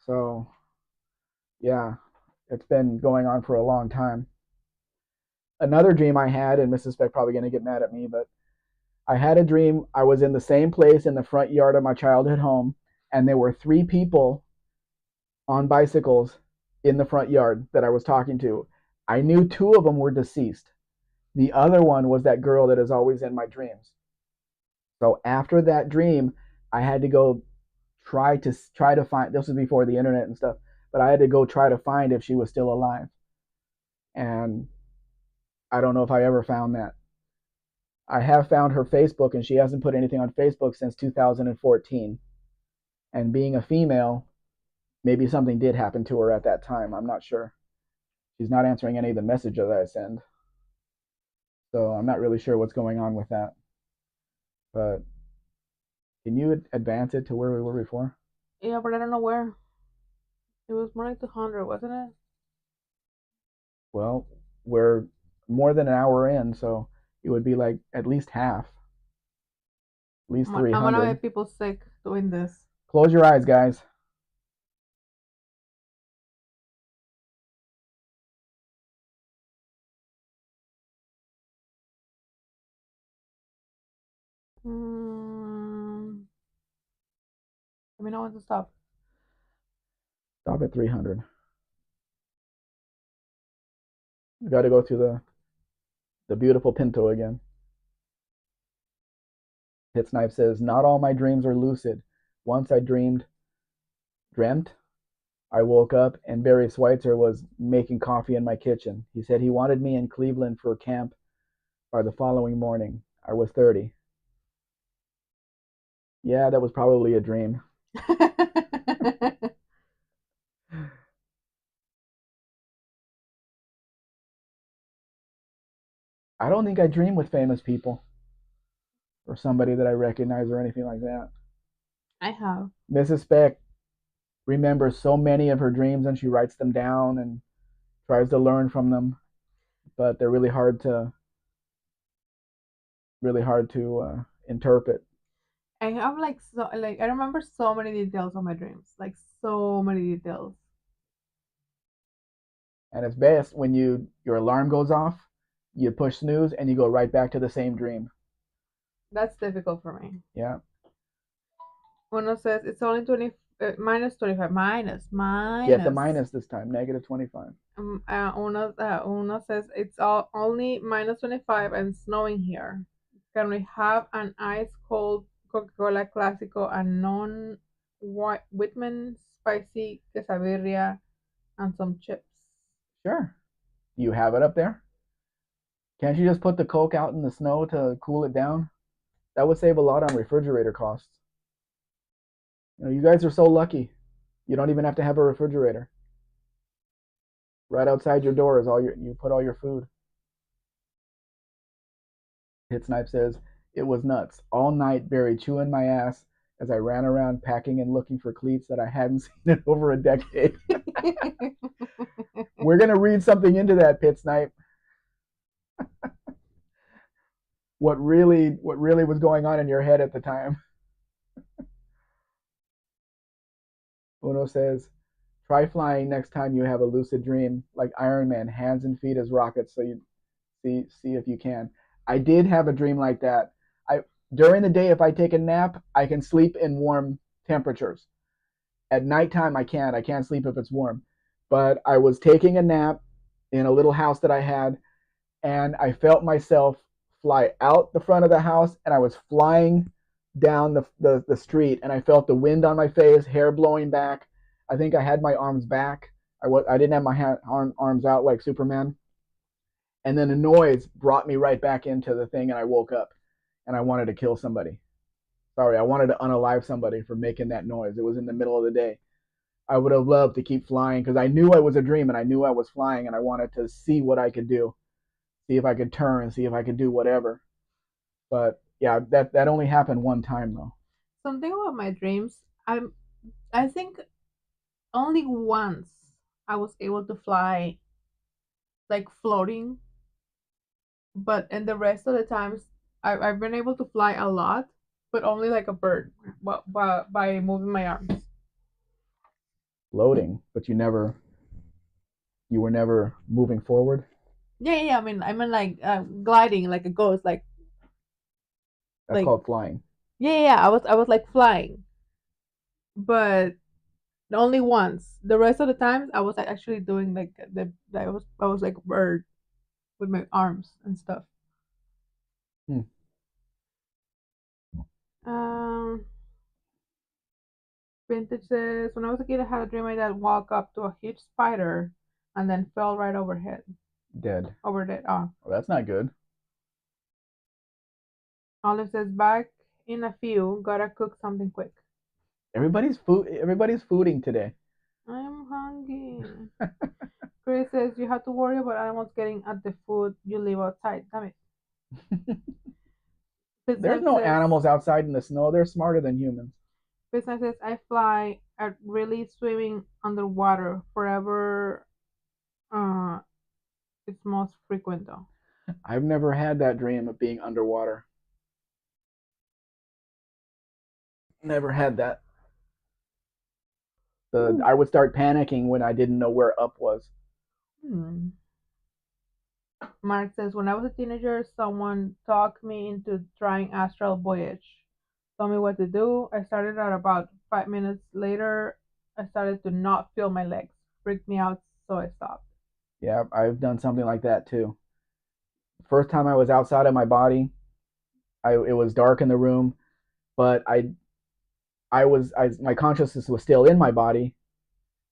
Speaker 2: So yeah, it's been going on for a long time. Another dream I had, and Mrs. Spec probably going to get mad at me, but I had a dream. I was in the same place in the front yard of my childhood home, and there were three people on bicycles in the front yard that I was talking to. I knew two of them were deceased. The other one was that girl that is always in my dreams. So after that dream, I had to go try to find. This was before the internet and stuff, but I had to go try to find if she was still alive. And I don't know if I ever found that. I have found her Facebook, and she hasn't put anything on Facebook since 2014. And being a female, maybe something did happen to her at that time. I'm not sure. She's not answering any of the messages I send. So I'm not really sure what's going on with that. But can you advance it to where we were before?
Speaker 1: Yeah, but I don't know where. It was more like 200, wasn't it?
Speaker 2: Well, we're more than an hour in, so it would be like at least half, at least
Speaker 1: I'm gonna
Speaker 2: 300.
Speaker 1: make people sick doing this.
Speaker 2: Close your eyes, guys.
Speaker 1: Mm, Let me know when to stop.
Speaker 2: Stop at 300. We got to go through the beautiful Pinto again. Hit Snipe says, "Not all my dreams are lucid. Once I dreamt, I woke up and Barry Schweitzer was making coffee in my kitchen. He said he wanted me in Cleveland for camp by the following morning. I was 30. Yeah, that was probably a dream. I don't think I dream with famous people or somebody that I recognize or anything like that.
Speaker 1: I have.
Speaker 2: Mrs. Speck remembers so many of her dreams and she writes them down and tries to learn from them, but they're really hard to interpret.
Speaker 1: I have like I remember so many details of my dreams, like so many details.
Speaker 2: And it's best when your alarm goes off, you push snooze, and you go right back to the same dream.
Speaker 1: That's difficult for me.
Speaker 2: Yeah.
Speaker 1: Uno says it's only 20 minus 25
Speaker 2: Get the
Speaker 1: minus.
Speaker 2: minus this time, -25.
Speaker 1: Uno says it's all only minus 25 and snowing here. Can we have an ice cold Coca-Cola Clásico and non Whitman spicy quesadilla and some chips?
Speaker 2: Sure. You have it up there. Can't you just put the Coke out in the snow to cool it down? That would save a lot on refrigerator costs. You guys are so lucky. You don't even have to have a refrigerator. Right outside your door is you put all your food. Hit Snipe says, "It was nuts. All night Barry chewing my ass as I ran around packing and looking for cleats that I hadn't seen in over a decade." We're gonna read something into that, Pit Snipe. What really was going on in your head at the time? Uno says, "Try flying next time you have a lucid dream, like Iron Man, hands and feet as rockets, so you see if you can." I did have a dream like that During the day, if I take a nap, I can sleep in warm temperatures. At nighttime, I can't. I can't sleep if it's warm. But I was taking a nap in a little house that I had, and I felt myself fly out the front of the house, and I was flying down the street, and I felt the wind on my face, hair blowing back. I think I had my arms back. I didn't have my arms out like Superman. And then the noise brought me right back into the thing, and I woke up, and I wanted to kill somebody. Sorry, I wanted to unalive somebody for making that noise. It was in the middle of the day. I would have loved to keep flying because I knew I was a dream and I knew I was flying and I wanted to see what I could do, see if I could turn, see if I could do whatever. But yeah, that only happened one time though.
Speaker 1: Something about my dreams. I think only once I was able to fly like floating, but in the rest of the times I've been able to fly a lot, but only like a bird, by moving my arms.
Speaker 2: Floating, but you were never moving forward.
Speaker 1: Yeah, yeah, yeah. I mean like gliding like a ghost,
Speaker 2: That's
Speaker 1: like
Speaker 2: called flying.
Speaker 1: yeah, yeah, yeah. I was like flying, but only once. The rest of the times I was like, actually doing like I was like a bird with my arms and stuff.
Speaker 2: Hmm,
Speaker 1: Um, Vintage says, when I was a kid, I had a dream my dad walked up to a huge spider and then fell right overhead.
Speaker 2: dead.
Speaker 1: Over the
Speaker 2: Well, that's not good.
Speaker 1: Olive says, back in a few, gotta cook something quick.
Speaker 2: Everybody's fooding today.
Speaker 1: I'm hungry. Chris says, you have to worry about animals getting at the food you leave outside. Damn it.
Speaker 2: There's
Speaker 1: Business
Speaker 2: no
Speaker 1: says,
Speaker 2: animals outside in the snow. They're smarter than humans.
Speaker 1: Business says, I fly at really swimming underwater forever. Uh, it's most frequent though.
Speaker 2: I've never had that dream of being underwater. Never had that.
Speaker 1: Ooh.
Speaker 2: I would start panicking when I didn't know where up was.
Speaker 1: Hmm. Mark says, when I was a teenager, someone talked me into trying Astral Voyage. Told me what to do. I started at about 5 minutes later. I started to not feel my legs. Freaked me out, so I stopped.
Speaker 2: Yeah, I've done something like that too. First time I was outside of my body, it was dark in the room, but my consciousness was still in my body,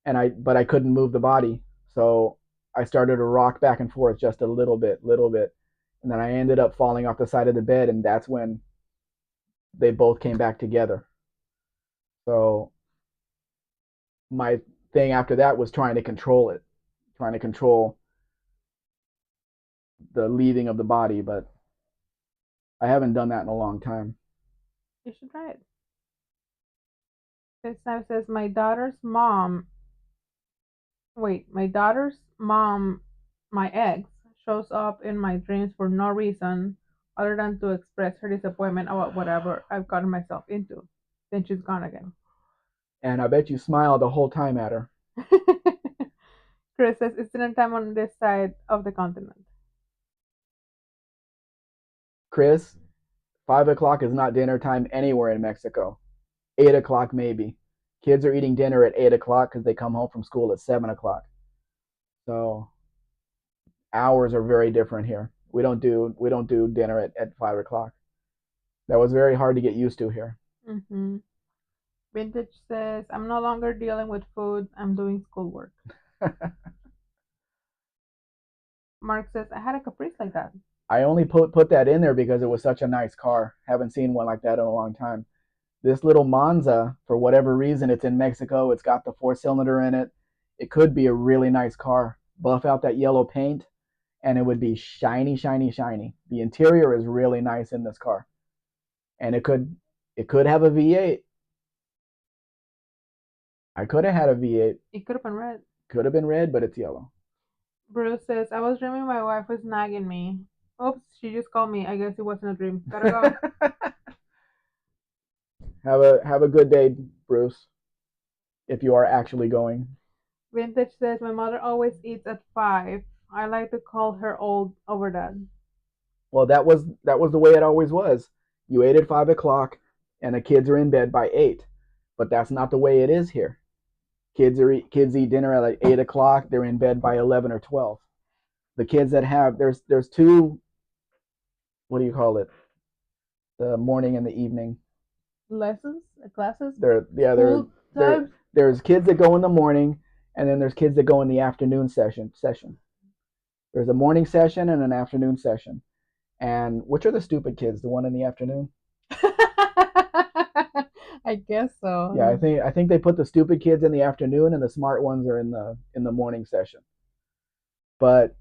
Speaker 2: and I couldn't move the body, so I started to rock back and forth just a little bit, and then I ended up falling off the side of the bed, and that's when they both came back together. So my thing after that was trying to control it, trying to control the leaving of the body, but I haven't done that in a long time.
Speaker 1: You should try it. This time says, my daughter's mom, my ex, shows up in my dreams for no reason other than to express her disappointment about whatever I've gotten myself into. Then she's gone again.
Speaker 2: And I bet you smiled the whole time at her.
Speaker 1: Chris says, it's dinner time on this side of the continent.
Speaker 2: Chris, 5 o'clock is not dinner time anywhere in Mexico. 8 o'clock maybe. Kids are eating dinner at 8 o'clock because they come home from school at 7 o'clock. So hours are very different here. We don't do dinner at 5 o'clock. That was very hard to get used to here.
Speaker 1: Mm-hmm. Vintage says, I'm no longer dealing with food, I'm doing schoolwork. Mark says, I had a caprice like that.
Speaker 2: I only put that in there because it was such a nice car. Haven't seen one like that in a long time. This little Monza, for whatever reason, it's in Mexico. It's got the four-cylinder in it. It could be a really nice car. Buff out that yellow paint, and it would be shiny, shiny, shiny. The interior is really nice in this car, and it could have a V8. I could have had a V8.
Speaker 1: It could have been red.
Speaker 2: Could have been red, but it's yellow.
Speaker 1: Bruce says, I was dreaming my wife was nagging me. Oops, she just called me. I guess it wasn't a dream. Gotta go.
Speaker 2: Have a good day, Bruce. If you are actually going.
Speaker 1: Vintage says, my mother always eats at 5. I like to call her old over that.
Speaker 2: Well, that was the way it always was. You ate at 5 o'clock, and the kids are in bed by 8. But that's not the way it is here. Kids eat dinner at like 8 o'clock. They're in bed by 11 or 12. The kids that have there's two, what do you call it? The morning and the evening.
Speaker 1: Lessons, classes,
Speaker 2: There, yeah,
Speaker 1: school times.
Speaker 2: there's kids that go in the morning, and then there's kids that go in the afternoon session. There's a morning session and an afternoon session. And which are the stupid kids? The one in the afternoon?
Speaker 1: I guess
Speaker 2: Yeah,
Speaker 1: so.
Speaker 2: I think they put the stupid kids in the afternoon and the smart ones are in the morning session. But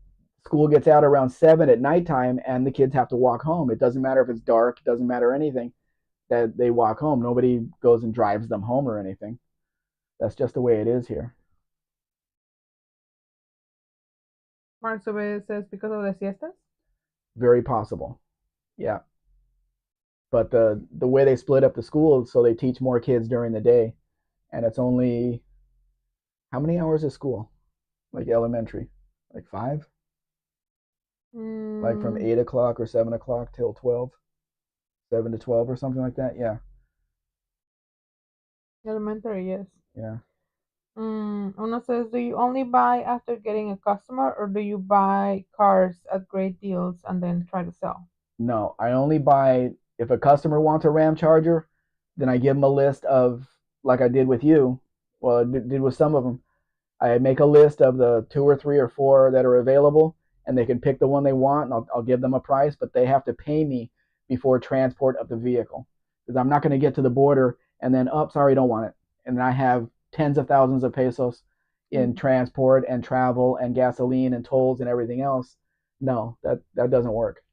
Speaker 2: school gets out around 7 at nighttime, and the kids have to walk home. It doesn't matter if it's dark, it doesn't matter anything, that they walk home. Nobody goes and drives them home or anything. That's just the way it is here.
Speaker 1: Mark Sobe says because of the siestas.
Speaker 2: Very possible. Yeah. But the way they split up the schools, so they teach more kids during the day, and it's only, how many hours is school? Like elementary, like 5, like from
Speaker 1: Mm,
Speaker 2: 8 o'clock or 7 o'clock till 12, 7 to 12 or something like that. Yeah,
Speaker 1: elementary, yes.
Speaker 2: yeah.
Speaker 1: Uno says, do you only buy after getting a customer, or do you buy cars at great deals and then try to sell?
Speaker 2: No, I only buy if a customer wants a Ram Charger, then I give them a list of, like I did with you. Well, I did with some of them. I make a list of the 2 or 3 or 4 that are available, and they can pick the one they want, and I'll give them a price, but they have to pay me before transport of the vehicle, because I'm not going to get to the border and then, oh, sorry, don't want it, and then I have tens of thousands of pesos in
Speaker 1: Mm.
Speaker 2: transport and travel and gasoline and tolls and everything else. No, that doesn't work.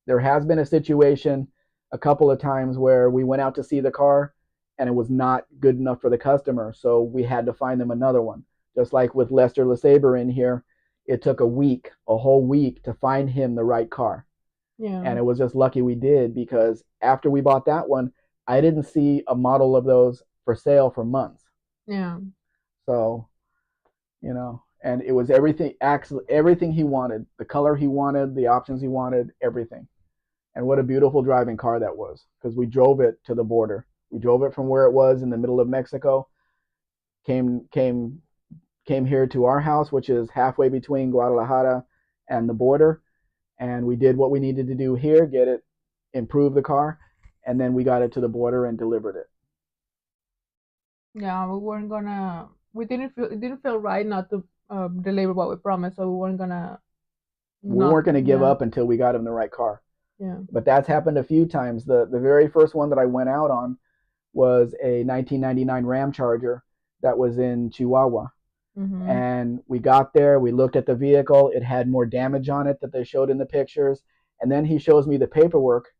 Speaker 2: There has been a situation a couple of times where we went out to see the car and it was not good enough for the customer, so we had to find them another one. Just like with Lester LeSabre in here, it took a whole week to find him the right car.
Speaker 1: Yeah,
Speaker 2: And it was just lucky we did, because after we bought that one, I didn't see a model of those for sale for months.
Speaker 1: yeah,
Speaker 2: So, and it was everything, actually everything he wanted, the color he wanted, the options he wanted, everything. And what a beautiful driving car that was, because we drove it to the border. We drove it from where it was in the middle of Mexico, came came came here to our house, which is halfway between Guadalajara and the border, and we did what we needed to do here, get it, improve the car, and then we got it to the border and delivered it.
Speaker 1: yeah. We weren't gonna. We didn't feel it didn't feel right not to deliver what we promised, so we weren't gonna
Speaker 2: We
Speaker 1: not.
Speaker 2: weren't going to give
Speaker 1: Yeah,
Speaker 2: up until we got him the right car.
Speaker 1: yeah.
Speaker 2: But that's happened a few times. The very first one that I went out on was a 1999 Ram Charger that was in Chihuahua.
Speaker 1: Mhm.
Speaker 2: And we got there, we looked at the vehicle, it had more damage on it that they showed in the pictures, and then he shows me the paperwork,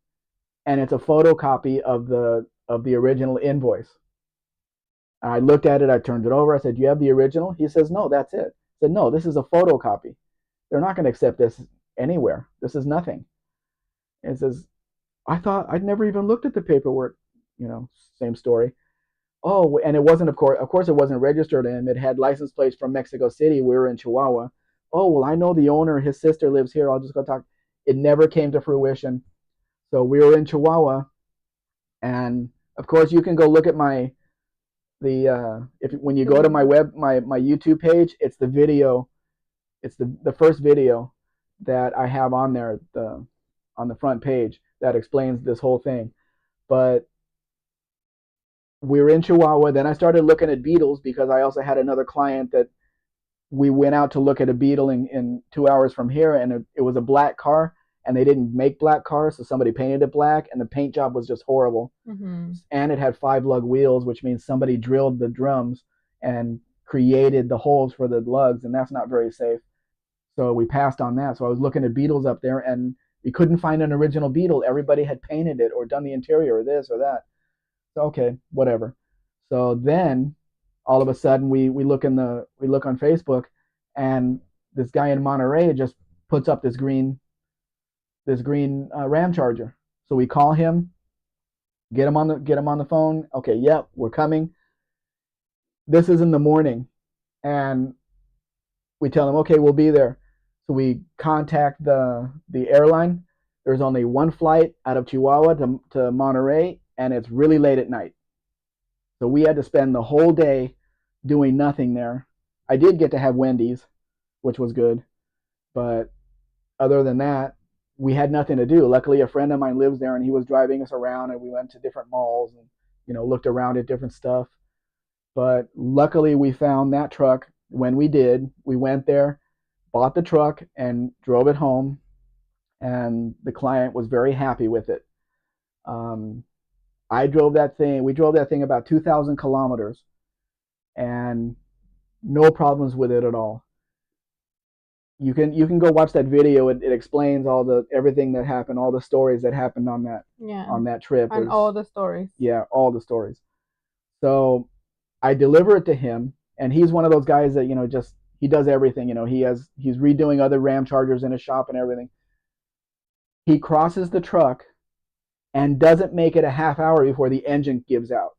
Speaker 2: and it's a photocopy of the original invoice. And I looked at it, I turned it over, I said, "Do you have the original?" He says, "No, that's it." I said, "No, this is a photocopy. They're not going to accept this anywhere. This is nothing." And it says, "I thought I'd never even looked at the paperwork." Same story. Oh, and it wasn't, of course, it wasn't registered in. It had license plates from Mexico City. We were in Chihuahua. Oh, well, I know the owner. His sister lives here. I'll just go talk. It never came to fruition. So we were in Chihuahua, and of course, you can go look at my the if when you go to my my YouTube page, it's the video. It's the first video that I have on there, on the front page, that explains this whole thing. But we were in Chihuahua. Then I started looking at beetles, because I also had another client that we went out to look at a beetle in 2 hours from here, and it was a black car, and they didn't make black cars, so somebody painted it black, and the paint job was just horrible.
Speaker 1: Mhm.
Speaker 2: And it had 5 lug wheels, which means somebody drilled the drums and created the holes for the lugs, and that's not very safe. So we passed on that. So I was looking at beetles up there, and we couldn't find an original beetle. Everybody had painted it or done the interior or this or that. So okay, whatever. So then all of a sudden we look on Facebook, and this guy in Monterey just puts up this green Ram Charger. So we call him, get him on the phone. Okay, yep, we're coming. This is in the morning, and we tell him, okay, we'll be there. So we contact the airline. There's only one flight out of Chihuahua to Monterey, and it's really late at night. So we had to spend the whole day doing nothing there. I did get to have Wendy's, which was good, but other than that, we had nothing to do. Luckily, a friend of mine lives there, and he was driving us around, and we went to different malls and looked around at different stuff. But luckily, we found that truck when we did. We went there, bought the truck, and drove it home, and the client was very happy with it. Um, I drove that thing. We drove that thing about 2,000 kilometers, and no problems with it at all. You can go watch that video. It explains all the everything that happened, all the stories that happened
Speaker 1: Yeah.
Speaker 2: on that trip.
Speaker 1: And all the stories.
Speaker 2: Yeah, all the stories. So I deliver it to him, and he's one of those guys that just he does everything. He's redoing other Ram Chargers in his shop and everything. He crosses the truck and doesn't make it a half hour before the engine gives out.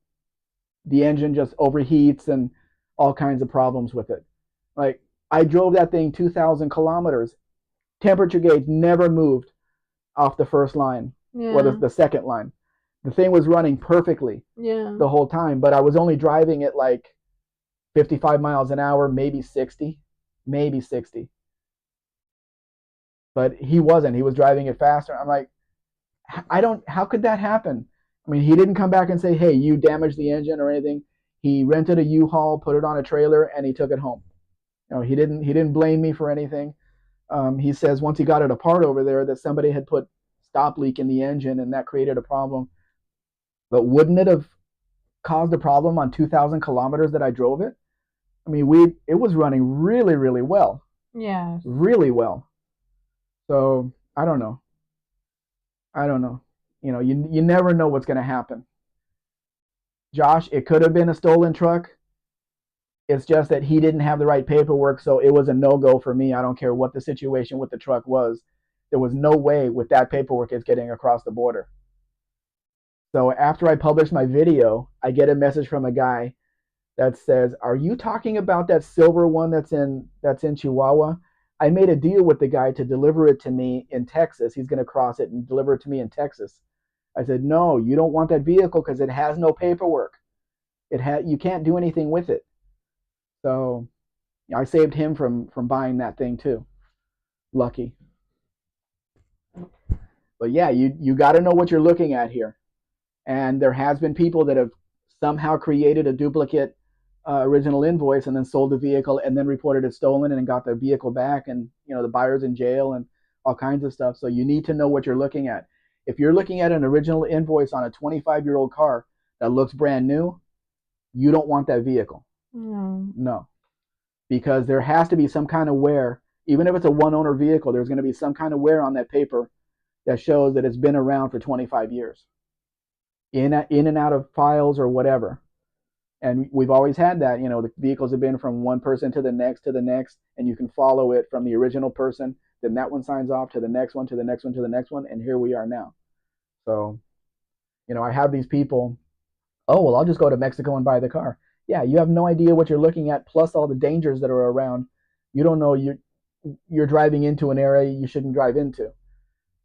Speaker 2: The engine just overheats and all kinds of problems with it. Like, I drove that thing 2,000 kilometers. Temperature gauge never moved off the first line or
Speaker 1: Yeah.
Speaker 2: the second line. The thing was running perfectly
Speaker 1: Yeah.
Speaker 2: the whole time, but I was only driving it like 55 miles an hour, maybe 60, maybe 60. But he wasn't. He was driving it faster. I'm like, I don't. How could that happen? I mean, he didn't come back and say, "Hey, you damaged the engine" or anything. He rented a U-Haul, put it on a trailer, and he took it home. He didn't blame me for anything. He says once he got it apart over there that somebody had put stop leak in the engine and that created a problem. But wouldn't it have caused a problem on 2,000 kilometers that I drove it? I mean, it was running really, really well,
Speaker 1: Yes.
Speaker 2: really well. So I don't know. I don't know. You never know what's going to happen. Josh, it could have been a stolen truck. It's just that he didn't have the right paperwork, so it was a no go for me. I don't care what the situation with the truck was. There was no way with that paperwork it's getting across the border. So after I published my video, I get a message from a guy that says, "Are you talking about that silver one that's in Chihuahua? I made a deal with the guy to deliver it to me in Texas. He's going to cross it and deliver it to me in Texas." I said, "No, you don't want that vehicle because it has no paperwork. You can't do anything with it." So I saved him from buying that thing too. Lucky. But yeah, you got to know what you're looking at here. And there has been people that have somehow created a duplicate original invoice and then sold the vehicle and then reported it stolen and got the vehicle back, and the buyer's in jail and all kinds of stuff. So you need to know what you're looking at. If you're looking at an original invoice on a 25-year-old car that looks brand new, you don't want that vehicle.
Speaker 1: No.
Speaker 2: No, because there has to be some kind of wear. Even if it's a one-owner vehicle, there's going to be some kind of wear on that paper that shows that it's been around for 25 years, in and out of files or whatever. And we've always had that. The vehicles have been from one person to the next, and you can follow it from the original person. Then that one signs off to the next one, to the next one, to the next one, and here we are now. So, I have these people. Oh well, I'll just go to Mexico and buy the car. Yeah, you have no idea what you're looking at, plus all the dangers that are around. You don't know you're driving into an area you shouldn't drive into,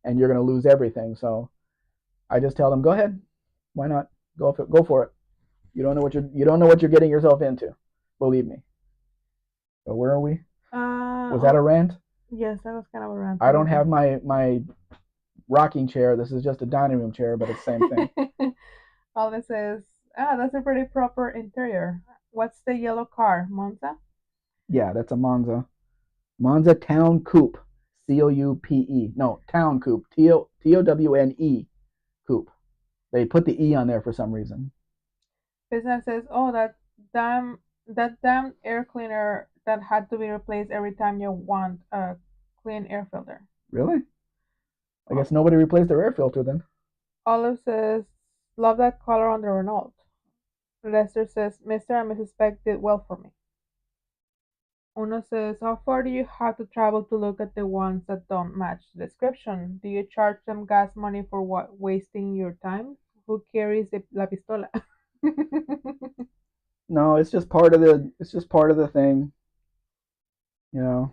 Speaker 2: and you're going to lose everything. So I just tell them, go ahead, why not? Go for it. You don't know what you're getting yourself into. Believe me. So where are we? Was that a rant?
Speaker 1: Yes, that was kind of a rant.
Speaker 2: I don't have my rocking chair. This is just a dining room chair, but it's the same thing.
Speaker 1: All this is, that's a pretty proper interior. What's the yellow car, Monza?
Speaker 2: Yeah, that's a Monza Town Coupe. Coupe. No, Town Coupe. Towne Coupe. They put the E on there for some reason.
Speaker 1: Business says, oh, that damn air cleaner that had to be replaced every time you want a clean air filter.
Speaker 2: Really? I guess nobody replaced their air filter then.
Speaker 1: Olive says, love that color on the Renault. Lester says, Mr. and Mrs. Spec did well for me. Uno says, how far do you have to travel to look at the ones that don't match the description? Do you charge them gas money for what? Wasting your time? Who carries la pistola?
Speaker 2: No, it's just part of the thing. You know,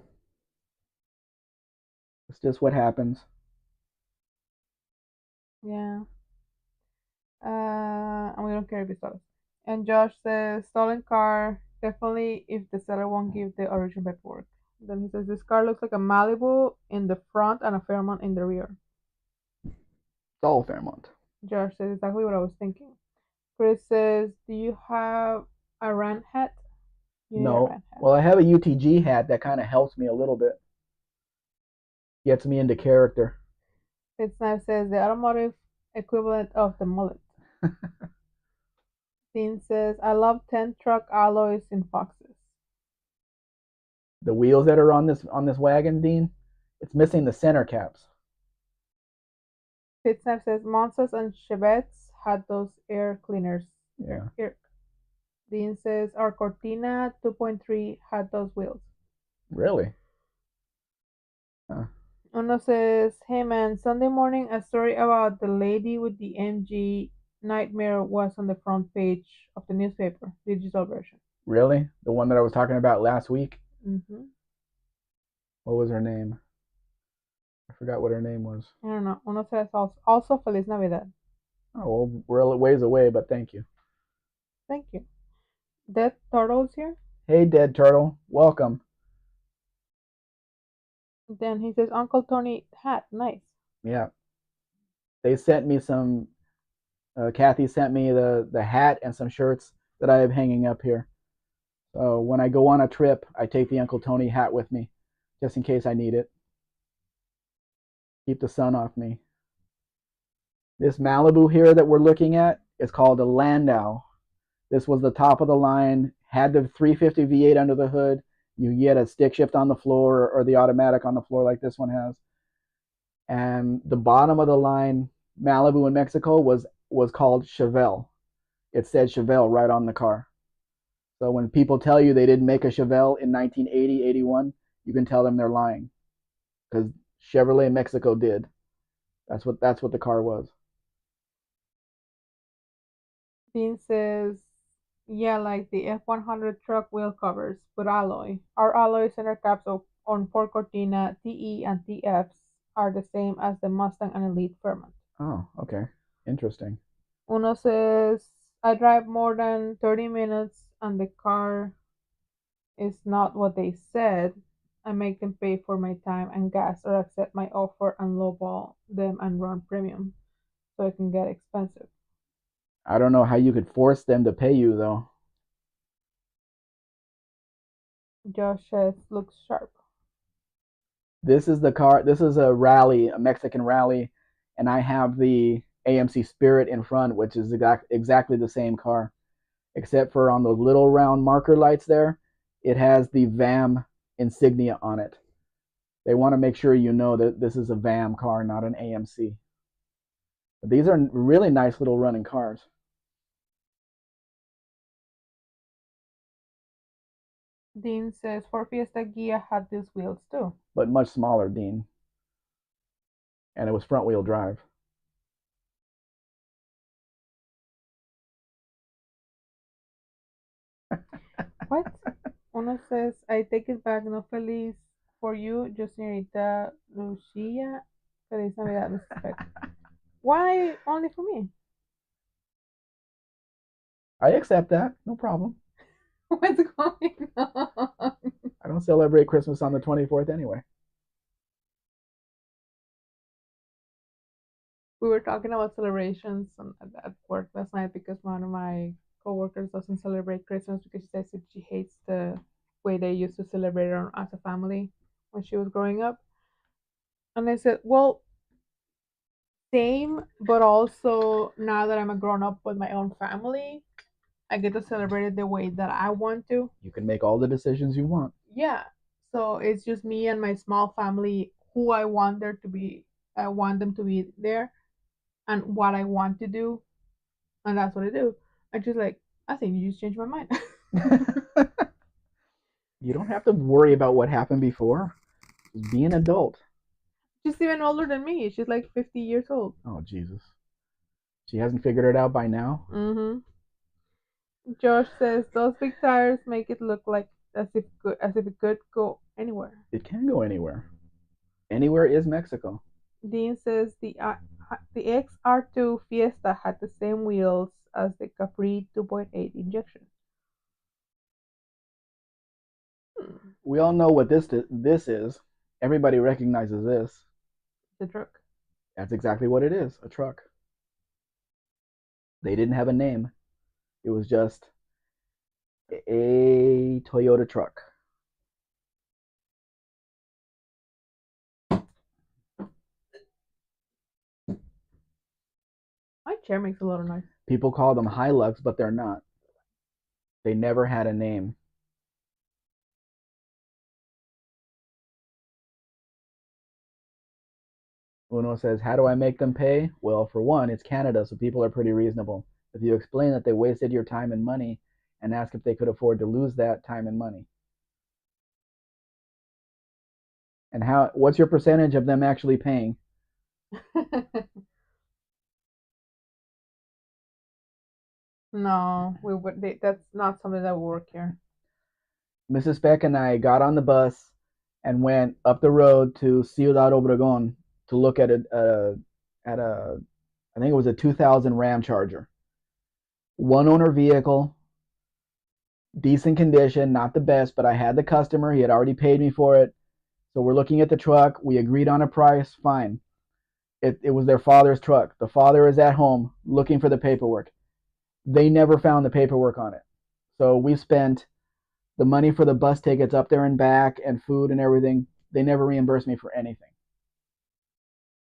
Speaker 2: it's just what happens.
Speaker 1: Yeah. And we don't care if it's stolen. And Josh says, stolen car, definitely if the seller won't give the original paperwork. Then he says, this car looks like a Malibu in the front and a Fairmont in the rear.
Speaker 2: It's all Fairmont.
Speaker 1: Josh says, exactly what I was thinking. Chris says, do you have a rant hat? You need a
Speaker 2: No.
Speaker 1: rant hat.
Speaker 2: Well, I have a UTG hat that kind of helps me a little bit. Gets me into character.
Speaker 1: Fitzknife says, the automotive equivalent of the mullet. Dean says, I love 10 truck alloys in Foxes.
Speaker 2: The wheels that are on this wagon, Dean, it's missing the center caps.
Speaker 1: Fitzknife says, Monzas and Chevettes had those air cleaners.
Speaker 2: Yeah.
Speaker 1: Dean says, our Cortina 2.3 had those wheels.
Speaker 2: Really? Huh.
Speaker 1: Uno says, hey man, Sunday morning a story about the lady with the MG nightmare was on the front page of the newspaper, digital version.
Speaker 2: Really? The one that I was talking about last week?
Speaker 1: Mm-hmm.
Speaker 2: What was her name? I forgot what her name was.
Speaker 1: I don't know. Uno says also Feliz Navidad.
Speaker 2: Oh, well, we're a ways away, but thank you.
Speaker 1: Thank you. Dead Turtle's here.
Speaker 2: Hey, Dead Turtle. Welcome.
Speaker 1: Then he says, Uncle Tony hat, nice.
Speaker 2: Yeah. They sent me some, Kathy sent me the hat and some shirts that I have hanging up here. So when I go on a trip, I take the Uncle Tony hat with me, just in case I need it. Keep the sun off me. This Malibu here that we're looking at is called a Landau. This was the top of the line, had the 350 V8 under the hood. You get a stick shift on the floor or the automatic on the floor like this one has. And the bottom of the line Malibu in Mexico was called Chevelle. It said Chevelle right on the car. So when people tell you they didn't make a Chevelle in 1980, 81, you can tell them they're lying, because Chevrolet Mexico did. That's what the car was.
Speaker 1: Dean says, yeah, like the F100 truck wheel covers, but alloy. Our alloy center caps on Ford Cortina, TE, and TFs are the same as the Mustang and Elite Fairmont.
Speaker 2: Oh, okay. Interesting.
Speaker 1: Uno says, I drive more than 30 minutes and the car is not what they said. I make them pay for my time and gas or accept my offer and lowball them and run premium so it can get expensive.
Speaker 2: I don't know how you could force them to pay you though.
Speaker 1: Josh says, looks sharp.
Speaker 2: This is the car. This is a rally, a Mexican rally, and I have the AMC Spirit in front, which is exactly the same car, except for on those little round marker lights there, it has the VAM insignia on it. They want to make sure you know that this is a VAM car, not an AMC. But these are really nice little running cars.
Speaker 1: Dean says, Ford Fiesta Ghia had these wheels too.
Speaker 2: But much smaller, Dean. And it was front wheel drive.
Speaker 1: What? Uno says, I take it back, no feliz for you, just señorita Lucia. Feliz Navidad, Mrs. Spec. Why only for me?
Speaker 2: I accept that. No problem.
Speaker 1: What's going on?
Speaker 2: I don't celebrate Christmas on the 24th anyway.
Speaker 1: We were talking about celebrations at work last night because one of my coworkers doesn't celebrate Christmas because she says that she hates the way they used to celebrate it as a family when she was growing up. And I said, well, same, but also now that I'm a grown up with my own family, I get to celebrate it the way that I want to.
Speaker 2: You can make all the decisions you want.
Speaker 1: Yeah. So it's just me and my small family who I want there to be. I want them to be there and what I want to do, and that's what I do. I just like, I think you just changed my mind.
Speaker 2: You don't have to worry about what happened before. Just be an adult.
Speaker 1: She's even older than me. She's like 50 years old.
Speaker 2: Oh, Jesus. She hasn't figured it out by now?
Speaker 1: Mm-hmm. Josh says those big tires make it look like as if it could go anywhere.
Speaker 2: It can go anywhere. Anywhere is Mexico.
Speaker 1: Dean says the The XR2 Fiesta had the same wheels as the Capri 2.8 injection. Hmm,
Speaker 2: We all know what this is. Everybody recognizes this.
Speaker 1: the truck.
Speaker 2: That's exactly what it is, a truck. They didn't have a name. It was just a Toyota truck.
Speaker 1: My chair makes a lot of noise.
Speaker 2: People call them Hilux, but they're not. They never had a name. Uno says, how do I make them pay? Well, for one, it's Canada, so people are pretty reasonable. If you explain that they wasted your time and money and ask if they could afford to lose that time and money. And what's your percentage of them actually paying?
Speaker 1: No, that's not something that will work here.
Speaker 2: Mrs. Spec and I got on the bus and went up the road to Ciudad Obregón to look at a I think it was a 2000 Ram Charger. One owner vehicle, decent condition, not the best, but I had the customer. He had already paid me for it. So we're looking at the truck. We agreed on a price. Fine. It was their father's truck. The father is at home looking for the paperwork. They never found the paperwork on it. So we spent the money for the bus tickets up there and back and food and everything. They never reimbursed me for anything.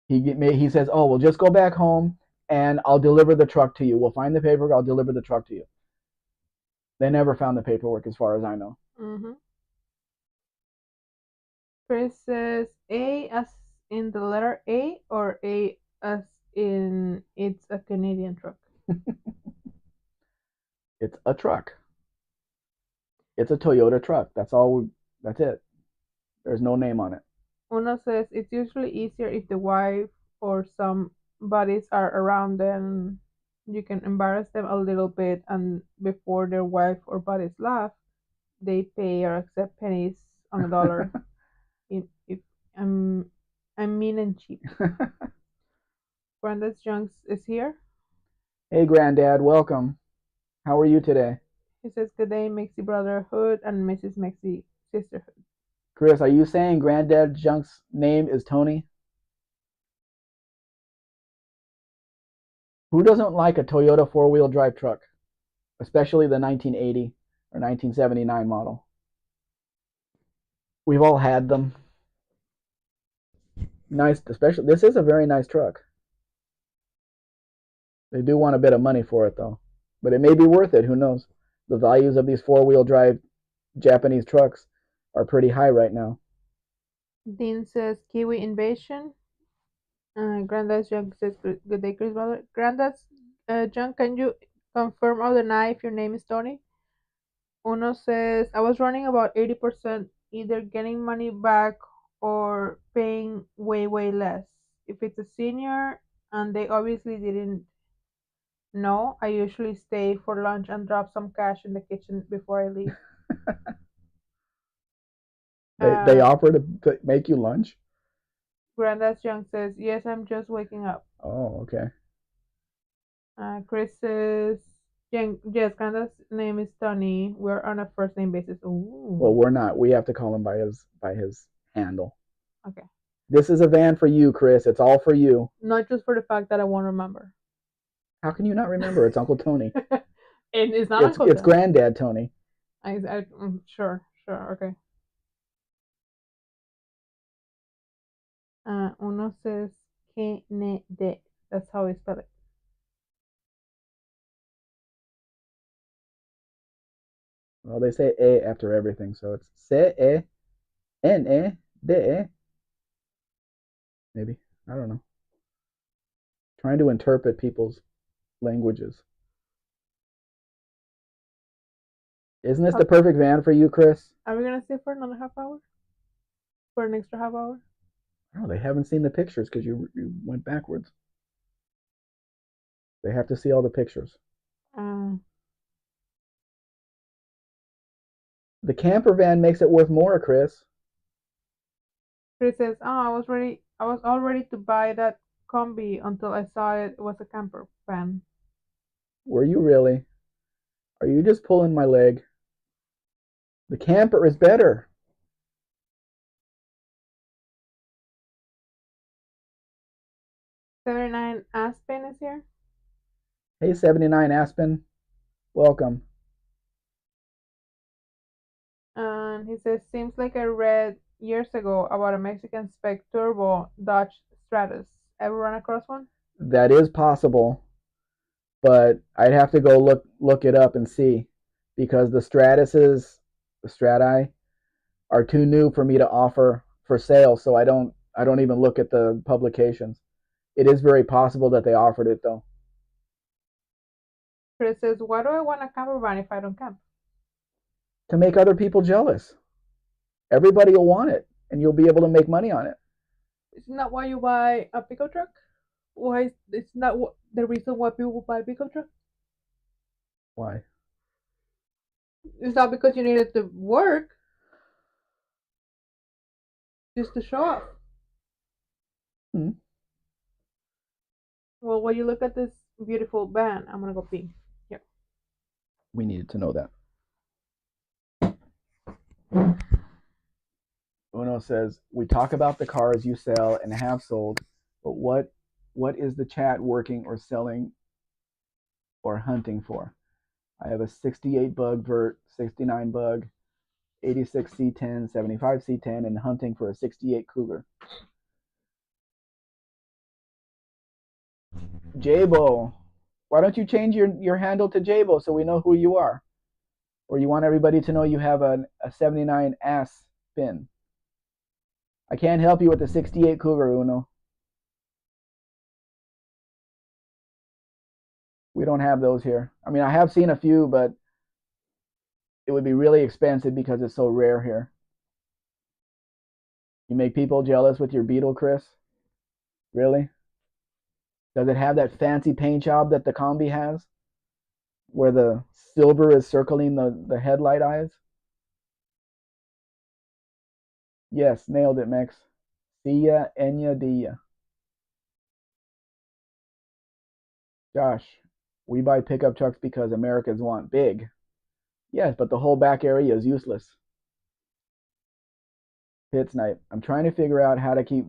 Speaker 2: He says, "Oh, well, just go back home and I'll deliver the truck to you. We'll find the paperwork. I'll deliver the truck to you." They never found the paperwork, as far as I know.
Speaker 1: Mm-hmm. Chris says A as in the letter A or A as in it's a Canadian truck.
Speaker 2: It's a truck. It's a Toyota truck. That's all. That's it. There's no name on it.
Speaker 1: Uno says it's usually easier if the wife or some buddies are around, then you can embarrass them a little bit, and before their wife or buddies laugh, they pay or accept pennies on a dollar. If I'm mean and cheap. Brandon's Junks is here.
Speaker 2: Hey, Granddad, welcome. How are you today?
Speaker 1: He says good day, Mexi Brotherhood and Mrs. Mexi Sisterhood.
Speaker 2: Chris, are you saying Granddad Junk's name is Tony? Who doesn't like a Toyota four-wheel drive truck, especially the 1980 or 1979 model? We've all had them. Nice, especially this is a very nice truck. They do want a bit of money for it though, but it may be worth it. Who knows? The values of these four-wheel drive Japanese trucks are pretty high right now.
Speaker 1: Dean says Kiwi Invasion. Granddad's Junk says good day, Chris Brother. Granddad's Junk, can you confirm or deny if your name is Tony? Uno says I was running about 80%, either getting money back or paying way less. If it's a senior and they obviously didn't know, I usually stay for lunch and drop some cash in the kitchen before I leave.
Speaker 2: They offer to make you lunch.
Speaker 1: Granddad's Young says, yes, I'm just waking up.
Speaker 2: Oh, okay.
Speaker 1: Chris says, yes, Granddad's name is Tony. We're on a first name basis. Ooh.
Speaker 2: Well, we're not. We have to call him by his handle.
Speaker 1: Okay.
Speaker 2: This is a van for you, Chris. It's all for you.
Speaker 1: Not just for the fact that I won't remember.
Speaker 2: How can you not remember? It's Uncle Tony.
Speaker 1: It's not Uncle
Speaker 2: It's
Speaker 1: Tony.
Speaker 2: Granddad Tony.
Speaker 1: Sure, okay. Uno says Kennedy. That's how we spell it.
Speaker 2: Well, they say A after everything, so it's C-E-N-E-D-E. Maybe. I don't know. Trying to interpret people's languages. Isn't this the perfect van for you, Chris?
Speaker 1: Are we gonna stay for another half hour? For an extra half hour?
Speaker 2: Oh, they haven't seen the pictures because you went backwards. They have to see all the pictures. The camper van makes it worth more, Chris.
Speaker 1: Chris says, "Oh, I was all ready to buy that combi until I saw it was a camper van.
Speaker 2: Were you really? Are you just pulling my leg? The camper is better.
Speaker 1: 79 Aspen is here.
Speaker 2: Hey, 79 Aspen. Welcome.
Speaker 1: And he says, seems like I read years ago about a Mexican spec turbo Dodge Stratus. Ever run across one?
Speaker 2: That is possible, but I'd have to go look it up and see because the Strati are too new for me to offer for sale, so I don't even look at the publications. It is very possible that they offered it though.
Speaker 1: Chris says, why do I want a camper van if I don't camp?
Speaker 2: To make other people jealous. Everybody will want it and you'll be able to make money on it.
Speaker 1: Isn't that why you buy a pickup truck? Why is it's not the reason why people buy pickup truck?
Speaker 2: Why?
Speaker 1: It's not because you need it to work, just to show off.
Speaker 2: Hmm.
Speaker 1: Well, when you look at this beautiful van, I'm gonna go pee. Here.
Speaker 2: We needed to know that. Uno says, we talk about the cars you sell and have sold, but what is the chat working or selling or hunting for? I have a 68 bug vert, 69 bug, 86 C10, 75 C10, and hunting for a 68 Cougar. Jabo, why don't you change your handle to Jabo so we know who you are? Or you want everybody to know you have a 79 ass pin. I can't help you with the 68 Cougar, Uno. We don't have those here. I mean, I have seen a few, but it would be really expensive because it's so rare here. You make people jealous with your Beetle, Chris? Really? Does it have that fancy paint job that the Combi has? Where the silver is circling the headlight eyes? Yes, nailed it, Max. See ya, Enya, dia. Josh, we buy pickup trucks because Americans want big. Yes, but the whole back area is useless. Pit snipe. I'm trying to figure out how to keep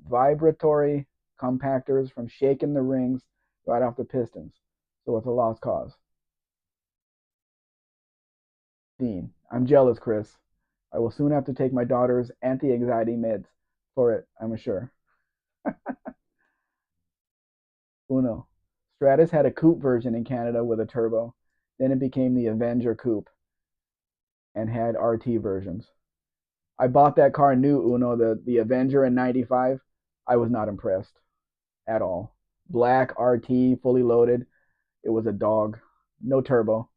Speaker 2: vibratory compactors from shaking the rings right off the pistons. So it's a lost cause. Dean, I'm jealous, Chris. I will soon have to take my daughter's anti-anxiety meds for it, I'm sure. Uno. Stratus had a coupe version in Canada with a turbo. Then it became the Avenger coupe and had RT versions. I bought that car new, Uno, the Avenger in 95. I was not impressed at all. Black RT, fully loaded. It was a dog. No turbo.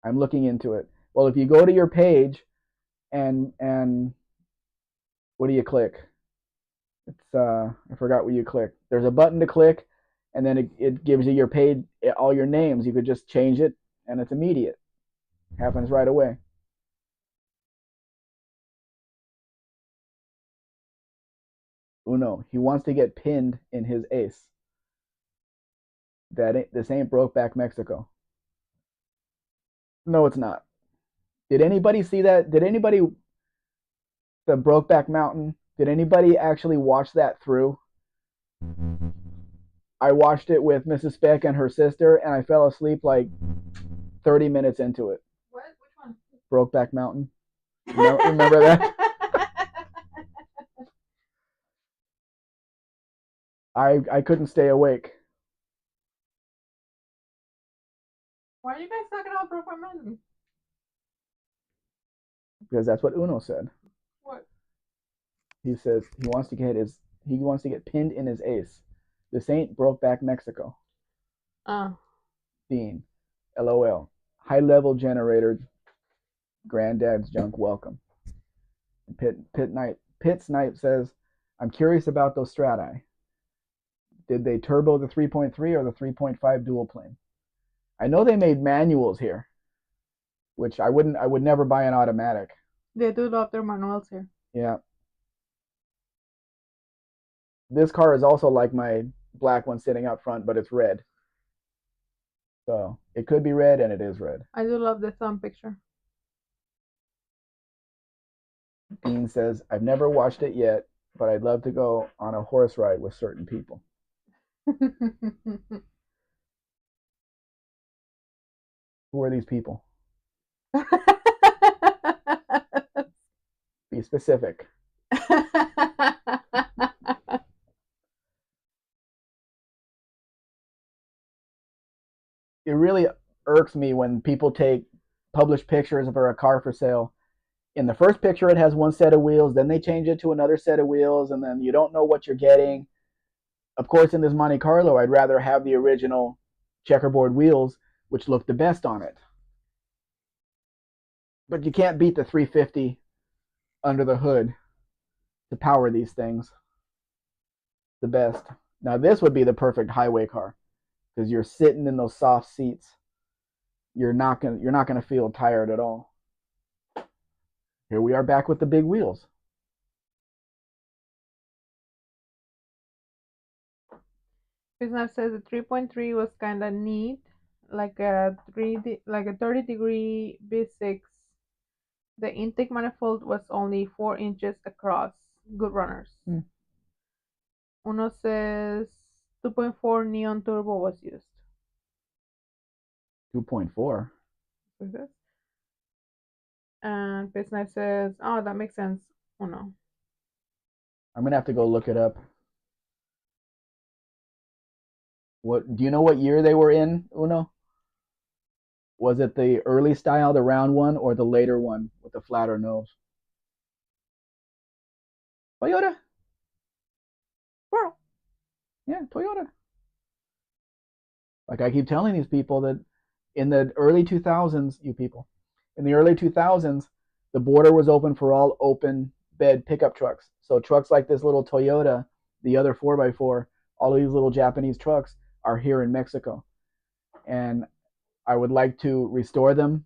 Speaker 2: I'm looking into it. Well, if you go to your page and what do you click? It's I forgot what you click. There's a button to click, and then it gives you your page, all your names. You could just change it, and it's immediate. Happens right away. Uno, he wants to get pinned in his ace. This ain't Brokeback Mexico. No, it's not. Did anybody see that? Did anybody the Brokeback Mountain? Did anybody actually watch that through? I watched it with Mrs. Spec and her sister, and I fell asleep like 30 minutes into it.
Speaker 1: What? Which one?
Speaker 2: Brokeback Mountain. Remember that? I couldn't stay awake
Speaker 1: Why are you guys talking about Brokeback Mountain?
Speaker 2: because that's what Uno said.
Speaker 1: What?
Speaker 2: He says he wants to get pinned in his ace. This ain't Brokeback Mexico.
Speaker 1: Uh,
Speaker 2: Dean, LOL. High level generator, granddad's junk. Welcome. Pit Snipe says, I'm curious about those Strati. Did they turbo the 3.3 or the 3.5 dual plane? I know they made manuals here, which I would never buy an automatic.
Speaker 1: they do love their manuals here.
Speaker 2: Yeah. This car is also like my black one sitting up front, but it's red. So it could be red, and it is red.
Speaker 1: I do love the thumb picture.
Speaker 2: Dean says, I've never watched it yet, but I'd love to go on a horse ride with certain people. Who are these people? Be specific. It really irks me when people take published pictures of a car for sale. In the first picture, it has one set of wheels, then they change it to another set of wheels, and then you don't know what you're getting. Of course, in this Monte Carlo, I'd rather have the original checkerboard wheels, which look the best on it. But you can't beat the 350 under the hood to power these things. The best. Now, this would be the perfect highway car because you're sitting in those soft seats. You're not gonna feel tired at all. Here we are back with the big wheels.
Speaker 1: Business says the 3.3 was kind of neat, like like a 30-degree V6. The intake manifold was only 4 inches across. Good runners. Uno says 2.4 neon turbo was used.
Speaker 2: 2.4.
Speaker 1: And Business says, oh, that makes sense. Uno.
Speaker 2: I'm gonna have to go look it up. What do you know? What year they were in, Uno? Was it the early style, the round one, or the later one with the flatter nose? Toyota.
Speaker 1: Squirrel.
Speaker 2: Yeah, Toyota. Like I keep telling these people that in the early 2000s, you people, in the early 2000s, the border was open for all open bed pickup trucks. So trucks like this little Toyota, the other 4x4, all of these little Japanese trucks are here in Mexico. And I would like to restore them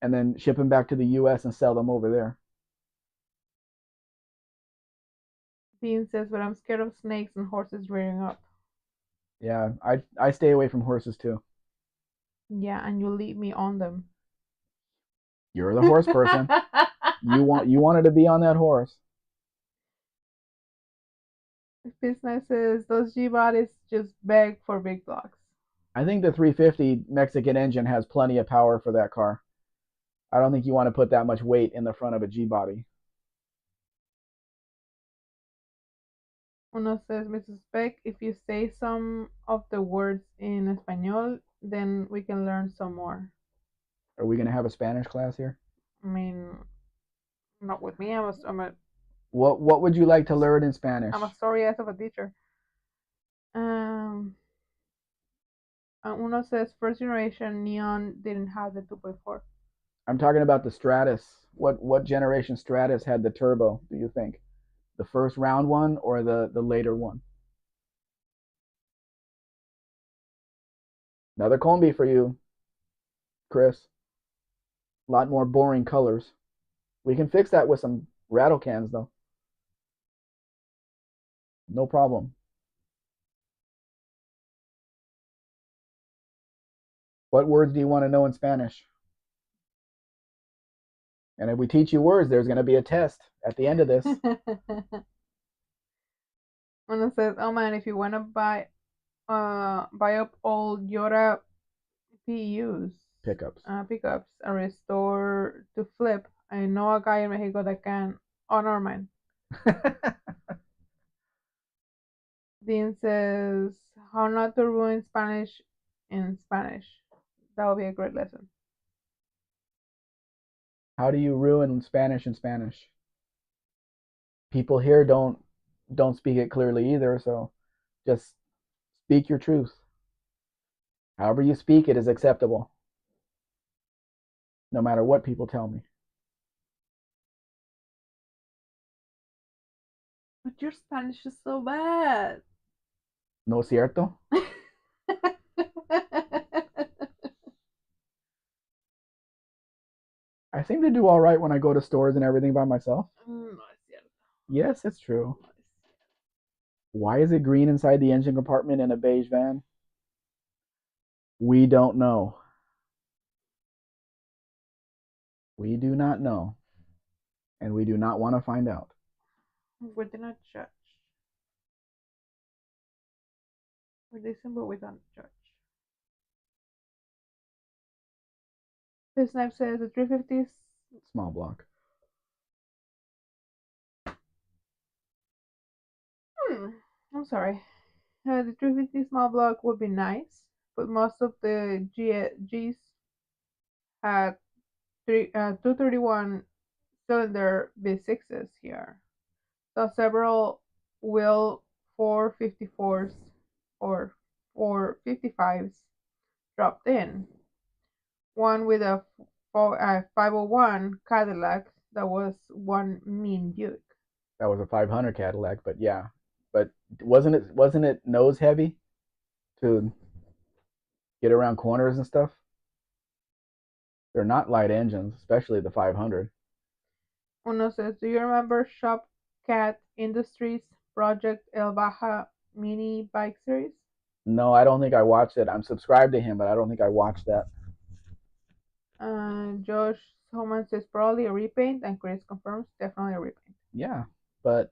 Speaker 2: and then ship them back to the US and sell them over there.
Speaker 1: Dean says, but I'm scared of snakes and horses rearing up.
Speaker 2: Yeah, I stay away from horses too.
Speaker 1: Yeah, and you leave me on them.
Speaker 2: You're the horse person. You wanted to be on that horse.
Speaker 1: Business says, those G bodies just beg for big blocks.
Speaker 2: I think the 350 Mexican engine has plenty of power for that car. I don't think you want to put that much weight in the front of a G body.
Speaker 1: Uno says, Mrs. Spec, if you say some of the words in Espanol, then we can learn some more.
Speaker 2: Are we going to have a Spanish class here?
Speaker 1: I mean, not with me.
Speaker 2: What would you like to learn in Spanish?
Speaker 1: I'm a sorry ass of a teacher. Um, and Uno says, first generation Neon didn't have the 2.4.
Speaker 2: I'm talking about the Stratus. What generation Stratus had the turbo, do you think? The first round one or the later one? Another combi for you, Chris. A lot more boring colors. We can fix that with some rattle cans though. No problem. What words do you want to know in Spanish? And if we teach you words, there's going to be a test at the end of this.
Speaker 1: Uno says, oh man, if you want to buy up old Yora PUs,
Speaker 2: Pickups.
Speaker 1: pickups, and restore to flip, I know a guy in Mexico that can. Oh, never mind. Dean says, how not to ruin Spanish in Spanish. That would be a great lesson.
Speaker 2: How do you ruin Spanish in Spanish? People here don't speak it clearly either, so just speak your truth. However you speak it is acceptable, no matter what people tell me.
Speaker 1: But your Spanish is so bad.
Speaker 2: No es cierto? I seem to do all right when I go to stores and everything by myself.
Speaker 1: No es cierto.
Speaker 2: Yes, it's true.
Speaker 1: No es cierto.
Speaker 2: Why is it green inside the engine compartment in a beige van? We don't know. We do not know. And we do not want to find out.
Speaker 1: We do not judge. We listen, but we don't judge. This knife says the 350s.
Speaker 2: Small block.
Speaker 1: Hmm, I'm sorry. The 350 small block would be nice, but most of the Gs had 231 cylinder V6s here. So several wheel 454s or 455s dropped in. One with a 501 Cadillac that was one mean Buick.
Speaker 2: That was a 500 Cadillac, but yeah. But wasn't it nose heavy to get around corners and stuff? They're not light engines, especially the 500.
Speaker 1: Uno says, do you remember Shop Cat Industries Project El Baja mini bike series?
Speaker 2: No, I don't think I watched it. I'm subscribed to him, but I don't think I watched that.
Speaker 1: Josh Homan says probably a repaint, and Chris confirms definitely a repaint.
Speaker 2: Yeah, but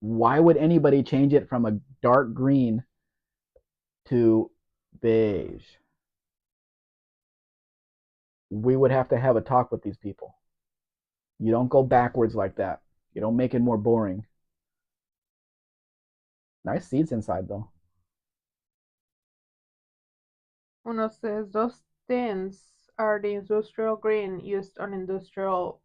Speaker 2: why would anybody change it from a dark green to beige? We would have to have a talk with these people. You don't go backwards like that. You don't make it more boring. Nice seats inside though.
Speaker 1: Uno says those tints are the industrial green used on industrial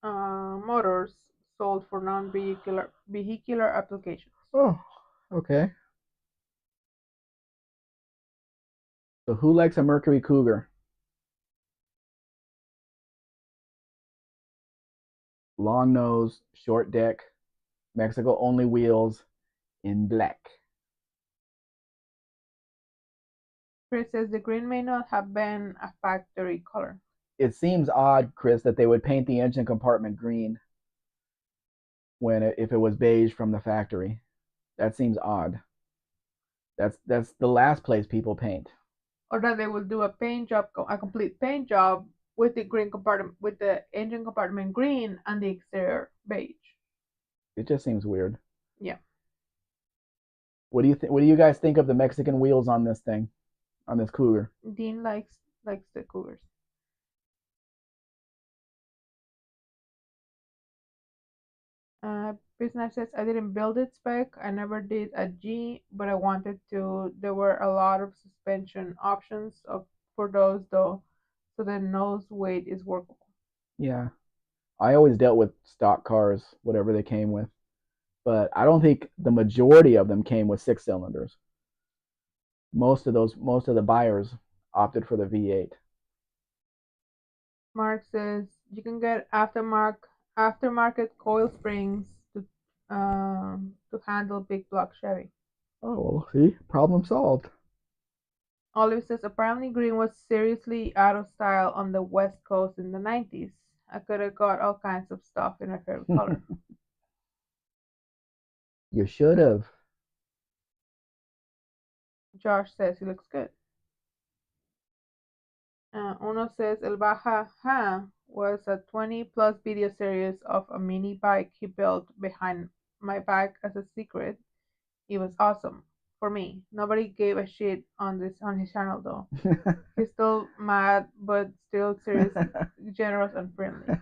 Speaker 1: motors sold for non-vehicular applications.
Speaker 2: Oh, okay. So who likes a Mercury Cougar? Long nose, short deck, Mexico only wheels in black.
Speaker 1: Chris says the green may not have been a factory color.
Speaker 2: It seems odd, Chris, that they would paint the engine compartment green if it was beige from the factory. That seems odd. That's the last place people paint.
Speaker 1: Or that they will do a paint job, a complete paint job with the green compartment, with the engine compartment green and the exterior beige.
Speaker 2: It just seems weird.
Speaker 1: Yeah.
Speaker 2: What do you guys think of the Mexican wheels on this thing, on this Cougar?
Speaker 1: Dean likes the Cougars. Business says I didn't build it spec. I never did a G, but I wanted to. There were a lot of suspension options for those though, so the nose weight is workable.
Speaker 2: Yeah, I always dealt with stock cars, whatever they came with, but I don't think the majority of them came with six cylinders. Most of the buyers opted for the V8.
Speaker 1: Mark says you can get aftermarket coil springs to handle big block Chevy.
Speaker 2: Oh, well, see, problem solved.
Speaker 1: Olive says apparently green was seriously out of style on the West Coast in the 90s. I could have got all kinds of stuff in my favorite color.
Speaker 2: You should have.
Speaker 1: Josh says he looks good. Uno says El Baja was a 20 plus video series of a mini bike he built behind my back as a secret. It was awesome for me. Nobody gave a shit on his channel though. He's still mad but still serious, generous and friendly.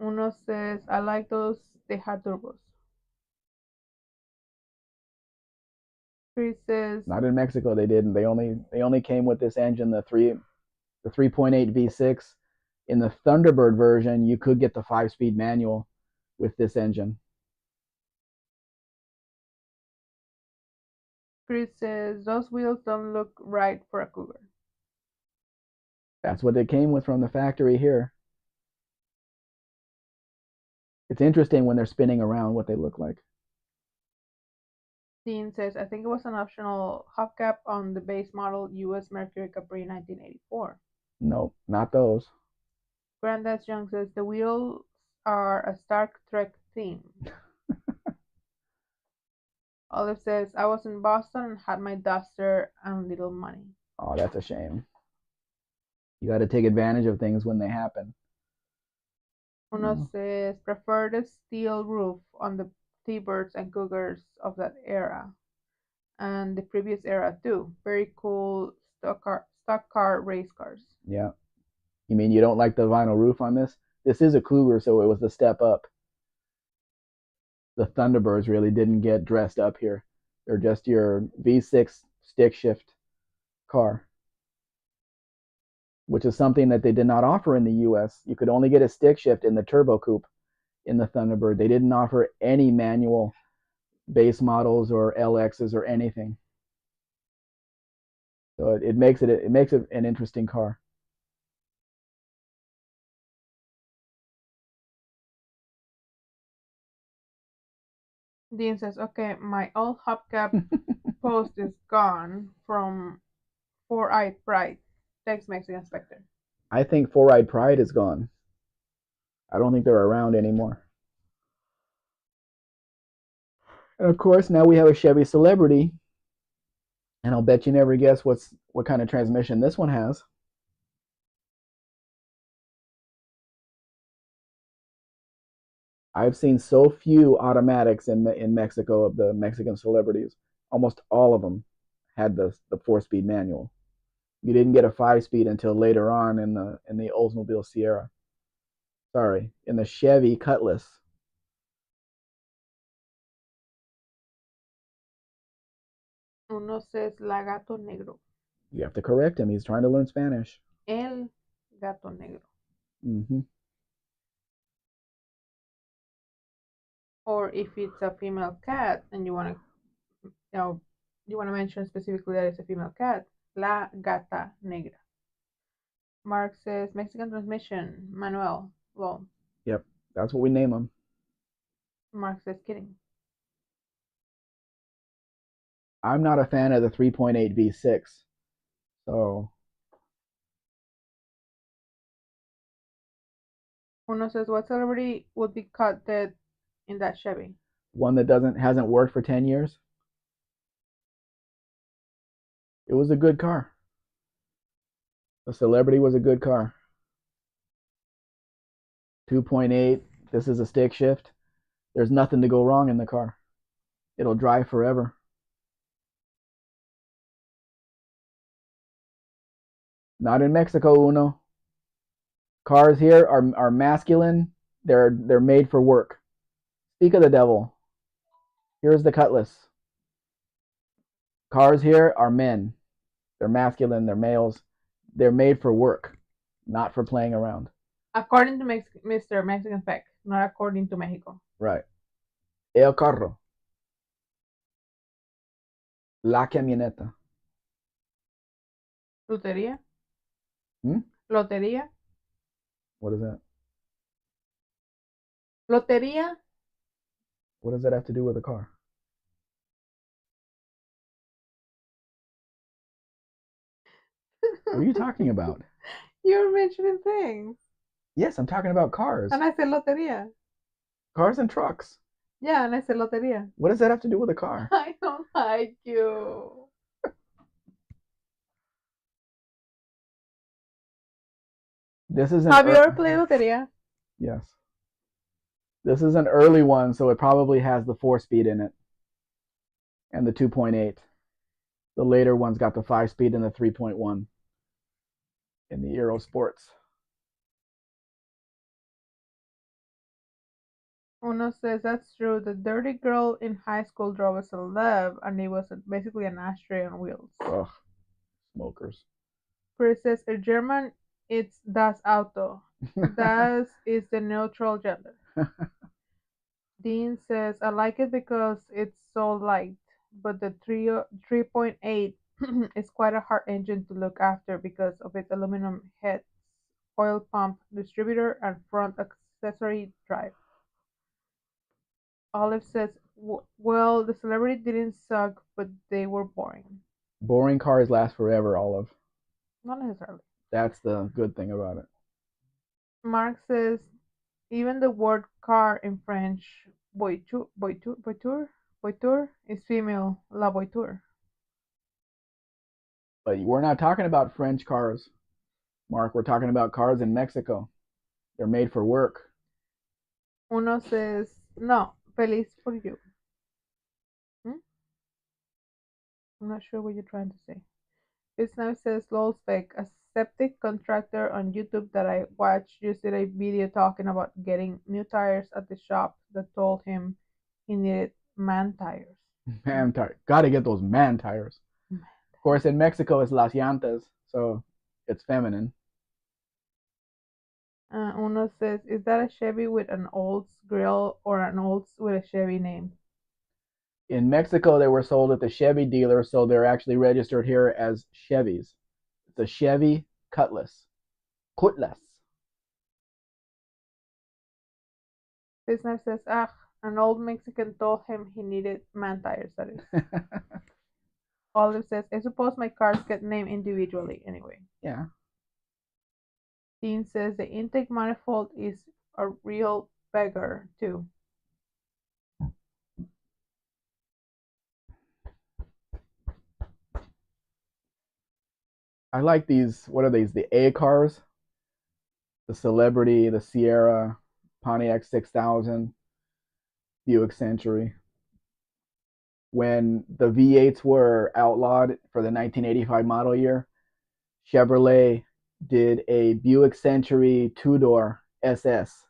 Speaker 1: Uno says I like those. They had turbos. Chris says
Speaker 2: Not in Mexico, they didn't. They only came with this engine, the 3.8 V6. In the Thunderbird version, you could get the 5-speed manual with this engine.
Speaker 1: those wheels don't look right for a Cougar.
Speaker 2: That's what it came with from the factory here. It's interesting when they're spinning around what they look like.
Speaker 1: Dean says I think it was an optional hubcap on the base model US Mercury Capri 1984.
Speaker 2: Nope, not those.
Speaker 1: Grandad Young says the wheels are a Star Trek theme. Olive says, I was in Boston and had my duster and little money.
Speaker 2: Oh, that's a shame. You got to take advantage of things when they happen.
Speaker 1: Uno
Speaker 2: Oh,
Speaker 1: says, prefer the steel roof on the T-Birds and Cougars of that era and the previous era too. Very cool stock car race cars.
Speaker 2: yeah. You mean you don't like the vinyl roof on this? This is a Cougar, so it was the step up. The Thunderbirds really didn't get dressed up here. They're just your V6 stick shift car, which is something that they did not offer in the US. You could only get a stick shift in the turbo coupe in the Thunderbird. They didn't offer any manual base models or LXs or anything. So it makes it an interesting car.
Speaker 1: Dean says, okay, my old hubcap post is gone from Four-Eyed Pride. Thanks, Mexican Spectre.
Speaker 2: I think Four Eyed Pride is gone. I don't think they're around anymore. And of course, now we have a Chevy Celebrity, and I'll bet you never guess what kind of transmission this one has. I've seen so few automatics in Mexico of the Mexican celebrities. Almost all of them had the 4-speed manual. You didn't get a 5-speed until later on in the Oldsmobile Sierra. Sorry, in the Chevy Cutlass.
Speaker 1: Uno says, la gato negro.
Speaker 2: You have to correct him. He's trying to learn Spanish.
Speaker 1: El gato negro.
Speaker 2: Mm-hmm.
Speaker 1: Or if it's a female cat and you want to mention specifically that it's a female cat, la gata negra. Mark says Mexican transmission, Manuel, lol.
Speaker 2: Yep, that's what we name them.
Speaker 1: Mark says kidding.
Speaker 2: I'm not a fan of the 3.8 V6, so
Speaker 1: Uno says what celebrity would be caught dead in that Chevy?
Speaker 2: one that doesn't hasn't worked for 10 years. It was a good car. The Celebrity was a good car. 2.8. This is a stick shift. There's nothing to go wrong in the car. It'll drive forever. Not in Mexico, Uno. Cars here are masculine. They're made for work. Speak of the devil. Here's the Cutlass. Cars here are men. They're masculine. They're males. They're made for work, not for playing around.
Speaker 1: According to Mr. Mexican Spec, not according to Mexico.
Speaker 2: Right. El carro. La camioneta.
Speaker 1: Lotería.
Speaker 2: Hmm?
Speaker 1: Lotería.
Speaker 2: What is that?
Speaker 1: Lotería.
Speaker 2: What does that have to do with a car? What are you talking about?
Speaker 1: You're mentioning things.
Speaker 2: Yes, I'm talking about cars.
Speaker 1: And I said lotería.
Speaker 2: Cars and trucks.
Speaker 1: Yeah, and I said lotería.
Speaker 2: What does that have to do with a car?
Speaker 1: I don't like you.
Speaker 2: This is an
Speaker 1: Have you ever played lotería?
Speaker 2: yes. This is an early one, so it probably has the 4-speed in it and the 2.8. The later one's got the 5-speed and the 3.1 in the Euro Sports.
Speaker 1: Uno says that's true. The dirty girl in high school drove a celeb, and it was basically an ashtray on wheels.
Speaker 2: Ugh, smokers.
Speaker 1: Chris says in German, it's das Auto. Das is the neutral gender. Dean says I like it because it's so light, but the 3.8 is quite a hard engine to look after because of its aluminum heads, oil pump, distributor, and front accessory drive. Olive says, well, the celebrity didn't suck, but they were boring.
Speaker 2: Boring cars last forever, Olive.
Speaker 1: Not necessarily.
Speaker 2: That's the good thing about it.
Speaker 1: Mark says Even the word car in French, voiture, is female, la voiture.
Speaker 2: But we're not talking about French cars, Mark. We're talking about cars in Mexico. They're made for work.
Speaker 1: Uno says, no, feliz for you. Hmm? I'm not sure what you're trying to say. This now says, lol spec, a septic contractor on YouTube that I watched just did a video talking about getting new tires at the shop that told him he needed man tires.
Speaker 2: Man tire. Got to get those man tires. Of course, in Mexico, it's las llantas, so it's feminine.
Speaker 1: Uno says, is that a Chevy with an Olds grill or an Olds with a Chevy name?
Speaker 2: In Mexico, they were sold at the Chevy dealer, so they're actually registered here as Chevys. It's a Chevy Cutlass. Cutlass.
Speaker 1: Business says, ah, an old Mexican told him he needed man tires, that is. Olive says, I suppose my cars get named individually anyway.
Speaker 2: Yeah.
Speaker 1: Dean says, the intake manifold is a real beggar, too.
Speaker 2: I like these. What are these? The A cars, the Celebrity, the Sierra, Pontiac 6000, Buick Century. When the V8s were outlawed for the 1985 model year, Chevrolet did a Buick Century two-door SS.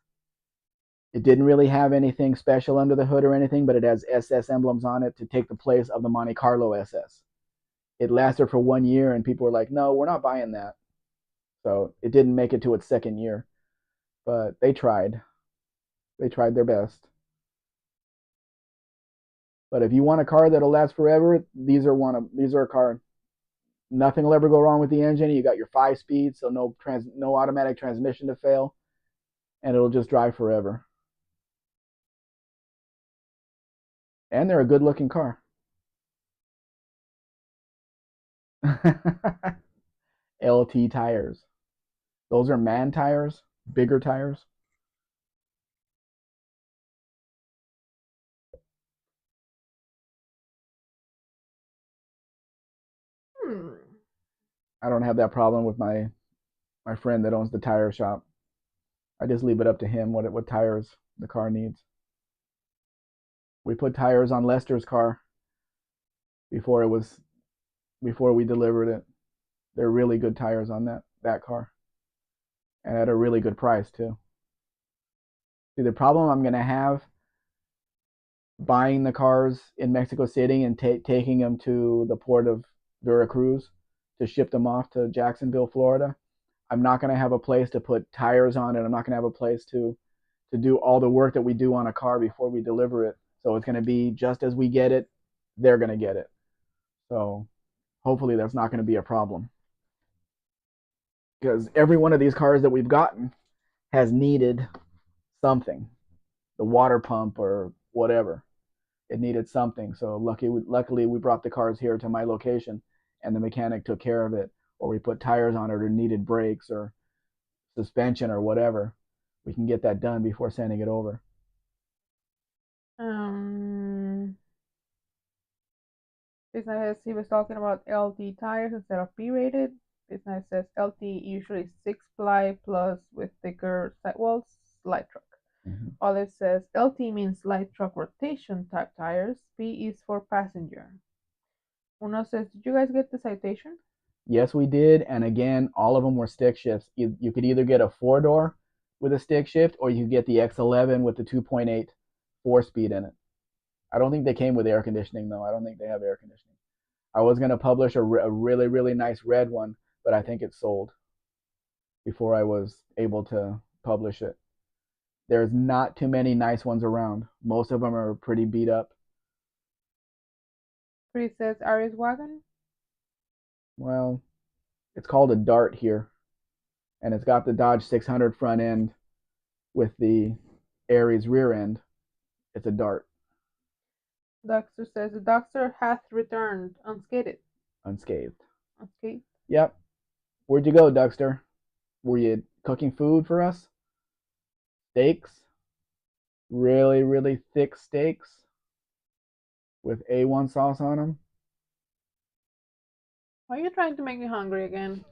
Speaker 2: It didn't really have anything special under the hood or anything, but it has SS emblems on it to take the place of the Monte Carlo SS. It lasted for 1 year, and people were like, no, we're not buying that. So it didn't make it to its second year, but they tried. They tried their best. But if you want a car that'll last forever, these are a car. Nothing will ever go wrong with the engine. You got your 5 speeds, so no automatic transmission to fail, and it'll just drive forever. And they're a good looking car. LT tires. Those are man tires, bigger tires.
Speaker 1: Hmm.
Speaker 2: I don't have that problem with my friend that owns the tire shop. I just leave it up to him what tires the car needs. We put tires on Lester's car before it was before we delivered it. They're really good tires on that car, and at a really good price too. See, the problem I'm gonna have buying the cars in Mexico City and taking them to the port of Veracruz to ship them off to Jacksonville, Florida. I'm not gonna have a place to put tires on it. I'm not gonna have a place to do all the work that we do on a car before we deliver it. So it's gonna be just as we get it, they're gonna get it. So hopefully that's not gonna be a problem because every one of these cars that we've gotten has needed something, the water pump or whatever. It needed something. So luckily we brought the cars here to my location, and the mechanic took care of it. Or we put tires on it, or needed brakes or suspension or whatever. We can get that done before sending it over.
Speaker 1: Um, Business says he was talking about LT tires instead of P-rated. Business says LT usually 6-ply plus with thicker sidewalls, light truck.
Speaker 2: Mm-hmm.
Speaker 1: Olive says LT means light truck rotation type tires. P is for passenger. Uno says, did you guys get the citation?
Speaker 2: Yes, we did. And again, all of them were stick shifts. You could either get a 4-door with a stick shift, or you get the X11 with the 2.8 4-speed in it. I don't think they came with air conditioning, though. I don't think they have air conditioning. I was going to publish a really, really nice red one, but I think it sold before I was able to publish it. There's not too many nice ones around. Most of them are pretty beat up.
Speaker 1: Three says Aries wagon.
Speaker 2: Well, it's called a Dart here, and it's got the Dodge 600 front end with the Aries rear end. It's a Dart.
Speaker 1: Duxter says the Duxter hath returned unscathed.
Speaker 2: Unscathed.
Speaker 1: Unscathed.
Speaker 2: Yep. Where'd you go, Duxter? Were you cooking food for us? Steaks, really, really thick steaks with A1 sauce on them.
Speaker 1: Why are you trying to make me hungry again?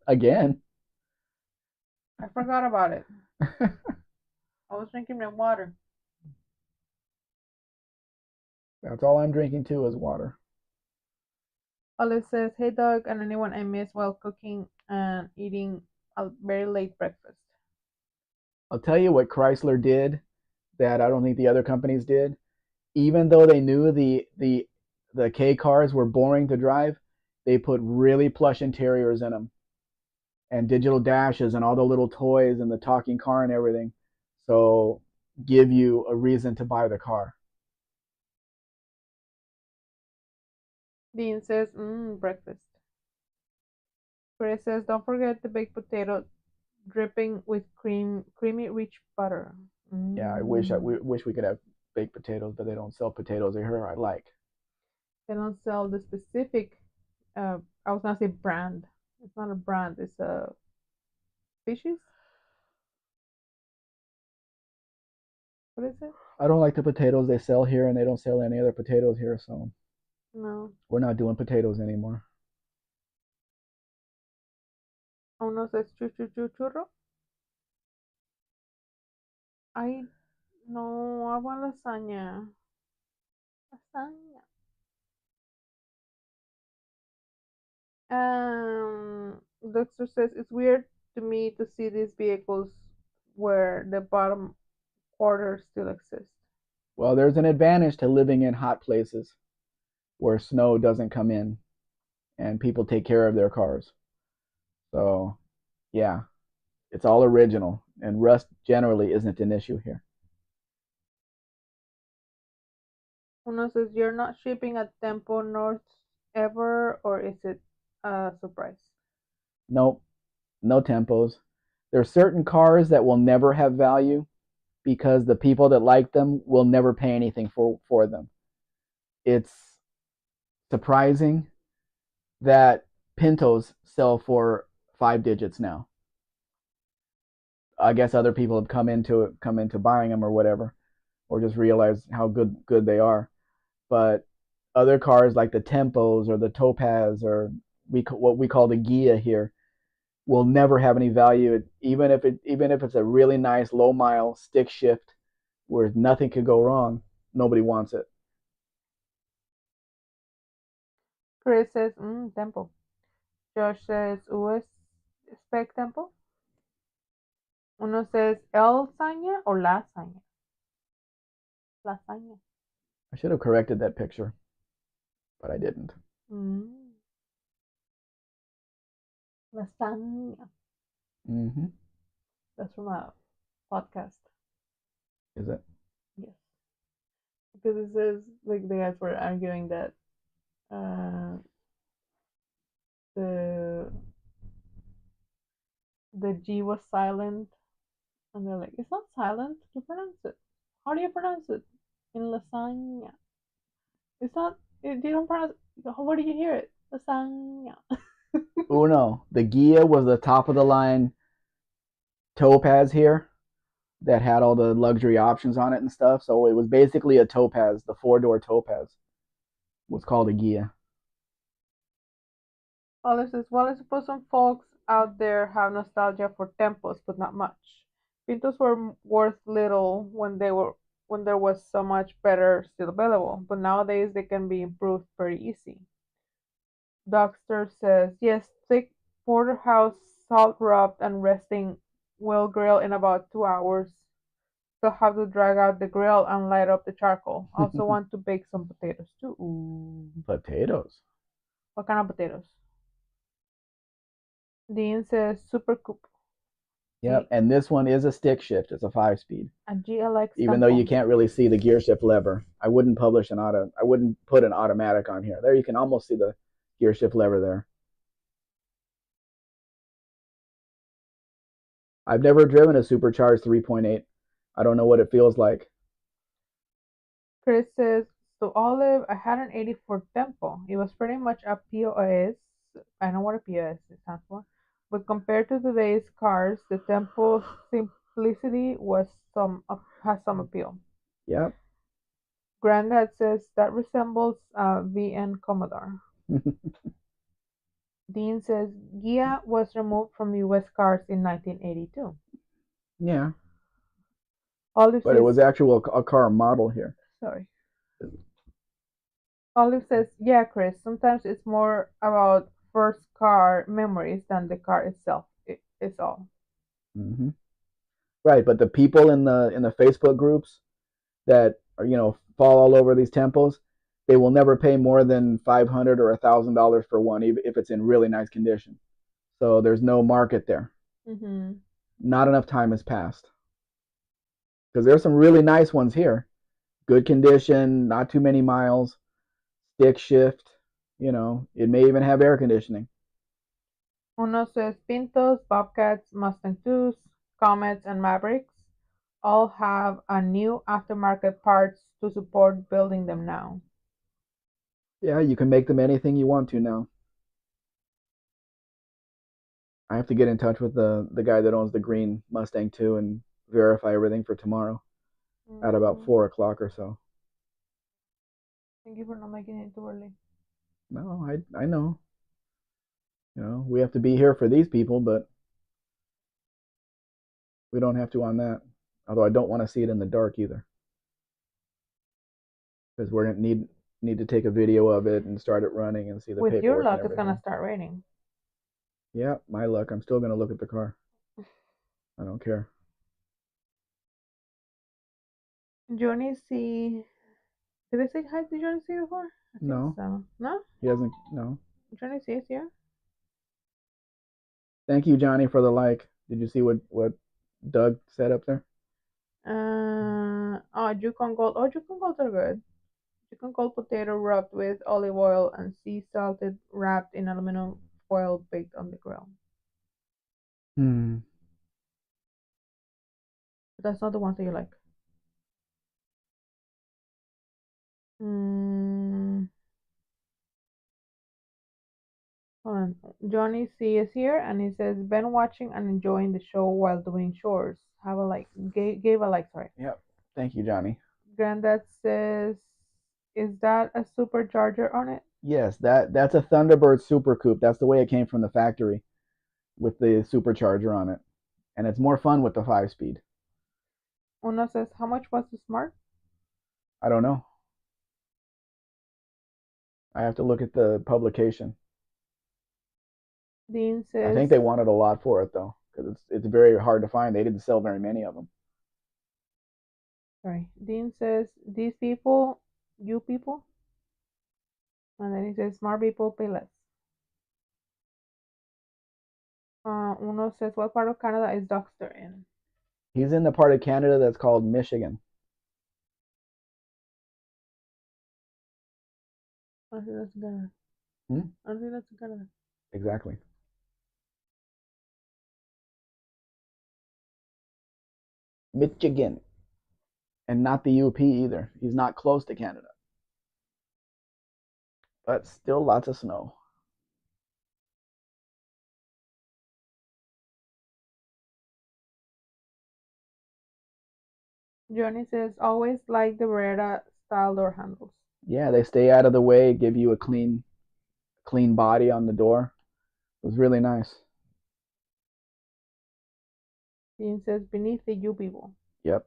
Speaker 2: Again,
Speaker 1: I forgot about it. I was drinking my water.
Speaker 2: that's all I'm drinking too is water.
Speaker 1: Olive says, "Hey Doug, and anyone I miss while cooking and eating a very late breakfast."
Speaker 2: I'll tell you what Chrysler did that I don't think the other companies did. Even though they knew the K cars were boring to drive, they put really plush interiors in them and digital dashes and all the little toys and the talking car and everything. So give you a reason to buy the car.
Speaker 1: Dean says, breakfast. Chris says, "Don't forget the baked potato dripping with creamy rich butter."
Speaker 2: Yeah,
Speaker 1: Mm.
Speaker 2: we wish we could have baked potatoes, but they don't sell potatoes here. I like.
Speaker 1: They don't sell the specific, I was gonna say brand. It's not a brand, it's a species. What is it?
Speaker 2: I don't like the potatoes they sell here, and they don't sell any other potatoes here, so
Speaker 1: No.
Speaker 2: we're not doing potatoes anymore.
Speaker 1: Uno says churro. I no, I want lasagna. Lasagna. Dexter says it's weird to me to see these vehicles where the bottom quarter still exists.
Speaker 2: Well, there's an advantage to living in hot places where snow doesn't come in and people take care of their cars. So, yeah, it's all original, and rust generally isn't an issue here.
Speaker 1: Uno says you're not shipping at Tempo North ever, or is it a surprise?
Speaker 2: Nope, no tempos. There are certain cars that will never have value because the people that like them will never pay anything for them. It's surprising that Pintos sell for 5 digits now. I guess other people have come into buying them or whatever, or just realize how good they are. But other cars like the Tempos or the Topaz or what we call the Gia here will never have any value, even if it's a really nice low mile stick shift where nothing could go wrong. Nobody wants it.
Speaker 1: Chris says, Tempo. Josh says, Spec Tempo. Uno says, lasagna or lasagna. Lasagna.
Speaker 2: I should have corrected that picture, but I didn't.
Speaker 1: Mm, lasagna.
Speaker 2: Mm-hmm.
Speaker 1: That's from a podcast.
Speaker 2: Is it?
Speaker 1: Yes. Because it says, like, the guys were arguing that uh, the the G was silent. And they're like, it's not silent. You pronounce it. How do you pronounce it? In lasagna. It's not, you don't pronounce it. What do you hear it? Lasagna.
Speaker 2: Uno. The Gia was the top of the line Topaz here that had all the luxury options on it and stuff. So it was basically a Topaz. The four-door Topaz was called a Gia.
Speaker 1: Olive says, well, I suppose some folks out there have nostalgia for tempos, but not much. Pintos were worth little when there was so much better still available, but nowadays they can be improved pretty easy. Dexter says, yes, thick porterhouse, salt rubbed and resting will grill in about 2 hours. Still have to drag out the grill and light up the charcoal. Also want to bake some potatoes too. Ooh.
Speaker 2: Potatoes.
Speaker 1: What kind of potatoes? Dean says super coupe.
Speaker 2: Yep. And this one is a stick shift. It's a 5 speed.
Speaker 1: A GLX
Speaker 2: Even though you
Speaker 1: tampon.
Speaker 2: can't really see the gear shift lever. I wouldn't put an automatic on here. There you can almost see the gear shift lever there. I've never driven a supercharged 3.8. I don't know what it feels like.
Speaker 1: Chris says, so Olive, I had an 84 Tempo. It was pretty much a POS. I know what a POS stands for. But compared to today's cars, the Tempo Felicity has some appeal.
Speaker 2: Yep.
Speaker 1: Granddad says that resembles a VN Commodore. Dean says Gia was removed from US cars in 1982.
Speaker 2: Yeah,
Speaker 1: Olive
Speaker 2: but it was
Speaker 1: says,
Speaker 2: actual a car model here.
Speaker 1: sorry. Olive says, yeah, Chris, sometimes it's more about first car memories than the car itself. It's all.
Speaker 2: Hmm. Right, but the people in the Facebook groups that are, fall all over these tempos, they will never pay more than $500 or $1,000 for one, even if it's in really nice condition. So there's no market there.
Speaker 1: Hmm.
Speaker 2: Not enough time has passed because there's some really nice ones here. Good condition, not too many miles, stick shift. It may even have air conditioning.
Speaker 1: Uno says Pintos, Bobcats, Mustang 2s, Comets, and Mavericks all have a new aftermarket parts to support building them now.
Speaker 2: Yeah, you can make them anything you want to now. I have to get in touch with the guy that owns the green Mustang too and verify everything for tomorrow at about
Speaker 1: Mm,
Speaker 2: 4 o'clock or so.
Speaker 1: thank you for not making it too early.
Speaker 2: No, I know. We have to be here for these people, but we don't have to on that. Although I don't want to see it in the dark either, because we're gonna need to take a video of it and start it running and see the
Speaker 1: With your
Speaker 2: paperwork and
Speaker 1: luck, it's gonna
Speaker 2: everything.
Speaker 1: start raining.
Speaker 2: Yeah, my luck. I'm still gonna look at the car. I don't care.
Speaker 1: Johnny C. Did I say hi to Johnny C before? I think
Speaker 2: No,
Speaker 1: so. No?
Speaker 2: he hasn't. No.
Speaker 1: Johnny C is here.
Speaker 2: Thank you, Johnny, for the like. Did you see what Doug said up there?
Speaker 1: Oh, Yukon Gold. Oh, Yukon Golds are good. Chicken cold potato rubbed with olive oil and sea salted, wrapped in aluminum foil, baked on the grill.
Speaker 2: Hmm.
Speaker 1: But that's not the ones that you like. Mm, hold on. Johnny C is here and he says, been watching and enjoying the show while doing chores. Have a like. Gave a like, sorry.
Speaker 2: Yep. Thank you, Johnny.
Speaker 1: Granddad says, is that a supercharger on it?
Speaker 2: Yes, that's a Thunderbird Super Coupe. That's the way it came from the factory with the supercharger on it, and it's more fun with the 5 speed.
Speaker 1: Uno says, how much was the smart?
Speaker 2: I don't know. I have to look at the publication.
Speaker 1: Dean
Speaker 2: I think
Speaker 1: says,
Speaker 2: they wanted a lot for it though, because it's very hard to find. They didn't sell very many of them.
Speaker 1: sorry. Dean says, these people, you people, and then he says, smart people pay less. Uno says, what part of Canada is Dockster in?
Speaker 2: He's in the part of Canada that's called Michigan.
Speaker 1: I don't think that's in Canada.
Speaker 2: Hmm?
Speaker 1: I don't think that's in Canada.
Speaker 2: Exactly. Michigan, and not the UP either. He's not close to Canada, but still lots of snow.
Speaker 1: Johnny says, always like the Beretta style door handles.
Speaker 2: Yeah, they stay out of the way, give you a clean body on the door. It was really nice.
Speaker 1: Dean says, beneath the you people.
Speaker 2: Yep,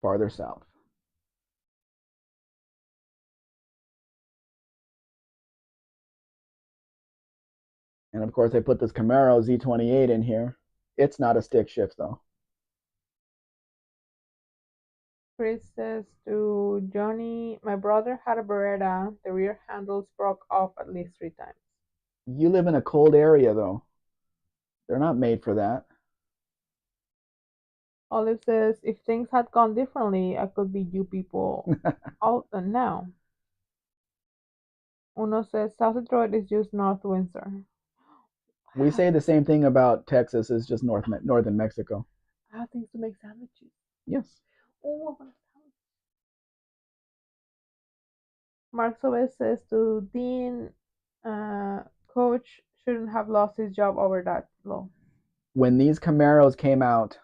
Speaker 2: farther south. And of course, I put this Camaro Z28 in here. It's not a stick shift though.
Speaker 1: Chris says to Johnny, my brother had a Beretta. The rear handles broke off at least 3 times.
Speaker 2: You live in a cold area though. They're not made for that.
Speaker 1: Olive says, if things had gone differently, I could be you people out and now. Uno says, South Detroit is just North Windsor.
Speaker 2: We say the same thing about Texas is just northern Mexico.
Speaker 1: I have things to make sandwiches.
Speaker 2: Yes.
Speaker 1: Oh, I want a sandwich. Mark Sobe says to Dean, coach shouldn't have lost his job over that law.
Speaker 2: When these Camaros came out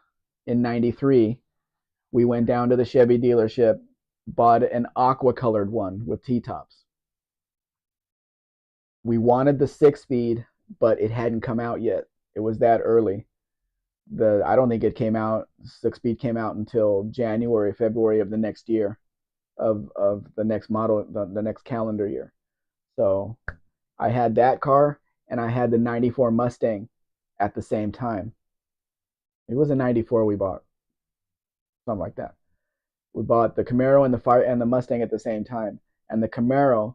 Speaker 2: in '93, we went down to the Chevy dealership, bought an aqua colored one with T tops. We wanted the 6 speed, but it hadn't come out yet. It was that early. I don't think it came out. 6 speed came out until January, February of the next year, of the next model, the next calendar year. So I had that car and I had the '94 Mustang at the same time. It was a '94 we bought, something like that. We bought the Camaro and the Fire and the Mustang at the same time, and the Camaro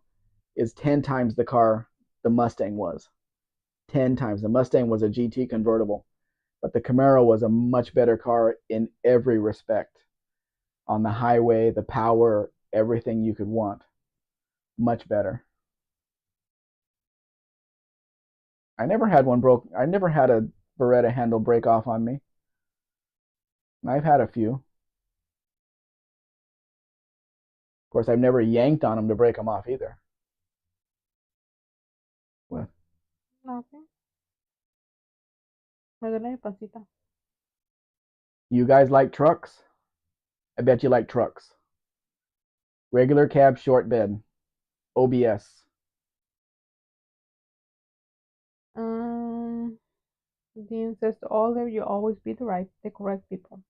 Speaker 2: is 10 times the car the Mustang was. 10 times. The Mustang was a GT convertible, but the Camaro was a much better car in every respect. On the highway, the power, everything you could want. Much better. I never had one broke. I never had a Beretta handle break off on me. I've had a few. Of course, I've never yanked on them to break them off either. Well,
Speaker 1: Nothing. Me duele mi pancita.
Speaker 2: you guys like trucks? I bet you like trucks. Regular cab, short bed, OBS.
Speaker 1: Um, Dean says to Olive, you always be the correct people.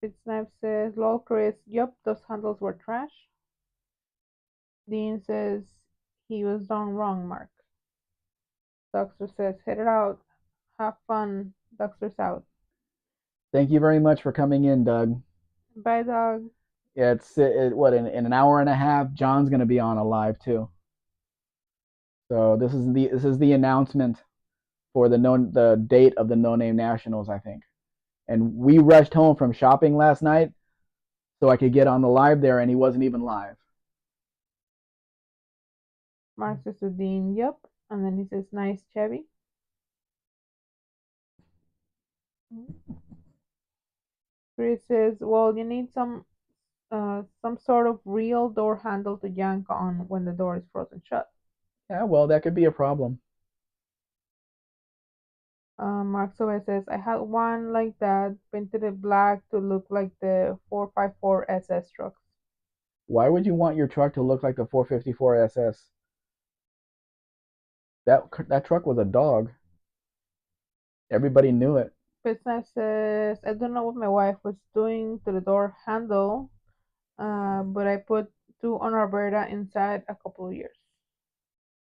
Speaker 1: Fitzknife says, lol, Chris, yup, those handles were trash. Dean says, he was done wrong, Mark. Dexter says, hit it out. Have fun. Dexter's out.
Speaker 2: Thank you very much for coming in, Doug.
Speaker 1: Bye, dog.
Speaker 2: Yeah, what in an hour and a half. John's gonna be on a live too. So this is the announcement for the date of the No Name Nationals, I think. And we rushed home from shopping last night so I could get on the live there, and he wasn't even live.
Speaker 1: Mark says to Dean, yup. And then he says, nice Chevy. Chris says, well, you need some sort of real door handle to yank on when the door is frozen shut.
Speaker 2: Yeah, well, that could be a problem.
Speaker 1: Mark Sobe says, I had one like that, painted it black to look like the 454 SS trucks.
Speaker 2: Why would you want your truck to look like the 454 SS? That truck was a dog. Everybody knew it.
Speaker 1: Business says, I don't know what my wife was doing to the door handle, but I put two on Alberta inside a couple of years.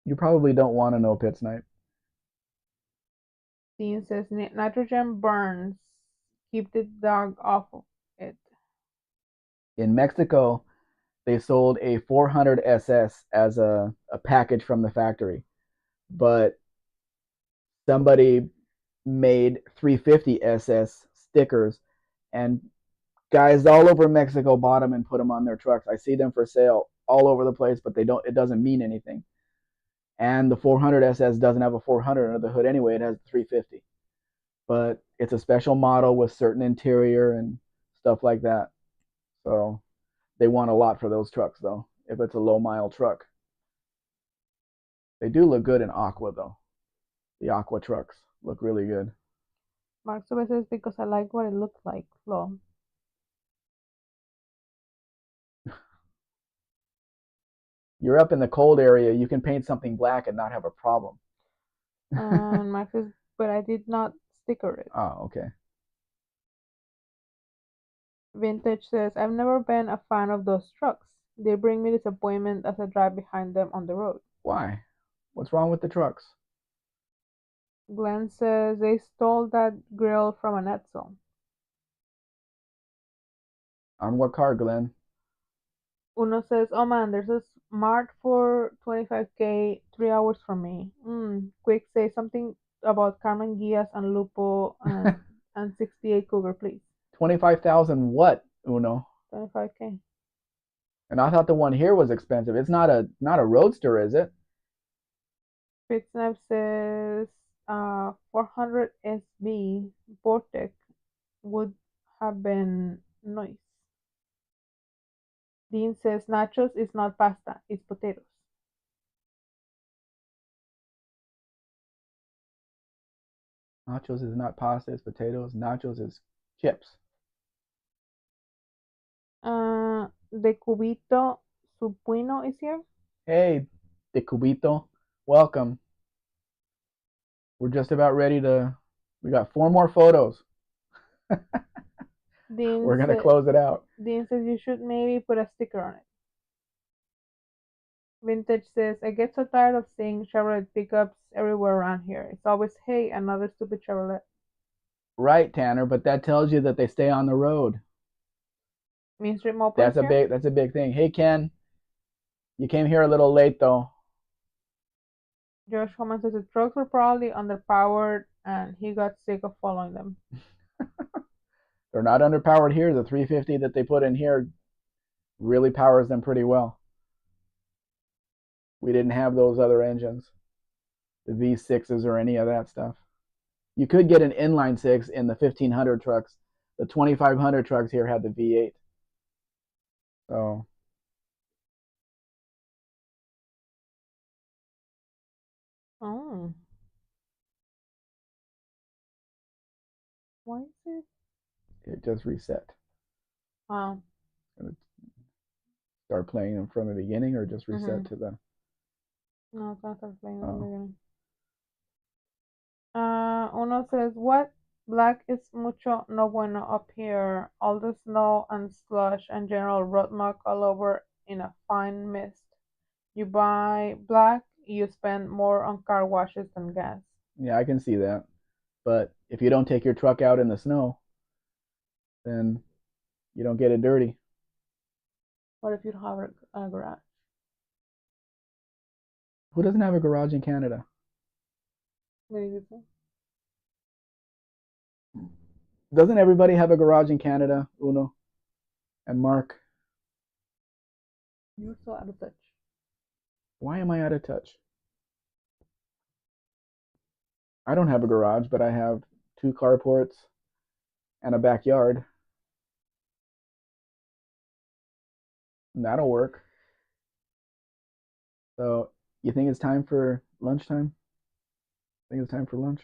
Speaker 2: You probably don't want to know, Pit Snipe.
Speaker 1: Dean says, nitrogen burns. Keep the dog off of it.
Speaker 2: In Mexico, they sold a 400 SS as a package from the factory, but somebody made 350 SS stickers, and guys all over Mexico bought them and put them on their trucks. I see them for sale all over the place, but they don't. It doesn't mean anything. And the 400 SS doesn't have a 400 under the hood anyway. It has 350, but it's a special model with certain interior and stuff like that. So they want a lot for those trucks, though. If it's a low mile truck, they do look good in aqua, though. The aqua trucks look really good.
Speaker 1: Mark Sobe says, because I like what it looks like. Flo.
Speaker 2: You're up in the cold area. You can paint something black and not have a problem.
Speaker 1: And Mark says, but I did not sticker it.
Speaker 2: Oh, okay.
Speaker 1: Vintage says, I've never been a fan of those trucks. They bring me disappointment as I drive behind them on the road.
Speaker 2: Why? What's wrong with the trucks?
Speaker 1: Glenn says they stole that grill from an Edsel.
Speaker 2: On what car, Glenn?
Speaker 1: Uno says, oh man, there's a smart for 25K, 3 hours from me. Quick, say something about Carmen Gias and Lupo and 68 Cougar, please.
Speaker 2: 25,000 what, Uno?
Speaker 1: 25K.
Speaker 2: And I thought the one here was expensive. It's not a roadster, is it?
Speaker 1: Fitzknife says 400 SB Vortec would have been nice. Dean says nachos is not pasta, it's potatoes.
Speaker 2: Nachos is not pasta, it's potatoes. Nachos is chips.
Speaker 1: De Cubito Supuino is here.
Speaker 2: Hey, de cubito, welcome. We're just about ready to. We got 4 more photos.
Speaker 1: Dean,
Speaker 2: We're gonna
Speaker 1: sa-
Speaker 2: close it out.
Speaker 1: Dean says you should maybe put a sticker on it. Vintage says, I get so tired of seeing Chevrolet pickups everywhere around here. It's always, hey, another stupid Chevrolet.
Speaker 2: Right, Tanner, but that tells you that they stay on the road.
Speaker 1: Main Street Mopo is here.
Speaker 2: That's a big thing. Hey Ken, you came here a little late though.
Speaker 1: Josh Homan says the trucks were probably underpowered and he got sick of following them.
Speaker 2: They're not underpowered here. The 350 that they put in here really powers them pretty well. We didn't have those other engines, the V6s or any of that stuff. You could get an inline six in the 1500 trucks. The 2500 trucks here had the V8. So
Speaker 1: Oh, why is it?
Speaker 2: it just reset.
Speaker 1: Oh,
Speaker 2: Start playing them from the beginning or just reset
Speaker 1: mm-hmm.
Speaker 2: to the.
Speaker 1: No, it's not start playing in the
Speaker 2: Oh.
Speaker 1: beginning. Uno says, what? Black is mucho no bueno up here. All the snow and slush and general road muck all over in a fine mist. You buy black, you spend more on car washes than gas.
Speaker 2: Yeah, I can see that. But if you don't take your truck out in the snow, then you don't get it dirty.
Speaker 1: What if you don't have a garage?
Speaker 2: Who doesn't have a garage in Canada?
Speaker 1: Maybe
Speaker 2: Doesn't everybody have a garage in Canada, Uno and Mark?
Speaker 1: you're so out of touch.
Speaker 2: Why am I out of touch? I don't have a garage, but I have 2 carports and a backyard. And that'll work. So, you think it's time for lunchtime? I think it's time for lunch.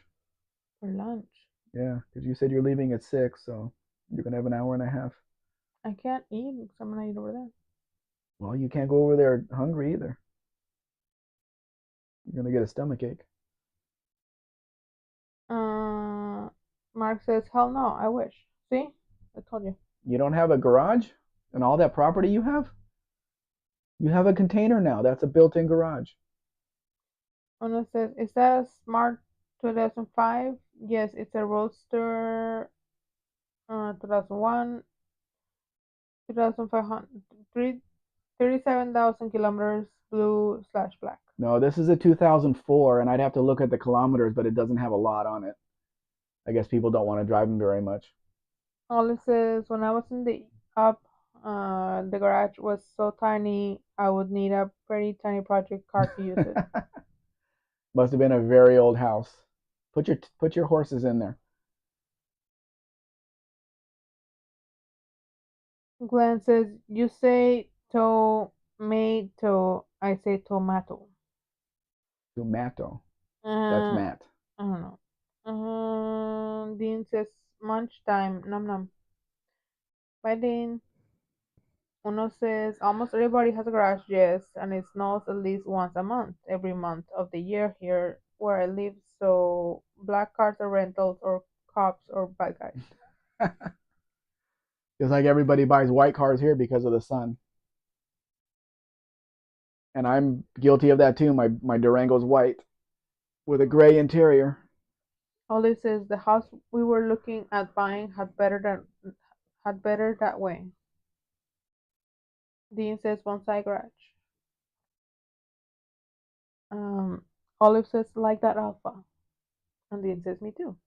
Speaker 1: For lunch.
Speaker 2: Yeah, because you said you're leaving at 6, so you're gonna have an hour and a half.
Speaker 1: I can't eat because I'm gonna eat over there.
Speaker 2: Well, you can't go over there hungry either. You're gonna get a stomach ache.
Speaker 1: Mark says, hell no, I wish. See? I told you.
Speaker 2: You don't have a garage and all that property you have? You have a container now. That's a built-in garage.
Speaker 1: Ono says, is that a smart 2005? Yes, it's a Roadster 2001, 2,500, 37,000 kilometers, blue/black.
Speaker 2: No, this is a 2004, and I'd have to look at the kilometers, but it doesn't have a lot on it. I guess people don't want to drive them very much.
Speaker 1: All it says, when I was in the up, the garage was so tiny, I would need a pretty tiny project car to use it.
Speaker 2: Must have been a very old house. Put your horses in there.
Speaker 1: Glenn says, you say tomato, I say tomato.
Speaker 2: Tomato. That's
Speaker 1: Uh,
Speaker 2: Matt.
Speaker 1: I don't know. Dean says, munch time, num num. Bye, Dean. Uno says, almost everybody has a garage, yes, and it snows at least once a month, every month of the year here where I live, so black cars are rentals or cops or bad guys.
Speaker 2: Just like everybody buys white cars here because of the sun. And I'm guilty of that too. My Durango's white with a gray interior.
Speaker 1: Olive says the house we were looking at buying had better that way. Dean says one side garage. Um, Olive says like that alpha, and Dean says me too.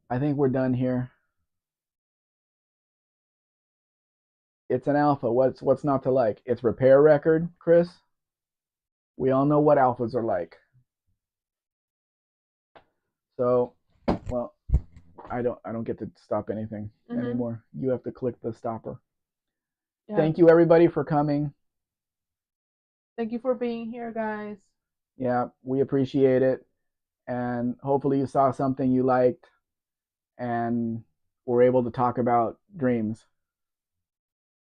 Speaker 2: I think we're done here. It's an alpha. What's not to like? It's repair record, Chris. We all know what alphas are like. So, well, I don't get to stop anything anymore. You have to click the stopper. Yeah. Thank you everybody for coming.
Speaker 1: Thank you for being here, guys.
Speaker 2: Yeah, we appreciate it. and hopefully you saw something you liked and were able to talk about dreams,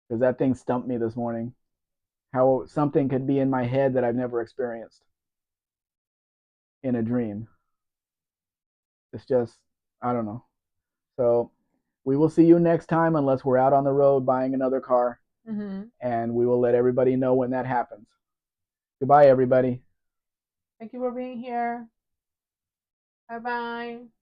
Speaker 2: because that thing stumped me this morning. How something could be in my head that I've never experienced in a dream. It's just, I don't know. So we will see you next time, unless we're out on the road buying another car,
Speaker 1: Mm-hmm.
Speaker 2: and we will let everybody know when that happens. Goodbye, everybody.
Speaker 1: Thank you for being here. Bye bye.